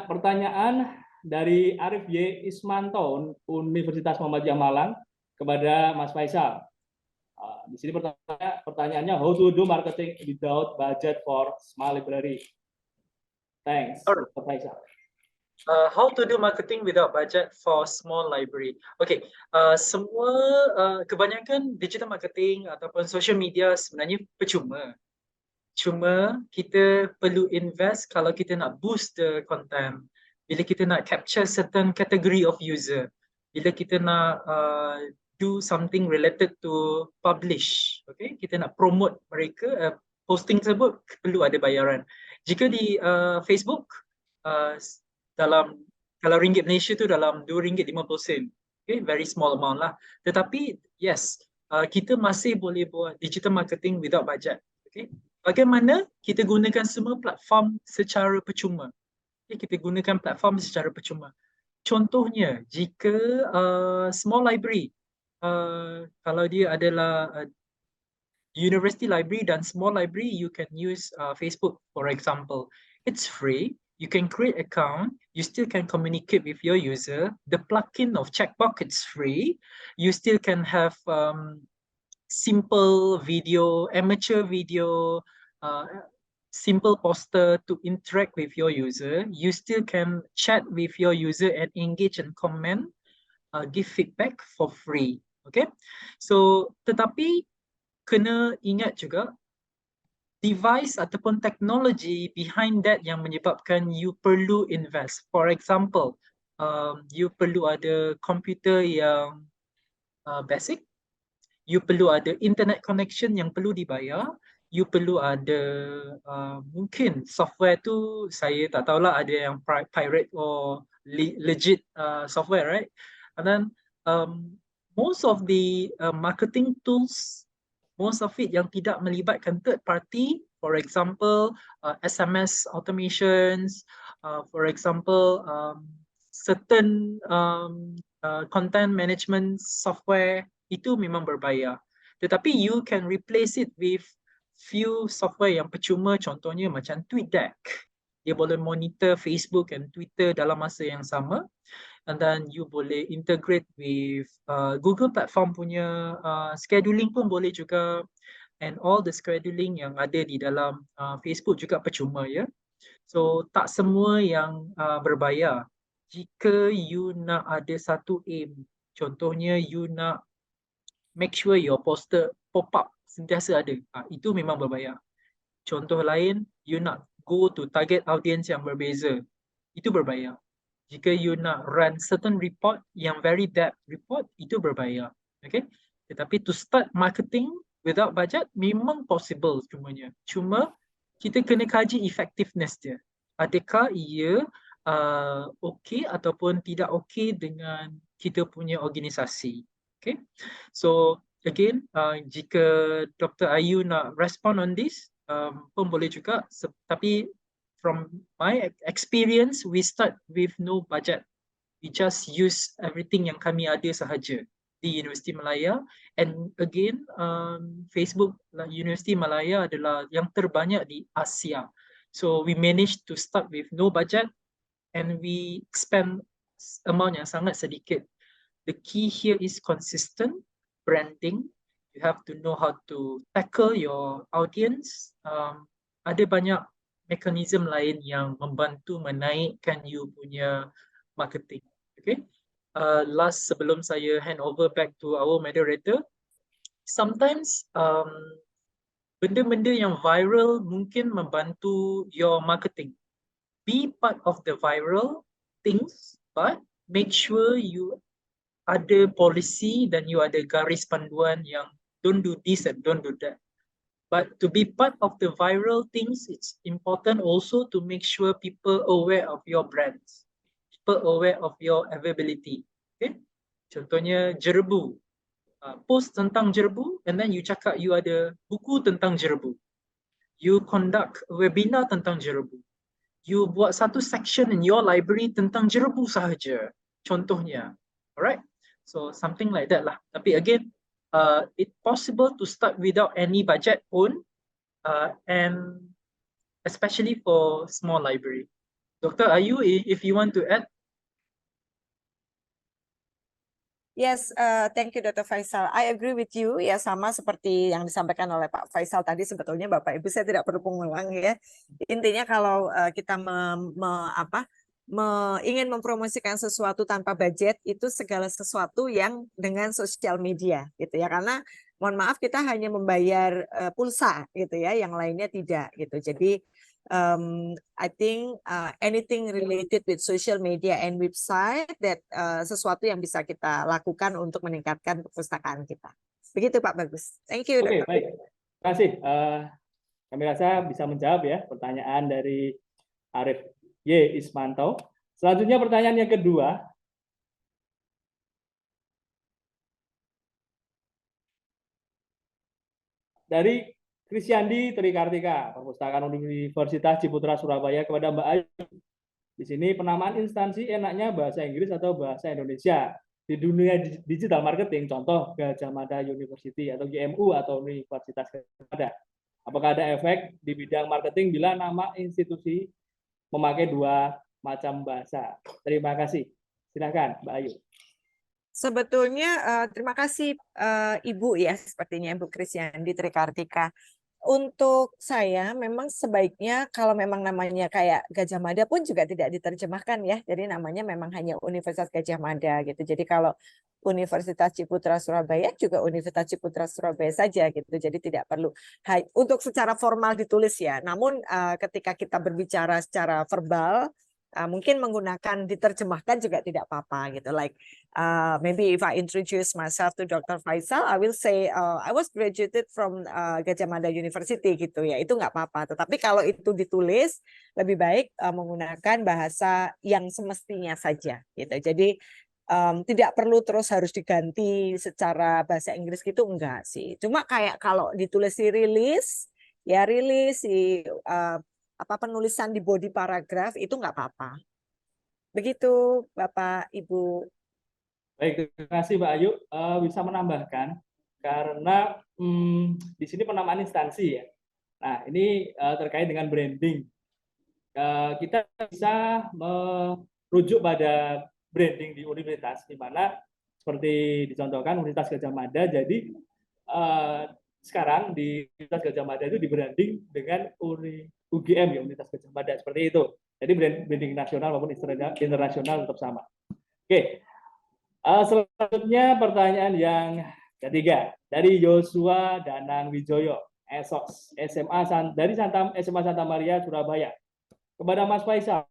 pertanyaan dari Arif Y. Ismanto, Universitas Muhammadiyah Malang, kepada Mas Faizal. Di sini pertanyaannya, how to do marketing without budget for small library? Thanks, Mr. Faizal. How to do marketing without budget for small library? Okay, kebanyakan digital marketing ataupun social media sebenarnya percuma. Cuma kita perlu invest kalau kita nak boost the content, bila kita nak capture certain category of user, bila kita nak do something related to publish, okay, kita nak promote mereka, posting tersebut perlu ada bayaran. Jika di Facebook, kalau ringgit Malaysia tu dalam RM2.50, okay, very small amount lah. Tetapi yes, kita masih boleh buat digital marketing without budget. Okay. Bagaimana kita gunakan semua platform secara percuma? Kita gunakan platform secara percuma. Contohnya, jika small library, kalau dia adalah university library dan small library, you can use Facebook, for example. It's free. You can create account. You still can communicate with your user. The plugin of checkbox, it's free. You still can have simple video, amateur video, simple poster to interact with your user. You still can chat with your user and engage and comment, give feedback for free. Okay, so tetapi kena ingat juga device ataupun teknologi behind that yang menyebabkan you perlu invest. For example, you perlu ada komputer yang basic. You perlu ada internet connection yang perlu dibayar. You perlu ada mungkin software tu saya tak tahulah, ada yang pirate or legit software, right? And then most of the marketing tools, most of it yang tidak melibatkan third party, for example SMS automations, for example certain content management software, itu memang berbayar. Tetapi you can replace it with few software yang percuma, contohnya macam TweetDeck. Dia boleh monitor Facebook and Twitter dalam masa yang sama. And then you boleh integrate with Google platform punya scheduling pun boleh juga. And all the scheduling yang ada di dalam Facebook juga percuma ya. So tak semua yang berbayar. Jika you nak ada satu aim, contohnya you nak make sure your poster pop-up sentiasa ada, itu memang berbayar. Contoh lain, you nak go to target audience yang berbeza, itu berbayar. Jika you nak run certain report yang very depth report, itu berbayar. Okay? Tetapi to start marketing without budget memang possible semuanya. Cuma kita kena kaji effectiveness dia. Adakah ia okey ataupun tidak okey dengan kita punya organisasi. Okay? So again, jika Dr. Ayu nak respond on this, pun boleh juga. Tapi from my experience, we start with no budget. We just use everything yang kami ada sahaja di Universiti Malaya. And again, Facebook Universiti Malaya adalah yang terbanyak di Asia. So we managed to start with no budget and we spend amount yang sangat sedikit. The key here is consistent branding. You have to know how to tackle your audience. Ada banyak mekanisme lain yang membantu menaikkan you punya marketing. Okay. Last sebelum saya hand over back to our moderator, sometimes benda-benda yang viral mungkin membantu your marketing. Be part of the viral things, but make sure you ada policy dan you ada garis panduan yang don't do this and don't do that. But to be part of the viral things, it's important also to make sure people aware of your brands. People aware of your availability. Okay? Contohnya jerebu. Post tentang jerebu and then you cakap you ada buku tentang jerebu. You conduct webinar tentang jerebu. You buat satu section in your library tentang jerebu sahaja. Contohnya. Alright? So something like that lah. Tapi again, it's possible to start without any budget pun, and especially for small library. Dr. Ayu, if you want to add. Yes, thank you Dr. Faizal. I agree with you, ya sama seperti yang disampaikan oleh Pak Faizal tadi. Sebetulnya Bapak Ibu saya tidak perlu mengulang ya. Intinya kalau kita ingin mempromosikan sesuatu tanpa budget, itu segala sesuatu yang dengan sosial media gitu ya. Karena mohon maaf kita hanya membayar pulsa gitu ya, yang lainnya tidak gitu. Jadi I think anything related with social media and website that sesuatu yang bisa kita lakukan untuk meningkatkan perpustakaan kita. Begitu Pak Bagus. Thank you. Oke, baik. Terima kasih. Kami rasa bisa menjawab ya pertanyaan dari Arif Y. Ismanto. Selanjutnya pertanyaan yang kedua. Dari Krisyandi Trikartika, Perpustakaan Universitas Ciputra Surabaya, kepada Mbak Ayu. Di sini penamaan instansi enaknya bahasa Inggris atau bahasa Indonesia. Di dunia digital marketing, contoh Gadjah Mada University atau GMU atau Universitas Gadjah Mada. Apakah ada efek di bidang marketing bila nama institusi memakai dua macam bahasa? Terima kasih. Silakan Mbak Ayu. Sebetulnya terima kasih Ibu ya, sepertinya Ibu Krisyandi Trikartika. Untuk saya memang sebaiknya kalau memang namanya kayak Gadjah Mada pun juga tidak diterjemahkan ya. Jadi namanya memang hanya Universitas Gadjah Mada gitu. Jadi kalau Universitas Ciputra Surabaya juga Universitas Ciputra Surabaya saja gitu. Jadi tidak perlu untuk secara formal ditulis ya. Namun ketika kita berbicara secara verbal, mungkin menggunakan diterjemahkan juga tidak apa-apa gitu. Like maybe if I introduce myself to Dr. Faizal, I will say I was graduated from Gadjah Mada University gitu ya. Itu nggak apa-apa. Tetapi kalau itu ditulis lebih baik menggunakan bahasa yang semestinya saja gitu. Jadi tidak perlu terus harus diganti secara bahasa Inggris gitu, enggak sih. Cuma kayak kalau ditulis si rilis, ya rilis si penulisan di body paragraf itu nggak apa-apa. Begitu Bapak Ibu. Baik, terima kasih Mbak Ayu. Bisa menambahkan karena di sini penamaan instansi ya. Nah ini terkait dengan branding. Kita bisa merujuk pada branding di universitas, di mana seperti dicontohkan Universitas Gadjah Mada. Jadi sekarang di Universitas Gadjah Mada itu di-branding dengan UGM ya, Universitas Gadjah Mada, seperti itu. Jadi branding nasional maupun internasional tetap sama. Oke, selanjutnya pertanyaan yang ketiga dari Yosua Danang Wijoyo, SMA Santa Maria Surabaya, kepada Mas Faizal.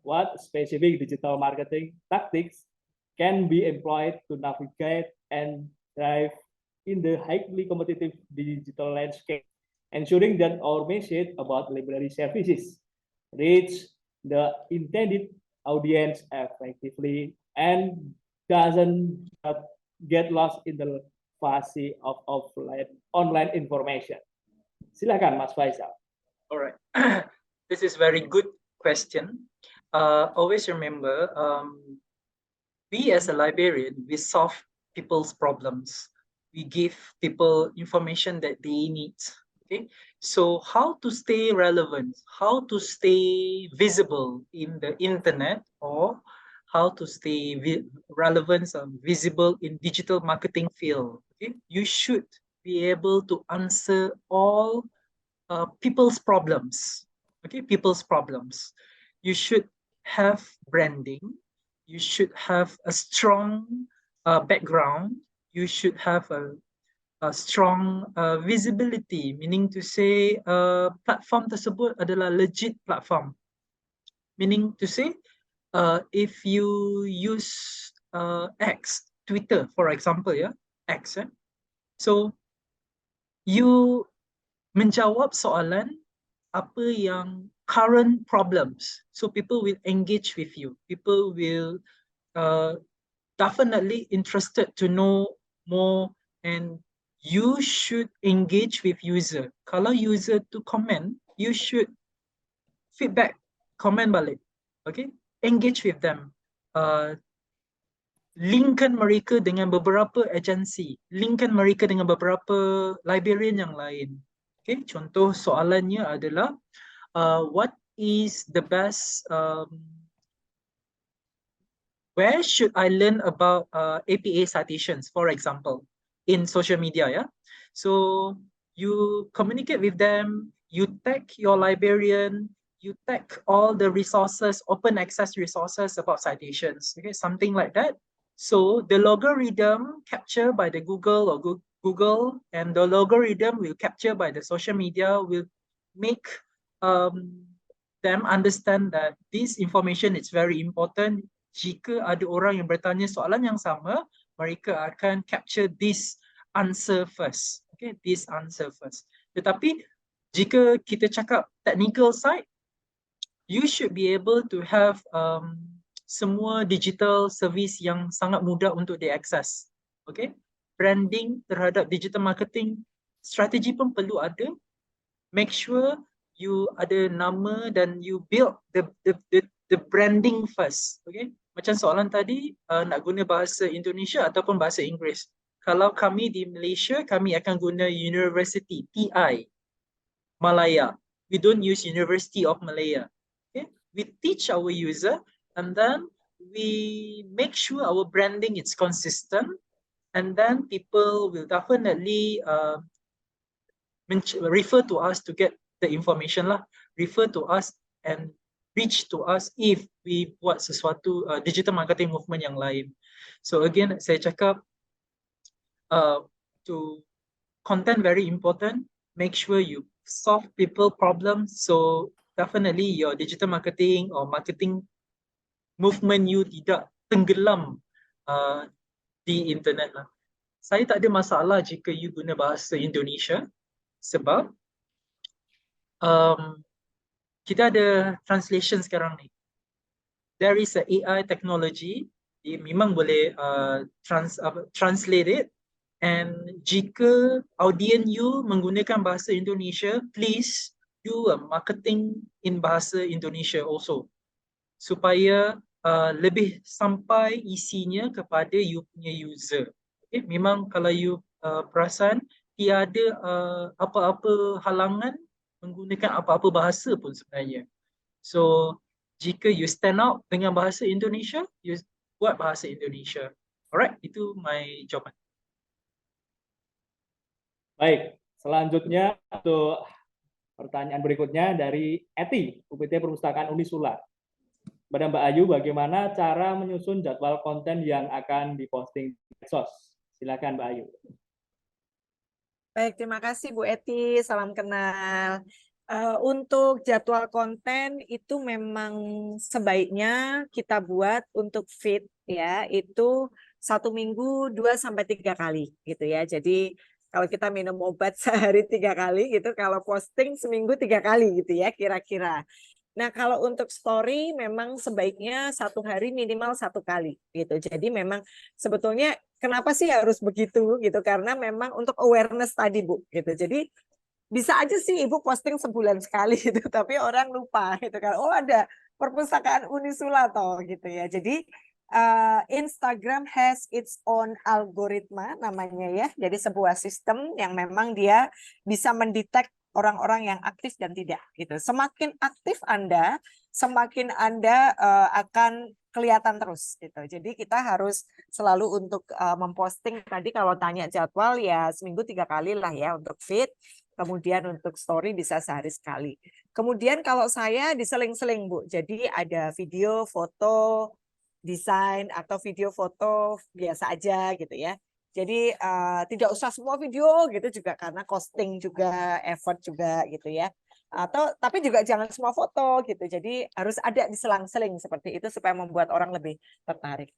What specific digital marketing tactics can be employed to navigate and thrive in the highly competitive digital landscape, ensuring that our message about library services reach the intended audience effectively and doesn't get lost in the invasi of online information? Silakan Mas Faizal. All right. This is very good question. Always remember, we as a librarian, we solve people's problems. We give people information that they need. Okay, so how to stay relevant, how to stay visible in the internet, or how to stay relevant and visible in digital marketing field. Okay, you should be able to answer all people's problems. Okay, people's problems. You should have branding. You should have a strong background. You should have a strong visibility, meaning to say platform tersebut adalah legit platform. Meaning to say, if you use X, Twitter, for example, ya, X, so you menjawab soalan apa yang current problems. So people will engage with you. People will definitely interested to know more, and you should engage with user. Kalau user tu comment, you should feedback, comment balik. Okay, engage with them. Linkkan mereka dengan beberapa agensi, linkkan mereka dengan beberapa librarian yang lain. Okay, contoh soalannya adalah what is the best where should I learn about APA citations, for example, in social media, yeah? So you communicate with them, you tag your librarian, you tag all the resources, open access resources about citations, okay, something like that. So the logarithm captured by the Google or Google, and the logarithm will capture by the social media will make them understand that this information is very important. Jika ada orang yang bertanya soalan yang sama, mereka akan capture this answer first. Okay, this answer first. Tetapi jika kita cakap technical side, you should be able to have semua digital service yang sangat mudah untuk diakses. Okay, branding terhadap digital marketing strategi pun perlu ada. Make sure you ada nama dan you build the branding first. Okay, macam soalan tadi, nak guna bahasa Indonesia ataupun bahasa Inggeris. Kalau kami di Malaysia, kami akan guna University, TI, Malaya. We don't use University of Malaya. Okay, we teach our user, and then we make sure our branding is consistent, and then people will definitely refer to us to get the information lah, refer to us and reach to us if we buat sesuatu digital marketing movement yang lain. So again, saya cakap to content very important. Make sure you solve people problems. So definitely your digital marketing or marketing movement you tidak tenggelam di internet lah. Saya tak ada masalah jika you guna bahasa Indonesia, sebab kita ada translation sekarang ni. There is a AI technology, dia memang boleh translate it, and jika audience you menggunakan bahasa Indonesia, please do a marketing in bahasa Indonesia also, supaya lebih sampai isinya kepada you punya user. Okay? Memang kalau you perasan, tiada apa-apa halangan menggunakan apa-apa bahasa pun sebenarnya. So jika you stand out dengan bahasa Indonesia, you buat bahasa Indonesia. Alright, itu my jawapan. Baik, selanjutnya untuk pertanyaan berikutnya dari Eti, UPT Perpustakaan Unisula. Kepada Mbak Ayu, bagaimana cara menyusun jadwal konten yang akan diposting di medsos? Silakan Mbak Ayu. Baik, terima kasih Bu Eti, salam kenal. Untuk jadwal konten itu memang sebaiknya kita buat untuk feed ya, itu 1 minggu 2-3 kali gitu ya. Jadi kalau kita minum obat sehari 3 kali gitu, kalau posting seminggu 3 kali gitu ya kira-kira. Nah kalau untuk story memang sebaiknya 1 hari minimal 1 kali gitu. Jadi memang sebetulnya kenapa sih harus begitu gitu? Karena memang untuk awareness tadi Bu, gitu. Jadi bisa aja sih Ibu posting sebulan sekali gitu, tapi orang lupa gitu kan. Oh ada perpustakaan Unisula toh gitu ya. Jadi Instagram has its own algoritma namanya ya. Jadi sebuah sistem yang memang dia bisa mendetek orang-orang yang aktif dan tidak gitu. Semakin aktif Anda, semakin Anda akan kelihatan terus gitu. Jadi kita harus selalu untuk memposting tadi kalau tanya jadwal ya seminggu 3 kali lah ya untuk feed. Kemudian untuk story bisa sehari sekali. Kemudian kalau saya diseling-seling Bu. Jadi ada video, foto, desain atau video foto biasa aja gitu ya. Jadi tidak usah semua video gitu juga karena costing juga, effort juga gitu ya. Atau tapi juga jangan semua foto gitu. Jadi harus ada diselang-seling seperti itu supaya membuat orang lebih tertarik.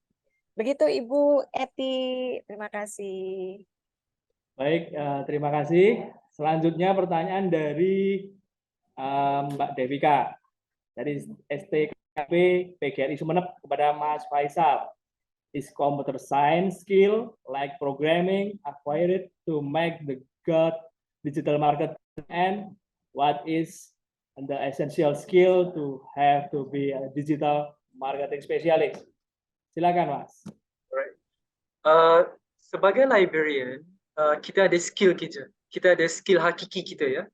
Begitu Ibu Eti, terima kasih. Baik, terima kasih. Selanjutnya pertanyaan dari Mbak Devika dari STKP PGRI Sumeneb kepada Mas Faizal. Is computer science skill like programming acquired to make the good digital marketing, and what is the essential skill to have to be a digital marketing specialist? Silakan Mas. Alright. Sebagai librarian, kita ada skill kita ada skill hakiki kita ya.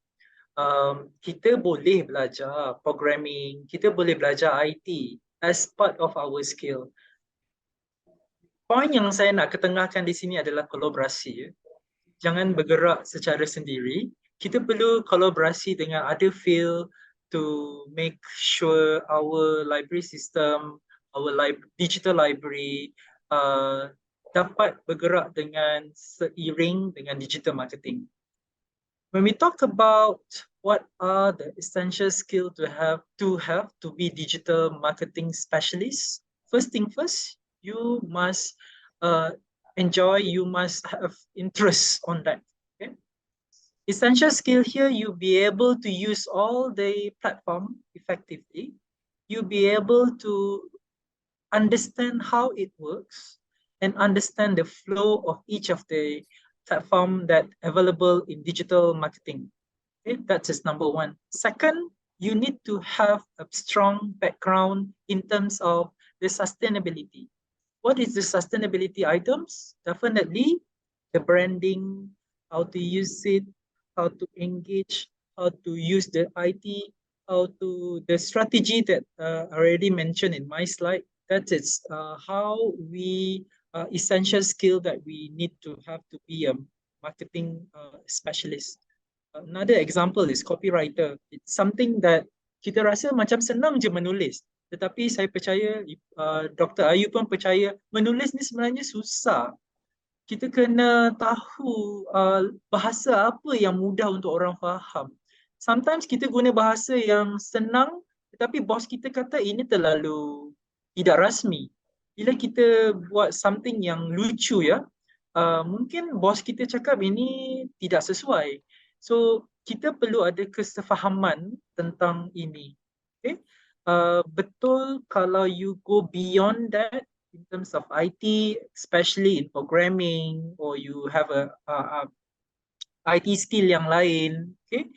Kita boleh belajar programming, kita boleh belajar IT as part of our skill. Poin yang saya nak ketengahkan di sini adalah kolaborasi. Ya. Jangan bergerak secara sendiri. Kita perlu kolaborasi dengan other field to make sure our library system, our digital library dapat bergerak dengan seiring dengan digital marketing. When we talk about what are the essential skills to have to be digital marketing specialist, first thing first, you must you must have interest on that. Okay? Essential skill here, you'll be able to use all the platform effectively. You'll be able to understand how it works and understand the flow of each of the platform that available in digital marketing. Okay, that's just number one. Second, you need to have a strong background in terms of the sustainability. What is the sustainability items? Definitely the branding, how to use it, how to engage, how to use the IT, the strategy that I already mentioned in my slide. That is how we essential skill that we need to have to be a marketing specialist. Another example is copywriter. It's something that kita rasa macam senang je menulis. Tetapi saya percaya, Dr. Ayu pun percaya, menulis ni sebenarnya susah. Kita kena tahu bahasa apa yang mudah untuk orang faham. Sometimes kita guna bahasa yang senang, tetapi bos kita kata ini terlalu tidak rasmi. Bila kita buat something yang lucu ya, mungkin bos kita cakap ini tidak sesuai. So, kita perlu ada kesefahaman tentang ini. Okay? Betul kalau you go beyond that in terms of IT, especially in programming, or you have a IT skill yang lain, okay?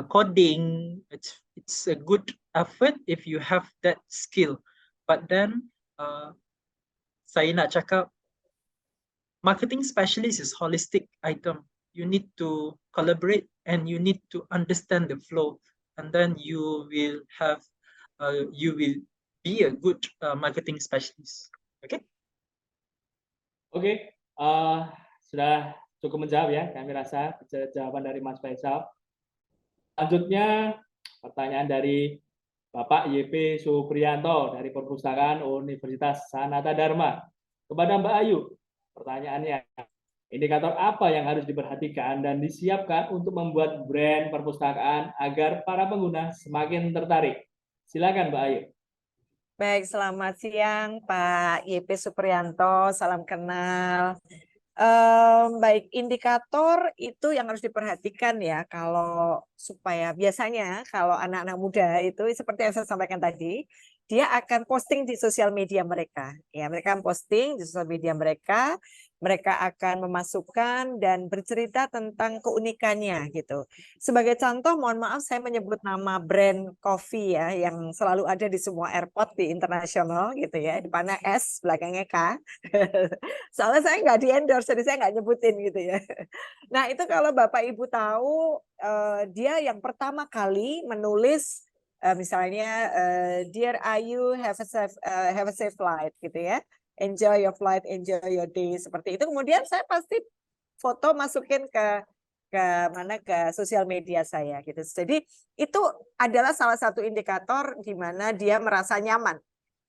Coding, it's a good effort if you have that skill. But then, saya nak cakap, marketing specialist is holistic item. You need to collaborate and you need to understand the flow, and then you will have you will be a good marketing specialist. Okay? Oke, sudah cukup menjawab ya, kami rasa jawaban dari Mas Faizal. Selanjutnya pertanyaan dari Bapak YP Supriyanto dari Perpustakaan Universitas Sanata Dharma kepada Mbak Ayu. Pertanyaannya, indikator apa yang harus diperhatikan dan disiapkan untuk membuat brand perpustakaan agar para pengguna semakin tertarik? Silakan Mbak Ayu. Baik, selamat siang Pak YP Supriyanto, salam kenal. Baik, indikator itu yang harus diperhatikan ya kalau supaya biasanya kalau anak-anak muda itu seperti yang saya sampaikan tadi, dia akan posting di sosial media mereka. Ya, mereka akan posting di sosial media mereka. Mereka akan memasukkan dan bercerita tentang keunikannya gitu. Sebagai contoh, mohon maaf saya menyebut nama brand coffee ya yang selalu ada di semua airport di internasional gitu ya. Depannya S, belakangnya K. Soalnya saya nggak di endorse, jadi saya nggak nyebutin gitu ya. Nah itu kalau Bapak Ibu tahu, dia yang pertama kali menulis misalnya Dear Ayu, have a safe flight gitu ya. Enjoy your flight, enjoy your day, seperti itu. Kemudian saya pasti foto masukin ke sosial media saya gitu. Jadi itu adalah salah satu indikator di mana dia merasa nyaman.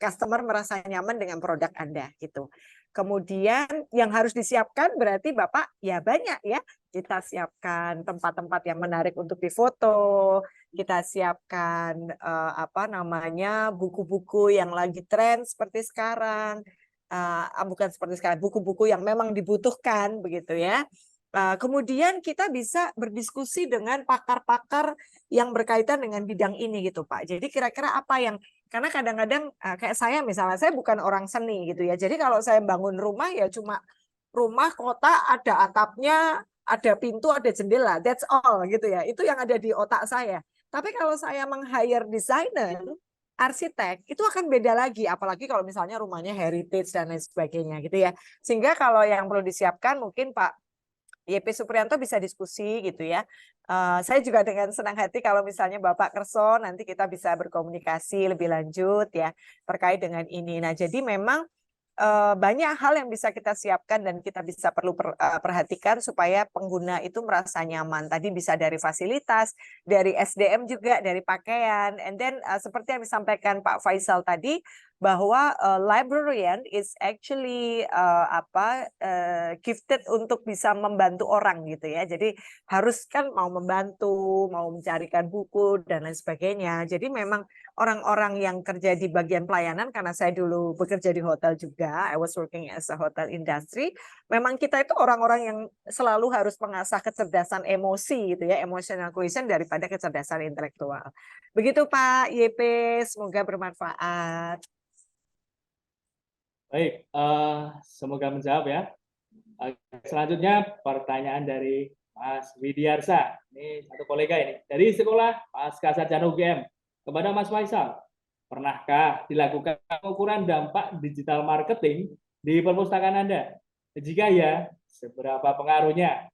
Customer merasa nyaman dengan produk Anda gitu. Kemudian yang harus disiapkan berarti Bapak ya banyak ya. Kita siapkan tempat-tempat yang menarik untuk difoto, kita siapkan buku-buku yang lagi tren seperti sekarang. Bukan seperti sekarang, buku-buku yang memang dibutuhkan begitu ya. Kemudian kita bisa berdiskusi dengan pakar-pakar yang berkaitan dengan bidang ini gitu Pak. Jadi kira-kira apa yang, karena kadang-kadang kayak saya misalnya, saya bukan orang seni gitu ya. Jadi kalau saya bangun rumah ya cuma rumah kota, ada atapnya, ada pintu, ada jendela, that's all gitu ya. Itu yang ada di otak saya. Tapi kalau saya meng-hire desainer, arsitek, itu akan beda lagi. Apalagi kalau misalnya rumahnya heritage dan lain sebagainya gitu ya. Sehingga kalau yang perlu disiapkan mungkin Pak YP Supriyanto bisa diskusi gitu ya. Saya juga dengan senang hati kalau misalnya Bapak Kerso nanti kita bisa berkomunikasi lebih lanjut ya terkait dengan ini. Nah jadi memang banyak hal yang bisa kita siapkan dan kita bisa perhatikan supaya pengguna itu merasa nyaman. Tadi bisa dari fasilitas, dari SDM juga, dari pakaian. And then seperti yang disampaikan Pak Faizal tadi, bahwa librarian is actually gifted untuk bisa membantu orang gitu ya. Jadi harus kan mau membantu, mau mencarikan buku dan lain sebagainya. Jadi memang orang-orang yang kerja di bagian pelayanan, karena saya dulu bekerja di hotel juga, I was working as a hotel industry, memang kita itu orang-orang yang selalu harus mengasah kecerdasan emosi gitu ya, emotional quotient daripada kecerdasan intelektual. Begitu Pak YP, semoga bermanfaat. Baik, semoga menjawab ya. Selanjutnya pertanyaan dari Mas Widiarsa. Ini satu kolega ini. Dari Sekolah Pascasarjana UGM. Kepada Mas Faizal, pernahkah dilakukan pengukuran dampak digital marketing di perpustakaan Anda? Jika ya, seberapa pengaruhnya?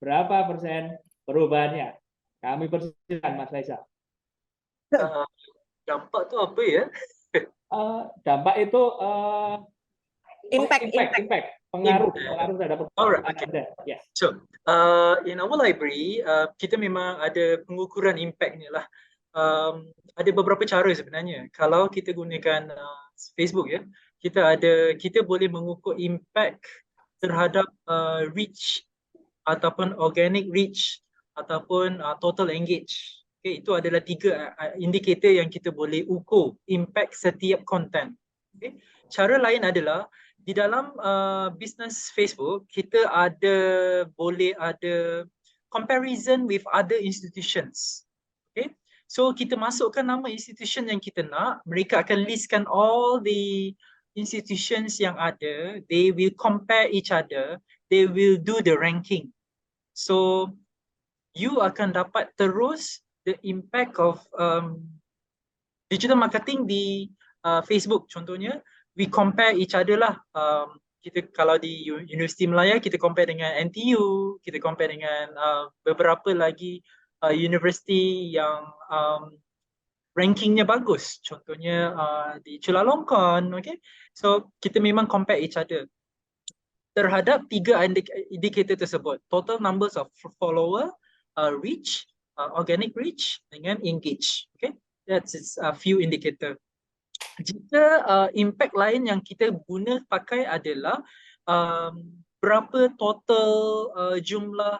Berapa persen perubahannya? Kami persilakan Mas Faizal. Dampak itu apa ya? Dampak itu Impact. pengaruh terhadap Alright, okay. Anda. Yes. So, in our library, kita memang ada pengukuran impact ni lah. Ada beberapa cara sebenarnya. Kalau kita gunakan Facebook ya, kita boleh mengukur impact terhadap reach ataupun organic reach ataupun total engage. Okay, itu adalah 3 indikator yang kita boleh ukur impact setiap konten. Okay. Cara lain adalah di dalam business Facebook, kita boleh ada comparison with other institutions. Okay. So kita masukkan nama institution yang kita nak, mereka akan listkan all the institutions yang ada, they will compare each other, they will do the ranking. So you akan dapat terus the impact of digital marketing di Facebook. Contohnya, we compare each other lah. Kita kalau di Universiti Malaya, kita compare dengan NTU, kita compare dengan beberapa lagi universiti yang rankingnya bagus. Contohnya di Chulalongkorn, okay? So kita memang compare each other terhadap 3 indikator tersebut: total numbers of follower, reach, organic reach dengan engage. Okay, that's a few indicator. Jika impact lain yang kita guna pakai adalah berapa total jumlah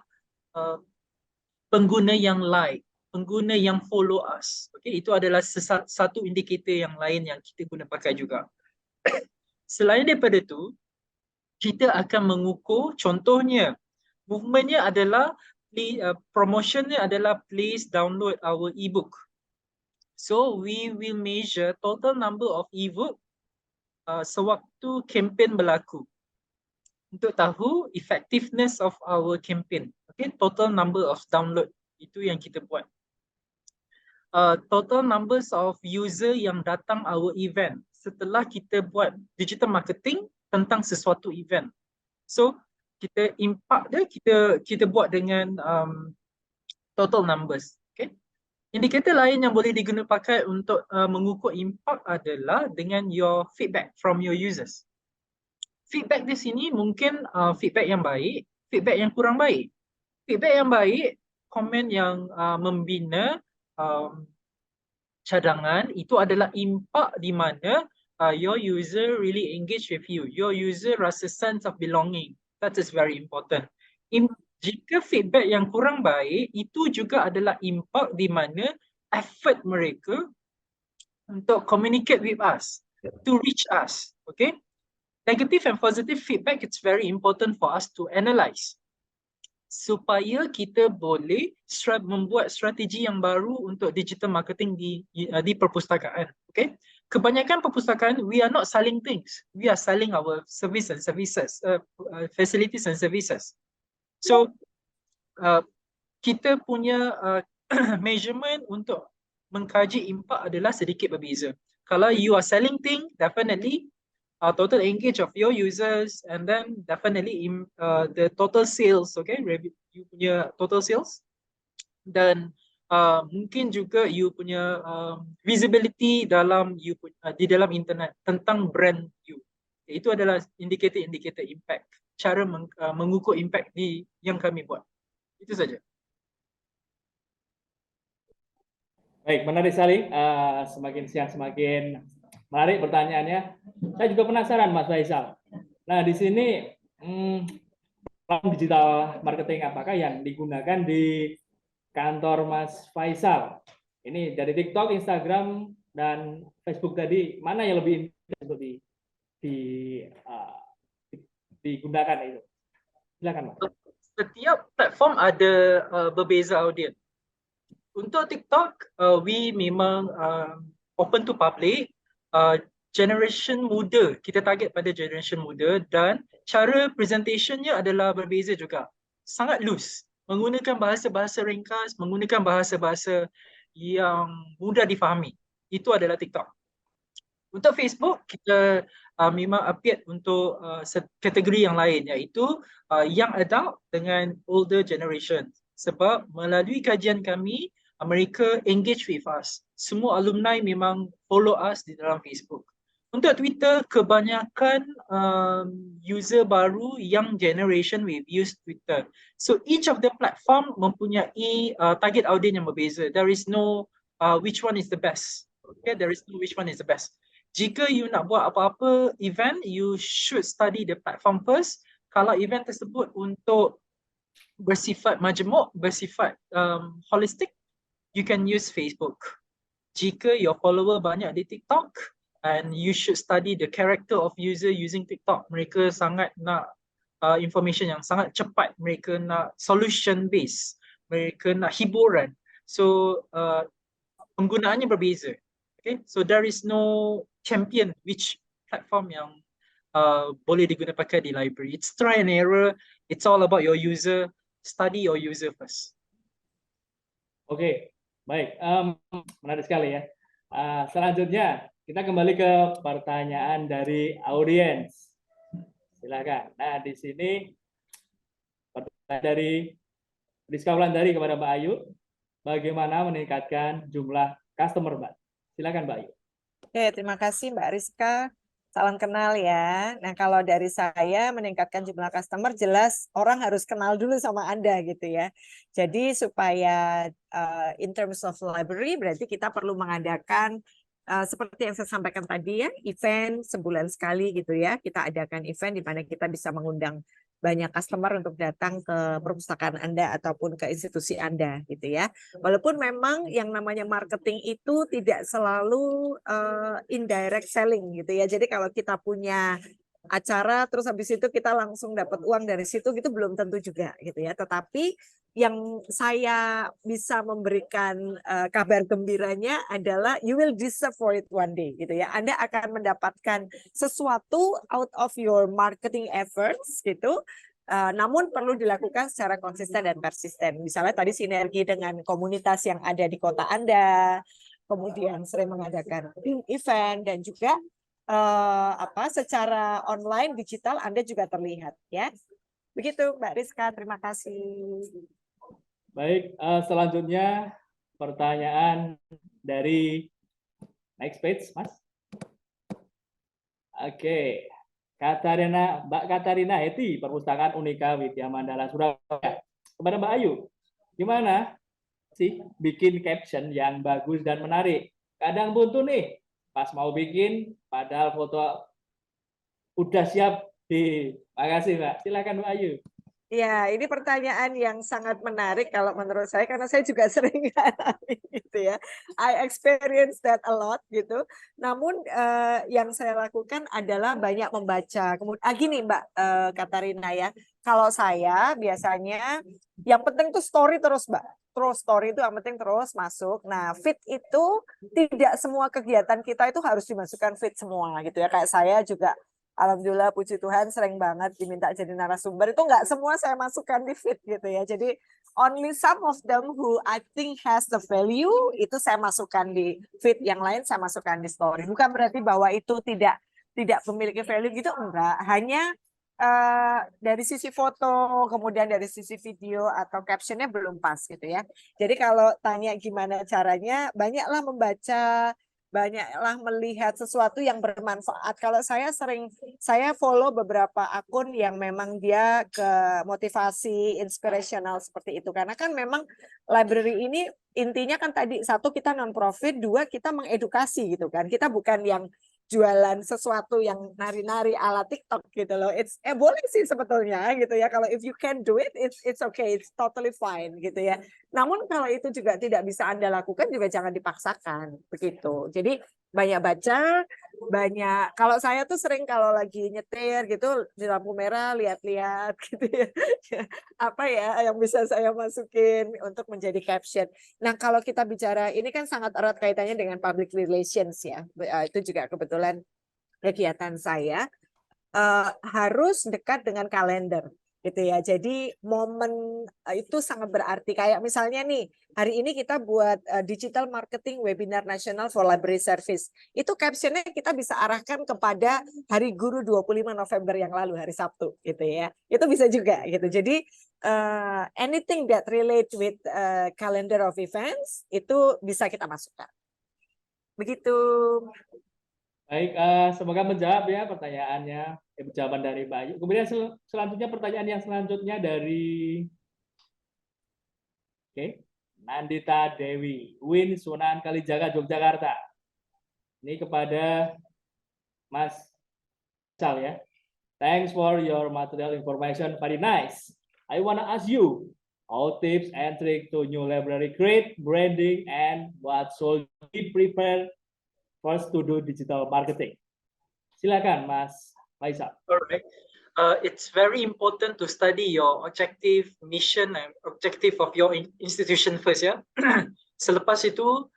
pengguna yang like, pengguna yang follow us. Okay, itu adalah satu indikator yang lain yang kita guna pakai juga. Selain daripada itu, kita akan mengukur, contohnya, movementnya adalah, promotionnya adalah please download our ebook. So we will measure total number of e-vote sewaktu kempen berlaku untuk tahu effectiveness of our campaign. Okay, total number of download itu yang kita buat. Total numbers of user yang datang our event setelah kita buat digital marketing tentang sesuatu event. So kita impact dia kita buat dengan total numbers. Okay. Indikator lain yang boleh digunakan pakai untuk mengukur impact adalah dengan your feedback from your users. Feedback di sini mungkin feedback yang baik, feedback yang kurang baik. Feedback yang baik, komen yang membina, cadangan, itu adalah impact di mana your user really engage with you. Your user rasa sense of belonging. That is very important. Jika feedback yang kurang baik, itu juga adalah impact di mana effort mereka untuk communicate with us, to reach us. Okay? Negative and positive feedback, it's very important for us to analyze supaya kita boleh membuat strategi yang baru untuk digital marketing di perpustakaan. Okay? Kebanyakan perpustakaan, we are not selling things. We are selling our services, facilities and services. So, kita punya measurement untuk mengkaji impact adalah sedikit berbeza. Kalau you are selling thing, definitely total engage of your users, and then definitely the total sales, okay, you punya total sales, dan mungkin juga you punya visibility di dalam internet tentang brand you. Itu adalah indikator impact, cara mengukur impact yang kami buat. Itu saja. Baik, menarik sekali. Semakin siang semakin menarik pertanyaannya. Saya juga penasaran, Mas Faizal. Nah, di sini platform digital marketing apakah yang digunakan di kantor Mas Faizal? Ini dari TikTok, Instagram, dan Facebook tadi, mana yang lebih untuk digunakan itu? Silakan, Mas. Setiap platform ada berbeza audiens. Untuk TikTok, we memang open to public, generation muda, kita target pada generation muda, dan cara presentationnya adalah berbeza juga. Sangat loose, menggunakan bahasa-bahasa ringkas, menggunakan bahasa-bahasa yang mudah difahami. Itu adalah TikTok. Untuk Facebook, kita memang update untuk kategori yang lain, iaitu young adult dengan older generation. Sebab melalui kajian kami, mereka engage with us. Semua alumni memang follow us di dalam Facebook. Untuk Twitter, kebanyakan user baru young generation will use Twitter. So each of the platform mempunyai target audience yang berbeza. There is no which one is the best. Okay, there is no which one is the best. Jika you nak buat apa-apa event, you should study the platform first. Kalau event tersebut untuk bersifat majmuk, bersifat holistic, you can use Facebook. Jika your follower banyak di TikTok, and you should study the character of user using TikTok. Mereka sangat nak information yang sangat cepat. Mereka nak solution based. Mereka nak hiburan. So penggunaannya berbeza. Okay, so there is no champion which platform yang boleh digunakan pakai di library. It's try and error. It's all about your user. Study your user first. Oke, baik. Menarik sekali ya. Selanjutnya kita kembali ke pertanyaan dari audiens. Silakan. Nah, di sini pertanyaan dari Rizka Wulandari kepada Mbak Ayu. Bagaimana meningkatkan jumlah customer, Mbak? Silakan, Mbak Ayu. Oke, terima kasih Mbak Rizka. Salam kenal ya. Nah, kalau dari saya meningkatkan jumlah customer, jelas orang harus kenal dulu sama Anda gitu ya. Jadi supaya in terms of library, berarti kita perlu mengadakan seperti yang saya sampaikan tadi ya, event sebulan sekali gitu ya. Kita adakan event di mana kita bisa mengundang banyak customer untuk datang ke perpustakaan Anda ataupun ke institusi Anda gitu ya. Walaupun memang yang namanya marketing itu tidak selalu indirect selling gitu ya. Jadi kalau kita punya acara terus habis itu kita langsung dapat uang dari situ gitu belum tentu juga gitu ya. Tetapi yang saya bisa memberikan kabar gembiranya adalah you will deserve for it one day gitu ya. Anda akan mendapatkan sesuatu out of your marketing efforts gitu. Namun perlu dilakukan secara konsisten dan persisten. Misalnya tadi sinergi dengan komunitas yang ada di kota Anda, kemudian sering mengadakan event dan juga secara online digital Anda juga terlihat ya. Begitu Mbak Rizka, terima kasih. Baik, selanjutnya pertanyaan dari next page, Mas. Oke, Mbak Katarina Heti, Perpustakaan Unika Widya Mandala Surabaya. Kepada Mbak Ayu, gimana sih bikin caption yang bagus dan menarik? Kadang buntu nih, pas mau bikin, padahal foto udah siap di. Makasih Mbak, silakan Mbak Ayu. Ya, ini pertanyaan yang sangat menarik kalau menurut saya karena saya juga sering alami gitu ya. I experience that a lot gitu. Namun yang saya lakukan adalah banyak membaca. Kemudian gini Mbak Katarina ya. Kalau saya biasanya yang penting tuh story terus Mbak. Terus story itu yang penting terus masuk. Nah, feed itu tidak semua kegiatan kita itu harus dimasukkan feed semua gitu ya. Kayak saya juga alhamdulillah puji Tuhan sering banget diminta jadi narasumber, itu nggak semua saya masukkan di feed gitu ya. Jadi only some of them who I think has the value itu saya masukkan di feed, yang lain saya masukkan di story. Bukan berarti bahwa itu tidak memiliki value gitu, enggak. Hanya dari sisi foto, kemudian dari sisi video atau captionnya belum pas gitu ya. Jadi kalau tanya gimana caranya, banyaklah membaca, banyaklah melihat sesuatu yang bermanfaat. Kalau saya follow beberapa akun yang memang dia ke motivasi, inspirational seperti itu. Karena kan memang library ini intinya kan tadi, satu kita non-profit, dua kita mengedukasi gitu kan. Kita bukan yang jualan sesuatu yang nari-nari ala TikTok gitu loh. Boleh sih sebetulnya gitu ya. Kalau if you can do it, it's okay, it's totally fine gitu ya. Namun kalau itu juga tidak bisa Anda lakukan juga jangan dipaksakan begitu. Jadi banyak baca, banyak. Kalau saya tuh sering kalau lagi nyetir gitu di lampu merah lihat-lihat gitu ya. Apa ya yang bisa saya masukin untuk menjadi caption. Nah, kalau kita bicara ini kan sangat erat kaitannya dengan public relations ya. Itu juga kebetulan kegiatan saya harus dekat dengan kalender gitu ya. Jadi momen itu sangat berarti. Kayak misalnya nih, hari ini kita buat digital marketing webinar nasional for library service. Itu captionnya kita bisa arahkan kepada Hari Guru 25 November yang lalu, hari Sabtu gitu ya. Itu bisa juga gitu. Jadi anything that relate with calendar of events itu bisa kita masukkan. Begitu. Baik, semoga menjawab ya pertanyaannya, jawaban dari Mbak Ayu. Kemudian selanjutnya pertanyaan yang selanjutnya dari Nandita Dewi, Win Sunan Kalijaga, Yogyakarta. Ini kepada Mas Faizal ya. Thanks for your material information, very nice. I wanna ask you, how tips and tricks to new library create branding and what should we prepare first to do digital marketing? Silakan Mas Faizal. Alright. It's very important to study your objective, mission, and objective of your institution first ya. Selepas itu,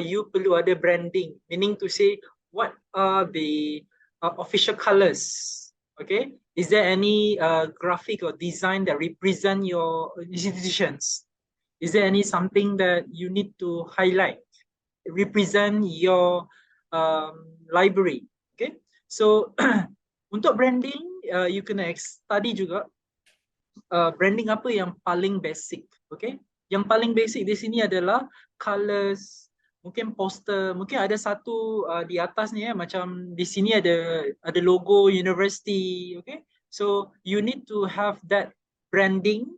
you perlu ada branding, meaning to say what are the official colors. Okay, is there any graphic or design that represent your institutions? Is there any something that you need to highlight, represent your library? Okay, so untuk branding, you kena study juga branding apa yang paling basic. Okay, yang paling basic di sini adalah colors, mungkin poster, mungkin ada satu di atas ni ya, macam di sini ada logo university. Okay, so you need to have that branding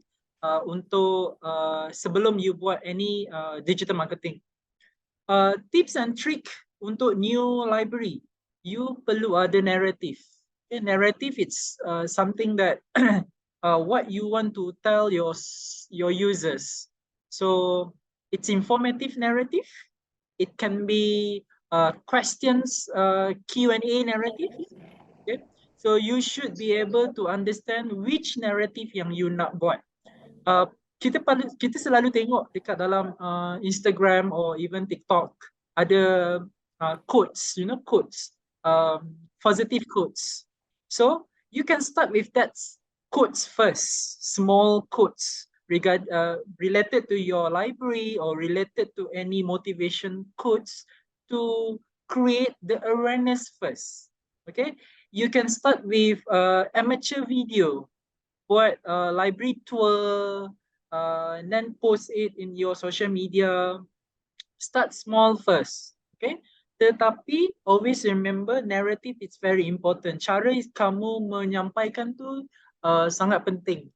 untuk sebelum you buat any digital marketing. Tips and trick untuk new library, you perlu ada narrative. Okay, narrative it's something that what you want to tell your users. So it's informative narrative. It can be questions Q&A narrative. Okay, so So you should be able to understand which narrative yang you nak buat. Kita selalu tengok dekat dalam Instagram or even TikTok ada quotes, quotes, positive quotes. So you can start with that quotes first, small quotes related to your library or related to any motivation quotes to create the awareness first. Okay, you can start with amateur video, buat library tour, and then post it in your social media. Start small first, okay? Tetapi always remember narrative is very important. Cara kamu menyampaikan tu sangat penting.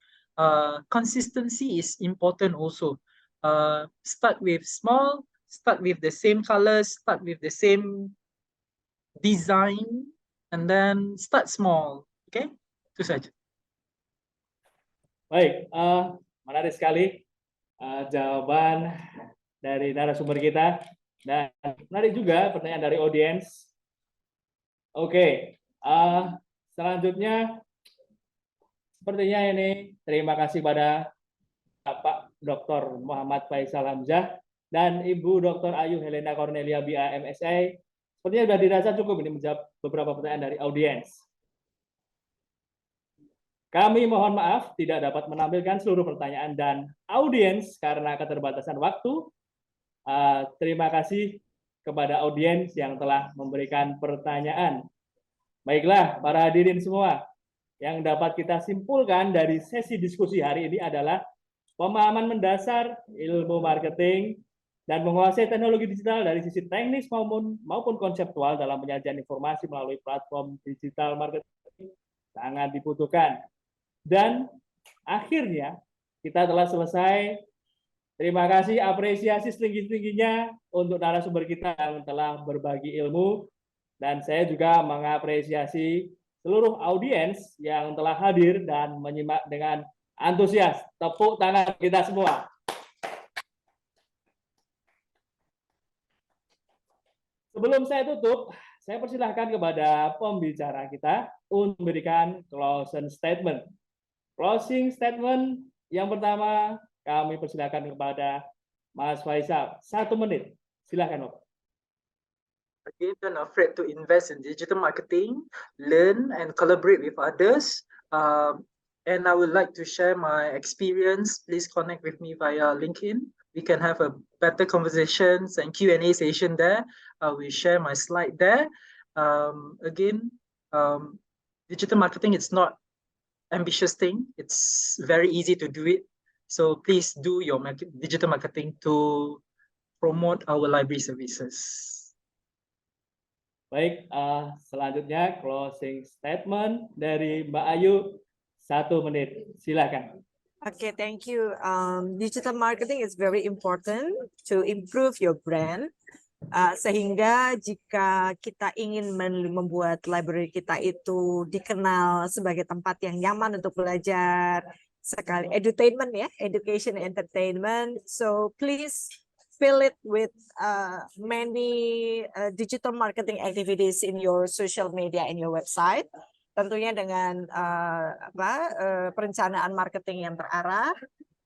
Consistency is important also. Start with small, start with the same colors, start with the same design, and then start small, okay? Itu saja. Baik, menarik sekali jawaban dari narasumber kita, dan menarik juga pertanyaan dari audiens. Oke, selanjutnya sepertinya ini terima kasih pada Bapak Dr. Muhammad Faizal Hamzah dan Ibu Dr. Ayu Helena Cornellia BA M.Si. Sepertinya sudah dirasa cukup ini menjawab beberapa pertanyaan dari audiens. Kami mohon maaf tidak dapat menampilkan seluruh pertanyaan dan audiens karena keterbatasan waktu. Terima kasih kepada audiens yang telah memberikan pertanyaan. Baiklah, para hadirin semua, yang dapat kita simpulkan dari sesi diskusi hari ini adalah pemahaman mendasar ilmu marketing dan menguasai teknologi digital dari sisi teknis maupun konseptual dalam penyajian informasi melalui platform digital marketing sangat dibutuhkan. Dan akhirnya kita telah selesai. Terima kasih, apresiasi setinggi-tingginya untuk narasumber kita yang telah berbagi ilmu. Dan saya juga mengapresiasi seluruh audiens yang telah hadir dan menyimak dengan antusias. Tepuk tangan kita semua. Sebelum saya tutup, saya persilahkan kepada pembicara kita untuk memberikan closing statement. Closing statement yang pertama kami persilakan kepada Mas Faizal. 1 menit. Silakan, Bapak. Again, don't afraid to invest in digital marketing, learn and collaborate with others. And I would like to share my experience. Please connect with me via LinkedIn. We can have a better conversations and Q&A session there. I will share my slide there. Digital marketing is not ambitious thing. It's very easy to do it. So please do your digital marketing to promote our library services. Baik, selanjutnya closing statement dari Mbak Ayu, 1 menit. Silakan. Okay, thank you. Digital marketing is very important to improve your brand. Sehingga jika kita ingin membuat library kita itu dikenal sebagai tempat yang nyaman untuk belajar, sekali edutainment ya, education entertainment. So please fill it with many digital marketing activities in your social media and your website. Tentunya dengan perencanaan marketing yang terarah,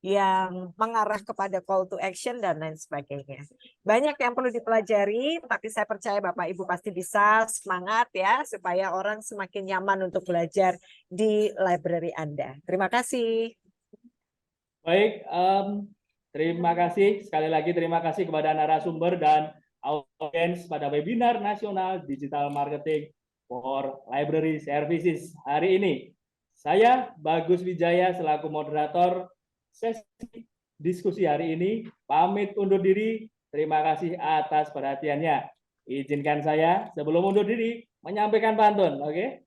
yang mengarah kepada call to action dan lain sebagainya. Banyak yang perlu dipelajari, tapi saya percaya Bapak Ibu pasti bisa, semangat ya, supaya orang semakin nyaman untuk belajar di library Anda. Terima kasih. Baik, terima kasih. Sekali lagi terima kasih kepada narasumber dan audiens pada webinar nasional Digital Marketing for Library Services hari ini. Saya Bagus Wijaya selaku moderator sesi diskusi hari ini pamit undur diri. Terima kasih atas perhatiannya. Izinkan saya sebelum undur diri menyampaikan pantun, oke?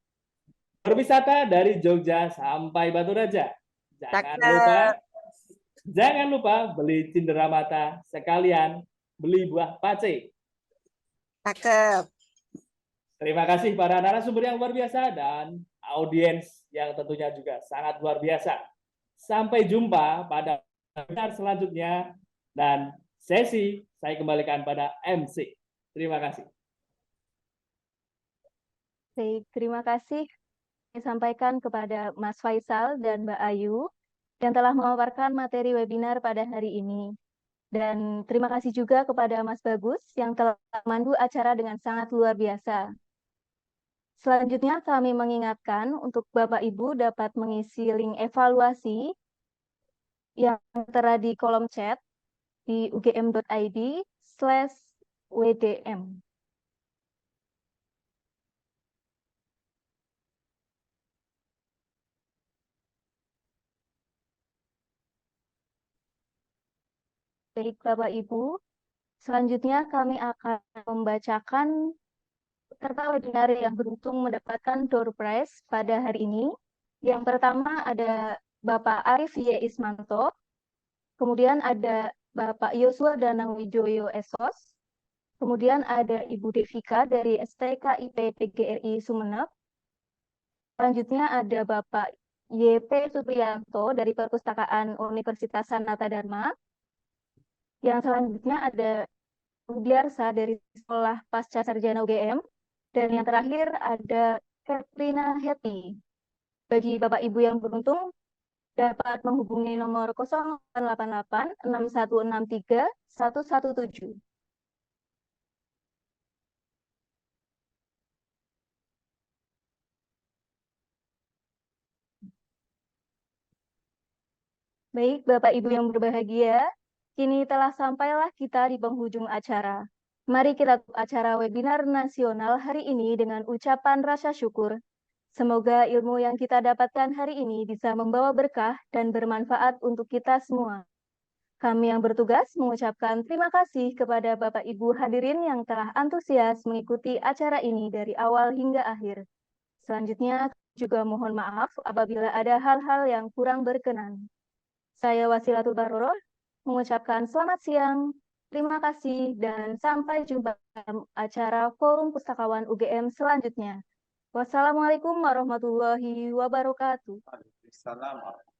Berwisata dari Jogja sampai Batu Raja. Jangan lupa beli cindera mata sekalian beli buah pace. Cakep. Terima kasih para narasumber yang luar biasa dan audiens yang tentunya juga sangat luar biasa. Sampai jumpa pada webinar selanjutnya dan sesi saya kembalikan pada MC. Terima kasih. Baik, terima kasih sampaikan kepada Mas Faizal dan Mbak Ayu yang telah memaparkan materi webinar pada hari ini. Dan terima kasih juga kepada Mas Bagus yang telah memandu acara dengan sangat luar biasa. Selanjutnya kami mengingatkan untuk Bapak Ibu dapat mengisi link evaluasi yang tertera di kolom chat di ugm.id/wdm. Baik Bapak Ibu, selanjutnya kami akan membacakan peserta webinar yang beruntung mendapatkan door prize pada hari ini. Yang pertama ada Bapak Arif Y. Ismanto, kemudian ada Bapak Yosua Danang Wijoyo Esos, kemudian ada Ibu Devika dari STKIP PGRI Sumeneb, selanjutnya ada Bapak YP Supriyanto dari Perpustakaan Universitas Sanata Dharma, yang selanjutnya ada Rudiarsa dari Sekolah Pasca Sarjana UGM, dan yang terakhir ada Katrina Heti. Bagi Bapak Ibu yang beruntung, dapat menghubungi nomor 0888 6163 117. Baik, Bapak Ibu yang berbahagia, kini telah sampailah kita di penghujung acara. Mari kita tutup acara webinar nasional hari ini dengan ucapan rasa syukur. Semoga ilmu yang kita dapatkan hari ini bisa membawa berkah dan bermanfaat untuk kita semua. Kami yang bertugas mengucapkan terima kasih kepada Bapak Ibu hadirin yang telah antusias mengikuti acara ini dari awal hingga akhir. Selanjutnya juga mohon maaf apabila ada hal-hal yang kurang berkenan. Saya Wasilatul Baroroh mengucapkan selamat siang, terima kasih, dan sampai jumpa dalam acara Forum Pustakawan UGM selanjutnya. Wassalamualaikum warahmatullahi wabarakatuh. Waalaikumsalam.